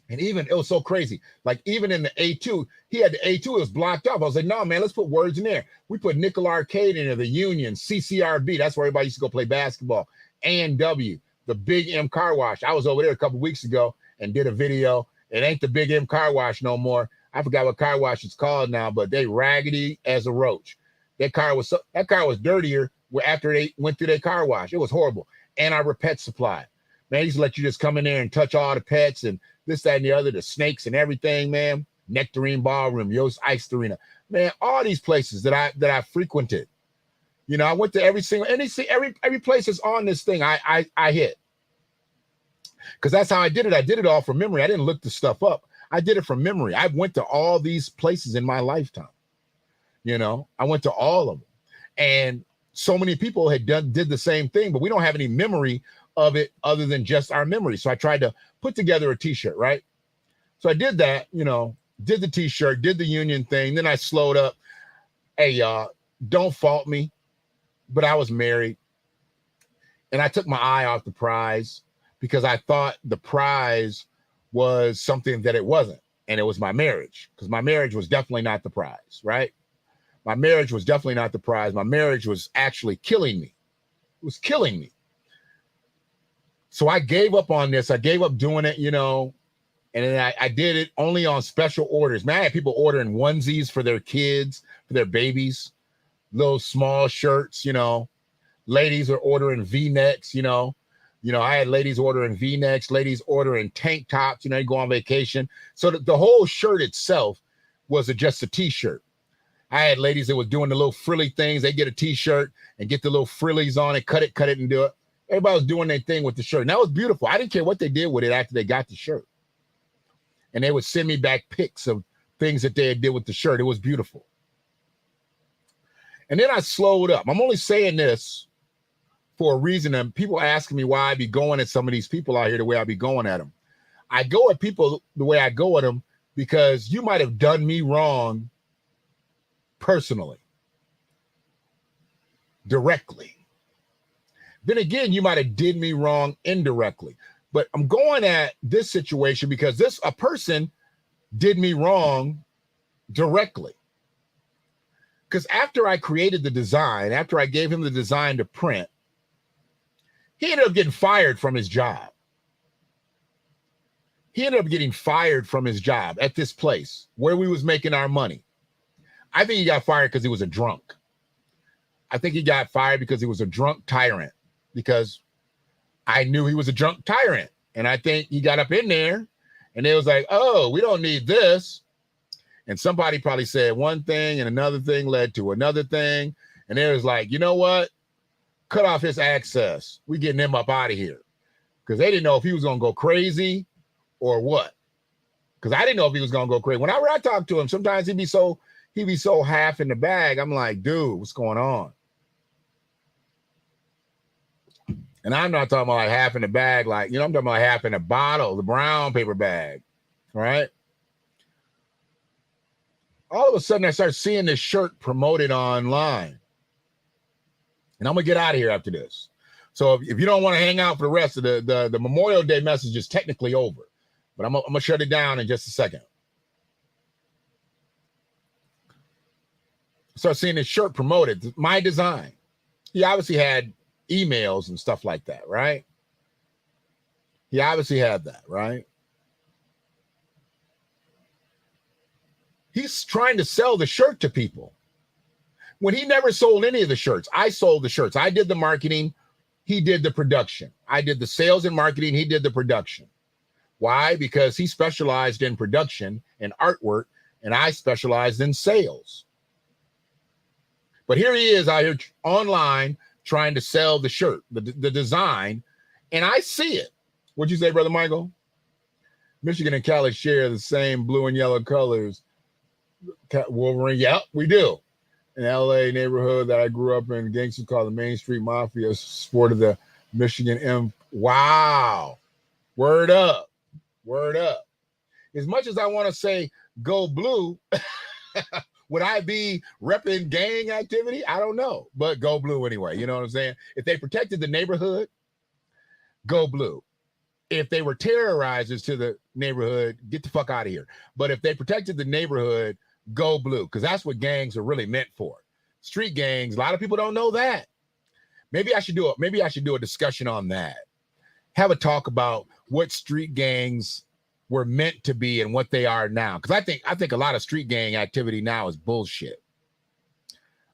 Speaker 2: And even, it was so crazy. Like even in the A2, he had the A2, it was blocked off. I was like, no, man, let's put words in there. We put Nickel Arcade in there, the Union, CCRB. That's where everybody used to go play basketball. A&W, the Big M Car Wash. I was over there a couple weeks ago and did a video. It ain't the Big M Car Wash no more. I forgot what car wash it's called now, but they raggedy as a roach. That car was dirtier after they went through their car wash. It was horrible. And our pet supply. Man, he used to let you just come in there and touch all the pets and this, that, and the other, the snakes and everything, man. Nectarine Ballroom, Yost Ice Arena. Man, all these places that I frequented. You know, I went to every place that's on this thing I hit. Because that's how I did it. I did it all from memory. I didn't look the stuff up. I did it from memory. I went to all these places in my lifetime. You know, I went to all of them. And so many people did the same thing, but we don't have any memory of it other than just our memory. So I tried to put together a t-shirt, right? So I did that, you know, did the t-shirt, did the Union thing. Then I slowed up. Hey, y'all, don't fault me, but I was married. And I took my eye off the prize because I thought the prize was something that it wasn't. And it was my marriage, because my marriage was definitely not the prize, right? My marriage was definitely not the prize. My marriage was actually killing me. It was killing me. So I gave up on this. I gave up doing it, you know, and then I did it only on special orders. Man, I had people ordering onesies for their kids, for their babies, little small shirts, you know. Ladies are ordering V-necks, you know. You know, I had ladies ordering V-necks, ladies ordering tank tops, you know, you go on vacation. So the whole shirt itself was just a t-shirt. I had ladies that were doing the little frilly things. They get a t-shirt and get the little frillies on it, cut it and do it. Everybody was doing their thing with the shirt. And that was beautiful. I didn't care what they did with it after they got the shirt. And they would send me back pics of things that they did with the shirt. It was beautiful. And then I slowed up. I'm only saying this for a reason. And people asking me why I be going at some of these people out here the way I be going at them. I go at people the way I go at them because you might have done me wrong personally, directly. Then again, you might have did me wrong indirectly. But I'm going at this situation because a person did me wrong directly. Because after I created the design, after I gave him the design to print, he ended up getting fired from his job. He ended up getting fired from his job at this place where we was making our money. I think he got fired because he was a drunk. I think he got fired because he was a drunk tyrant, because I knew he was a drunk tyrant. And I think he got up in there and they was like, oh, we don't need this. And somebody probably said one thing and another thing led to another thing. And they was like, you know what? Cut off his access. We getting him up out of here. Because they didn't know if he was going to go crazy or what. Because I didn't know if he was going to go crazy. Whenever I talk to him, sometimes he'd be so half in the bag. I'm like, dude, what's going on? And I'm not talking about like half in the bag, like, I'm talking about half in the bottle, the brown paper bag, right? All of a sudden, I start seeing this shirt promoted online. And I'm going to get out of here after this. So if you don't want to hang out for the rest of the Memorial Day message is technically over. But I'm going to shut it down in just a second. Start seeing this shirt promoted, my design. He obviously had emails and stuff like that, right? He obviously had that, right? He's trying to sell the shirt to people when he never sold any of the shirts. I sold the shirts. I did the marketing. He did the production. I did the sales and marketing. He did the production. Why? Because he specialized in production and artwork, and I specialized in sales. But here he is out here online trying to sell the shirt, the design, and I see it. What'd you say, Brother Michael? Michigan and Cali share the same blue and yellow colors. Wolverine, yep, we do. In LA neighborhood that I grew up in, gangsters called the Main Street Mafia sported the Michigan M. Wow. Word up. Word up. As much as I want to say go blue, would I be repping gang activity? I don't know, but go blue anyway. You know what I'm saying? If they protected the neighborhood, go blue. If they were terrorizers to the neighborhood, get the fuck out of here. But if they protected the neighborhood, go blue, because that's what gangs are really meant for. Street gangs, a lot of people don't know that. Maybe I should do a discussion on that. Have a talk about what street gangs were meant to be and what they are now. Because I think a lot of street gang activity now is bullshit.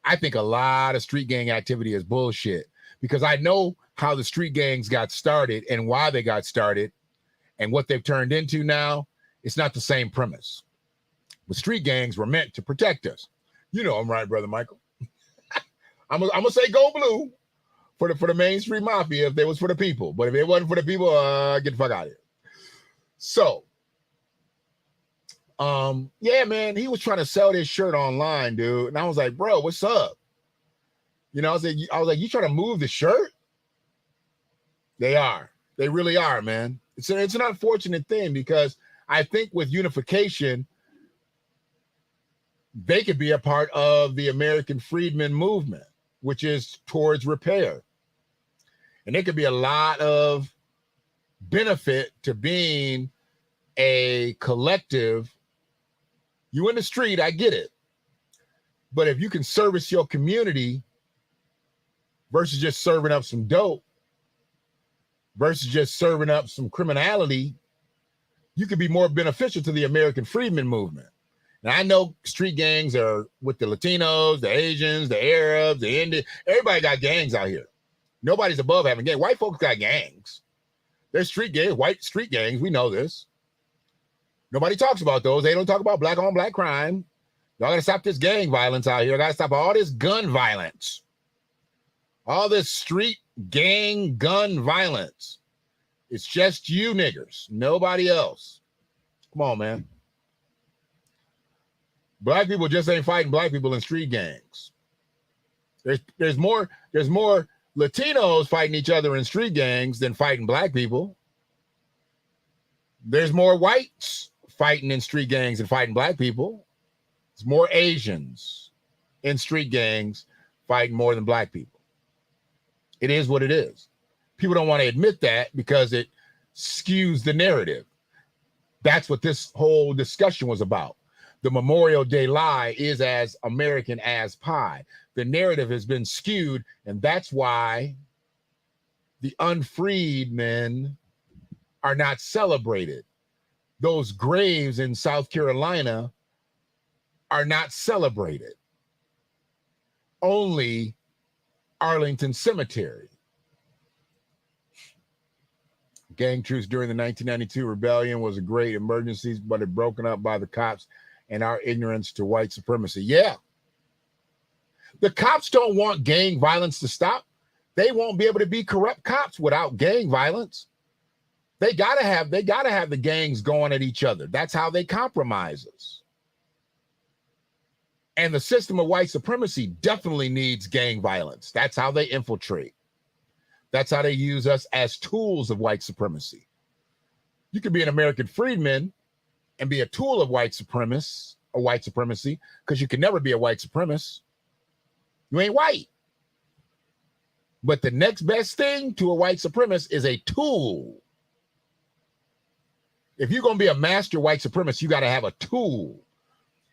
Speaker 2: I think a lot of street gang activity is bullshit because I know how the street gangs got started and why they got started and what they've turned into now. It's not the same premise. But street gangs were meant to protect us. You know I'm right, Brother Michael. I'm gonna say go blue for the Main Street Mafia if they was for the people. But if it wasn't for the people, get the fuck out of here. So, yeah, man, he was trying to sell this shirt online, dude. And I was like, bro, what's up? I was like, you trying to move the shirt? They are. They really are, man. It's an unfortunate thing because I think with unification, they could be a part of the American freedmen movement, which is towards repair. And there could be a lot of benefit to being a collective. You in the street, I get it. But if you can service your community versus just serving up some dope, versus just serving up some criminality, you could be more beneficial to the American freedmen movement. Now, I know street gangs are with the Latinos, the Asians, the Arabs, the Indians. Everybody got gangs out here. Nobody's above having gangs. White folks got gangs. There's street gangs, white street gangs. We know this. Nobody talks about those. They don't talk about black on black crime. Y'all got to stop this gang violence out here. Got to stop all this gun violence. All this street gang gun violence. It's just you niggers. Nobody else. Come on, man. Black people just ain't fighting black people in street gangs. There's more Latinos fighting each other in street gangs than fighting black people. There's more whites fighting in street gangs than fighting black people. There's more Asians in street gangs fighting more than black people. It is what it is. People don't want to admit that because it skews the narrative. That's what this whole discussion was about. The Memorial Day lie is as American as pie. The narrative has been skewed, and that's why the unfreed men are not celebrated. Those graves in South Carolina are not celebrated. Only Arlington Cemetery. Gang truce during the 1992 rebellion was a great emergency, but it broken up by the cops and our ignorance to white supremacy. Yeah. The cops don't want gang violence to stop. They won't be able to be corrupt cops without gang violence. They gotta have the gangs going at each other. That's how they compromise us. And the system of white supremacy definitely needs gang violence. That's how they infiltrate. That's how they use us as tools of white supremacy. You could be an American freedman and be a tool of white supremacy, because you can never be a white supremacist. You ain't white. But the next best thing to a white supremacist is a tool. If you're going to be a master white supremacist, you got to have a tool.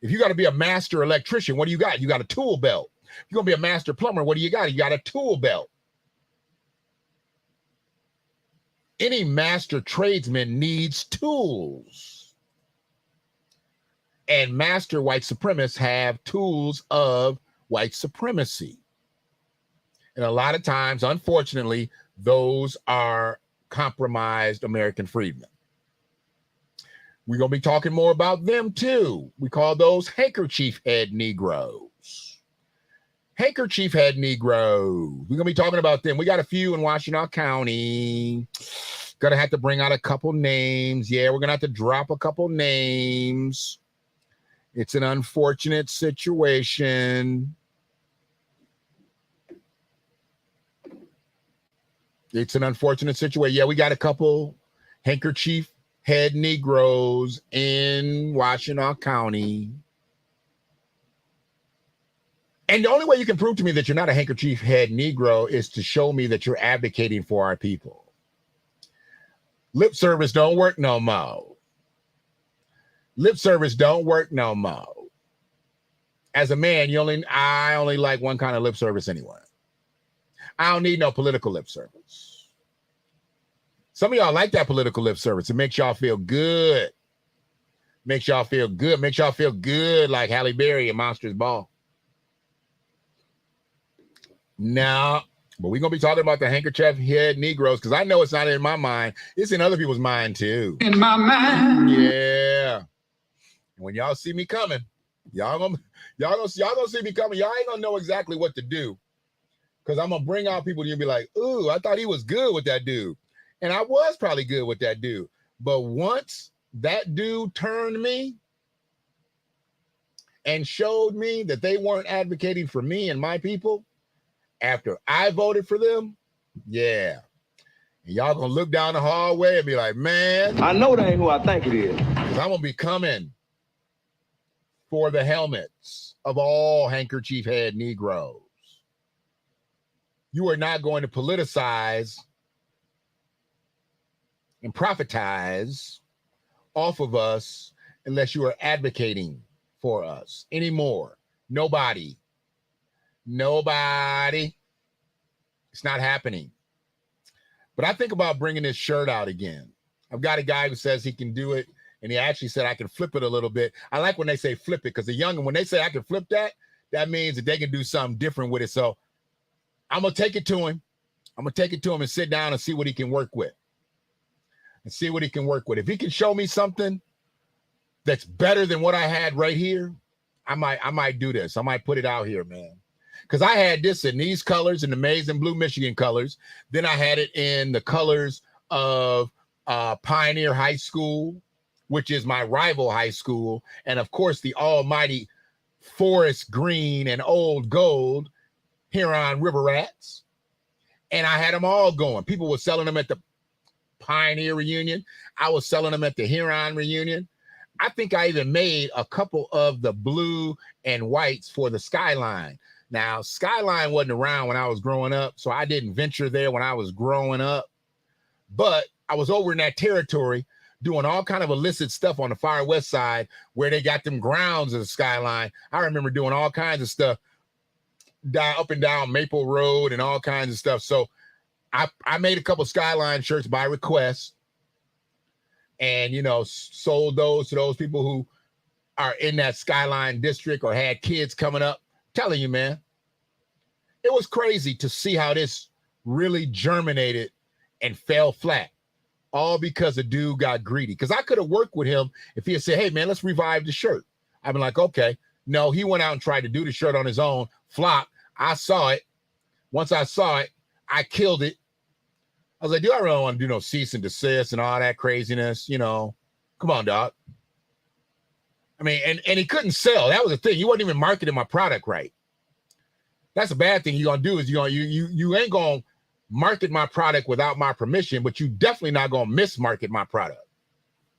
Speaker 2: If you got to be a master electrician, what do you got? You got a tool belt. If you're going to be a master plumber, what do you got? You got a tool belt. Any master tradesman needs tools. And master white supremacists have tools of white supremacy. And a lot of times, unfortunately, those are compromised American freedmen. We're going to be talking more about them too. We call those handkerchief head Negroes. Handkerchief head Negroes. We're going to be talking about them. We got a few in Washtenaw County. Going to have to bring out a couple names. Yeah, we're going to have to drop a couple names. It's an unfortunate situation. It's an unfortunate situation. Yeah, we got a couple handkerchief head Negroes in Washtenaw County. And the only way you can prove to me that you're not a handkerchief head Negro is to show me that you're advocating for our people. Lip service don't work no more. Lip service don't work no more. As a man, I only like one kind of lip service anyway. I don't need no political lip service. Some of y'all like that political lip service. It makes y'all feel good. Makes y'all feel good. Makes y'all feel good like Halle Berry and Monsters Ball. No, but we're going to be talking about the handkerchief head Negroes because I know it's not in my mind. It's in other people's mind too.
Speaker 9: In my mind.
Speaker 2: Yeah. When y'all see me coming, y'all gonna see me coming. Y'all ain't gonna know exactly what to do. Because I'm gonna bring out people and you'll be like, ooh, I thought he was good with that dude. And I was probably good with that dude. But once that dude turned me and showed me that they weren't advocating for me and my people, after I voted for them, yeah. And y'all gonna look down the hallway and be like, man,
Speaker 1: I know that ain't who I think it is.
Speaker 2: because I'm gonna be coming for the helmets of all handkerchief head Negroes. You are not going to politicize and profitize off of us unless you are advocating for us anymore. Nobody. It's not happening. But I think about bringing this shirt out again. I've got a guy who says he can do it, and he actually said I can flip it a little bit. I like when they say flip it, because the youngin', when they say I can flip that, that means that they can do something different with it. So I'm going to take it to him. I'm going to take it to him and sit down and see what he can work with. If he can show me something that's better than what I had right here, I might do this. I might put it out here, man. Because I had this in these colors, in the maize and blue Michigan colors. Then I had it in the colors of Pioneer High School, which is my rival high school. And of course, the almighty forest green and old gold Huron River Rats. And I had them all going. People were selling them at the Pioneer reunion. I was selling them at the Huron reunion. I think I even made a couple of the blue and whites for the Skyline. Now, Skyline wasn't around when I was growing up, so I didn't venture there when I was growing up. But I was over in that territory doing all kind of illicit stuff on the far west side where they got them grounds of the Skyline. I remember doing all kinds of stuff up and down Maple Road and all kinds of stuff. So I made a couple Skyline shirts by request and, you know, sold those to those people who are in that Skyline district or had kids coming up. I'm telling you, man, it was crazy to see how this really germinated and fell flat, all because a dude got greedy. Because I could have worked with him if he had said, hey, man, let's revive the shirt. I'd been like, okay. No, he went out and tried to do the shirt on his own, flopped. I saw it. Once I saw it, I killed it. I was like, do I really want to do no cease and desist and all that craziness? You know, come on, dog. I mean, and he couldn't sell. That was the thing. He wasn't even marketing my product right. That's a bad thing you're gonna do is you ain't gonna market my product without my permission, but you definitely not gonna mismarket my product.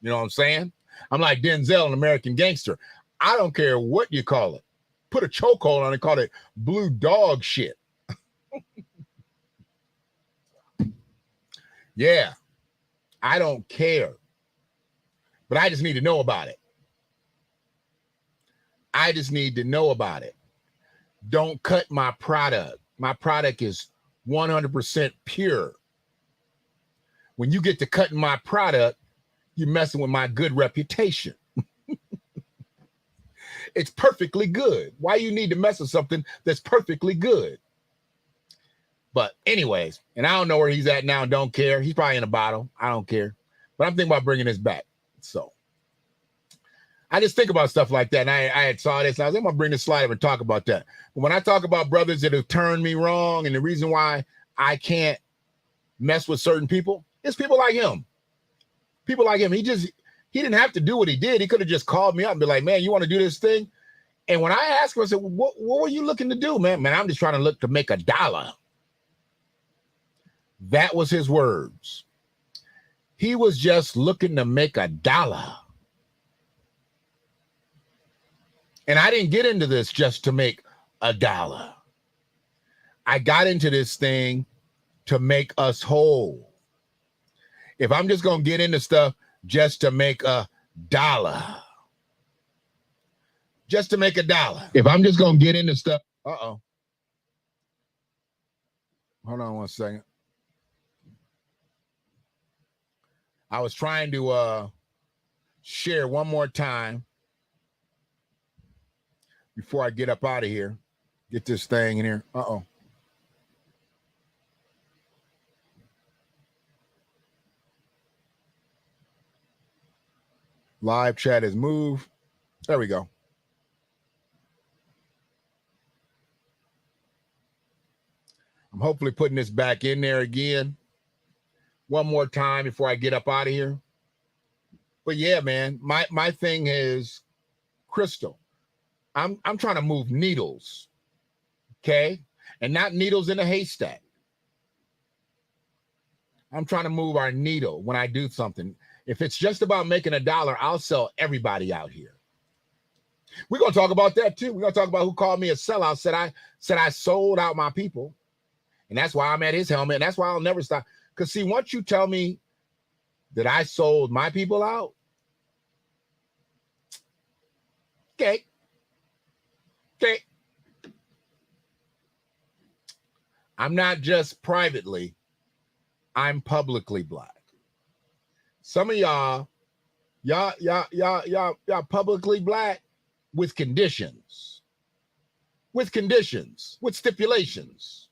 Speaker 2: You know what I'm saying? I'm like Denzel in American Gangster. I don't care what you call it. Put a chokehold on it, call it blue dog shit. Yeah, I don't care. But I just need to know about it. I just need to know about it. Don't cut my product. My product is 100% pure. When you get to cutting my product, you're messing with my good reputation. It's perfectly good. Why you need to mess with something that's perfectly good? But anyways, and I don't know where he's at now. Don't care. He's probably in a bottle. I don't care. But I'm thinking about bringing this back. So I just think about stuff like that. And I had saw this. And I was going to bring this slide up and talk about that. But when I talk about brothers that have turned me wrong and the reason why I can't mess with certain people, it's people like him. People like him. He didn't have to do what he did. He could have just called me up and be like, man, you want to do this thing? And when I asked him, I said, what were you looking to do, man? Man, I'm just trying to look to make $1. That was his words. He was just looking to make $1. And I didn't get into this just to make $1. I got into this thing to make us whole. If I'm just going to get into stuff just to make $1, just to make $1. If I'm just going to get into stuff. Uh-oh. Hold on one second. I was trying to share one more time before I get up out of here. Get this thing in here. Uh-oh. Live chat has moved. There we go. I'm hopefully putting this back in there again one more time before I get up out of here. But yeah, man, my thing is crystal. I'm trying to move needles, okay? And not needles in a haystack. I'm trying to move our needle when I do something. If it's just about making $1, I'll sell everybody out here. We're going to talk about that too. We're going to talk about who called me a sellout, said I sold out my people. And that's why I'm at his helmet. And that's why I'll never stop. Because see, once you tell me that I sold my people out, okay. I'm not just privately, I'm publicly black. Some of y'all publicly black with conditions, with stipulations.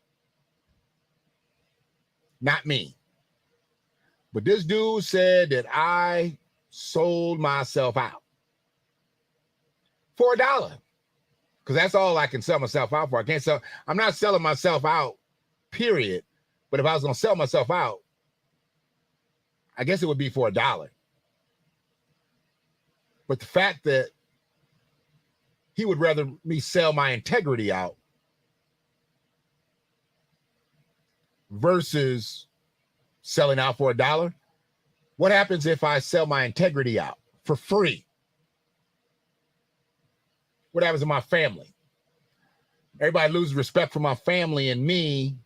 Speaker 2: Not me. But this dude said that I sold myself out for $1. Because that's all I can sell myself out for. I'm not selling myself out, period. But if I was going to sell myself out, I guess it would be for $1. But the fact that he would rather me sell my integrity out versus selling out for $1? What happens if I sell my integrity out for free? What happens to my family? Everybody loses respect for my family and me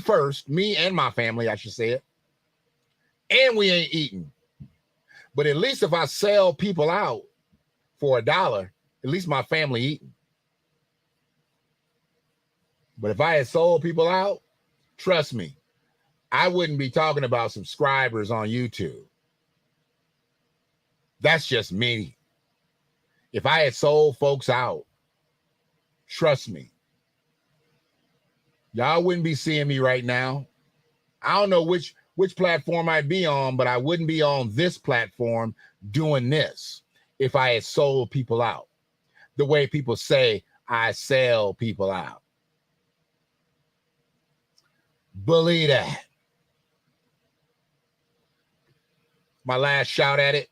Speaker 2: first, me and my family, I should say it. And we ain't eating. But at least if I sell people out for $1, at least my family eating. But if I had sold people out, trust me, I wouldn't be talking about subscribers on YouTube. That's just me. If I had sold folks out, trust me, y'all wouldn't be seeing me right now. I don't know which platform I'd be on, but I wouldn't be on this platform doing this if I had sold people out the way people say I sell people out. Believe that. My last shout at it.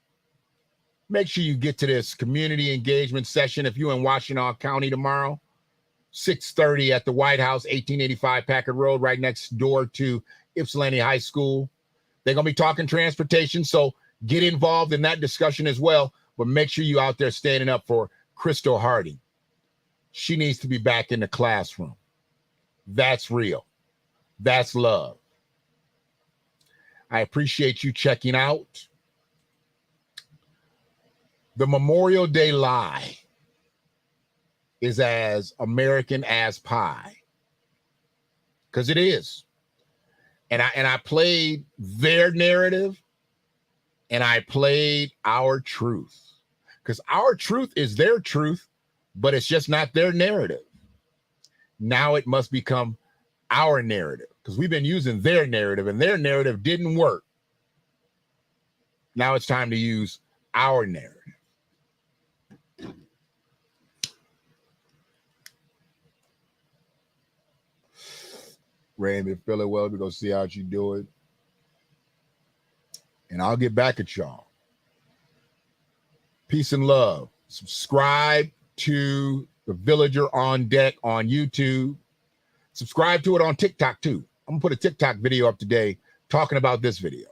Speaker 2: Make sure you get to this community engagement session if you're in Washtenaw County tomorrow, 6:30 at the White House, 1885 Packard Road, right next door to Ypsilanti High School. They're going to be talking transportation, so get involved in that discussion as well. But make sure you out there standing up for Crystal Hardy. She needs to be back in the classroom. That's real. That's love. I appreciate you checking out. The Memorial Day lie is as American as pie, because it is. And I played their narrative and I played our truth, because our truth is their truth, but it's just not their narrative. Now it must become our narrative, because we've been using their narrative and their narrative didn't work. Now it's time to use our narrative. Raymond, feeling well, we're going to see how you do it. And I'll get back at y'all. Peace and love. Subscribe to The Villager on Deck on YouTube. Subscribe to it on TikTok too. I'm going to put a TikTok video up today talking about this video.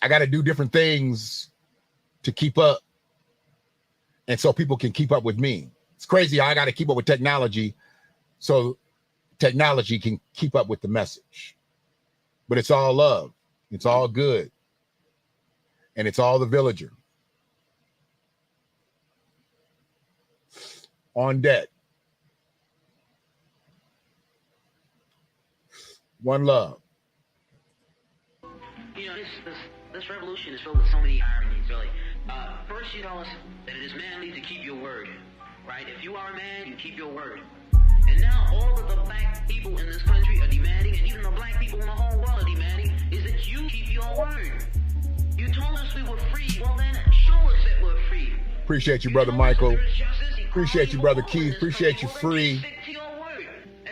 Speaker 2: I got to do different things to keep up, and so people can keep up with me. It's crazy how I got to keep up with technology so technology can keep up with the message. But it's all love. It's all good. And it's all the Villager. On deck. One love.
Speaker 9: You know, this revolution is filled with so many ironies, really. First, you tell us that it is manly to keep your word, right? If you are a man, you keep your word. And now all of the black people in this country are demanding, and even the black people in the whole world are demanding, is that you keep your word. You told us we were free. Well, then show us that we're free.
Speaker 2: Appreciate you, Brother Michael. Appreciate you, Brother Keith. Appreciate you, Free.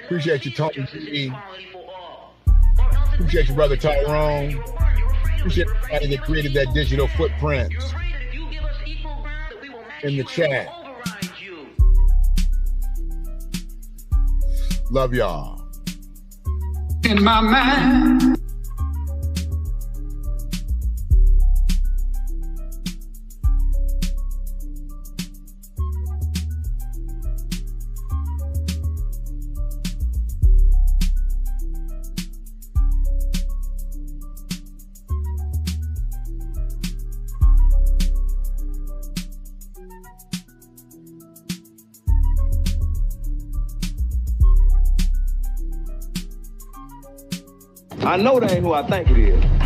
Speaker 2: Appreciate you, Tony G. Appreciate you, Brother Tyrone. Appreciate everybody that created that digital footprint in the chat. Love y'all.
Speaker 10: In my mind.
Speaker 1: I know that ain't who I think it is.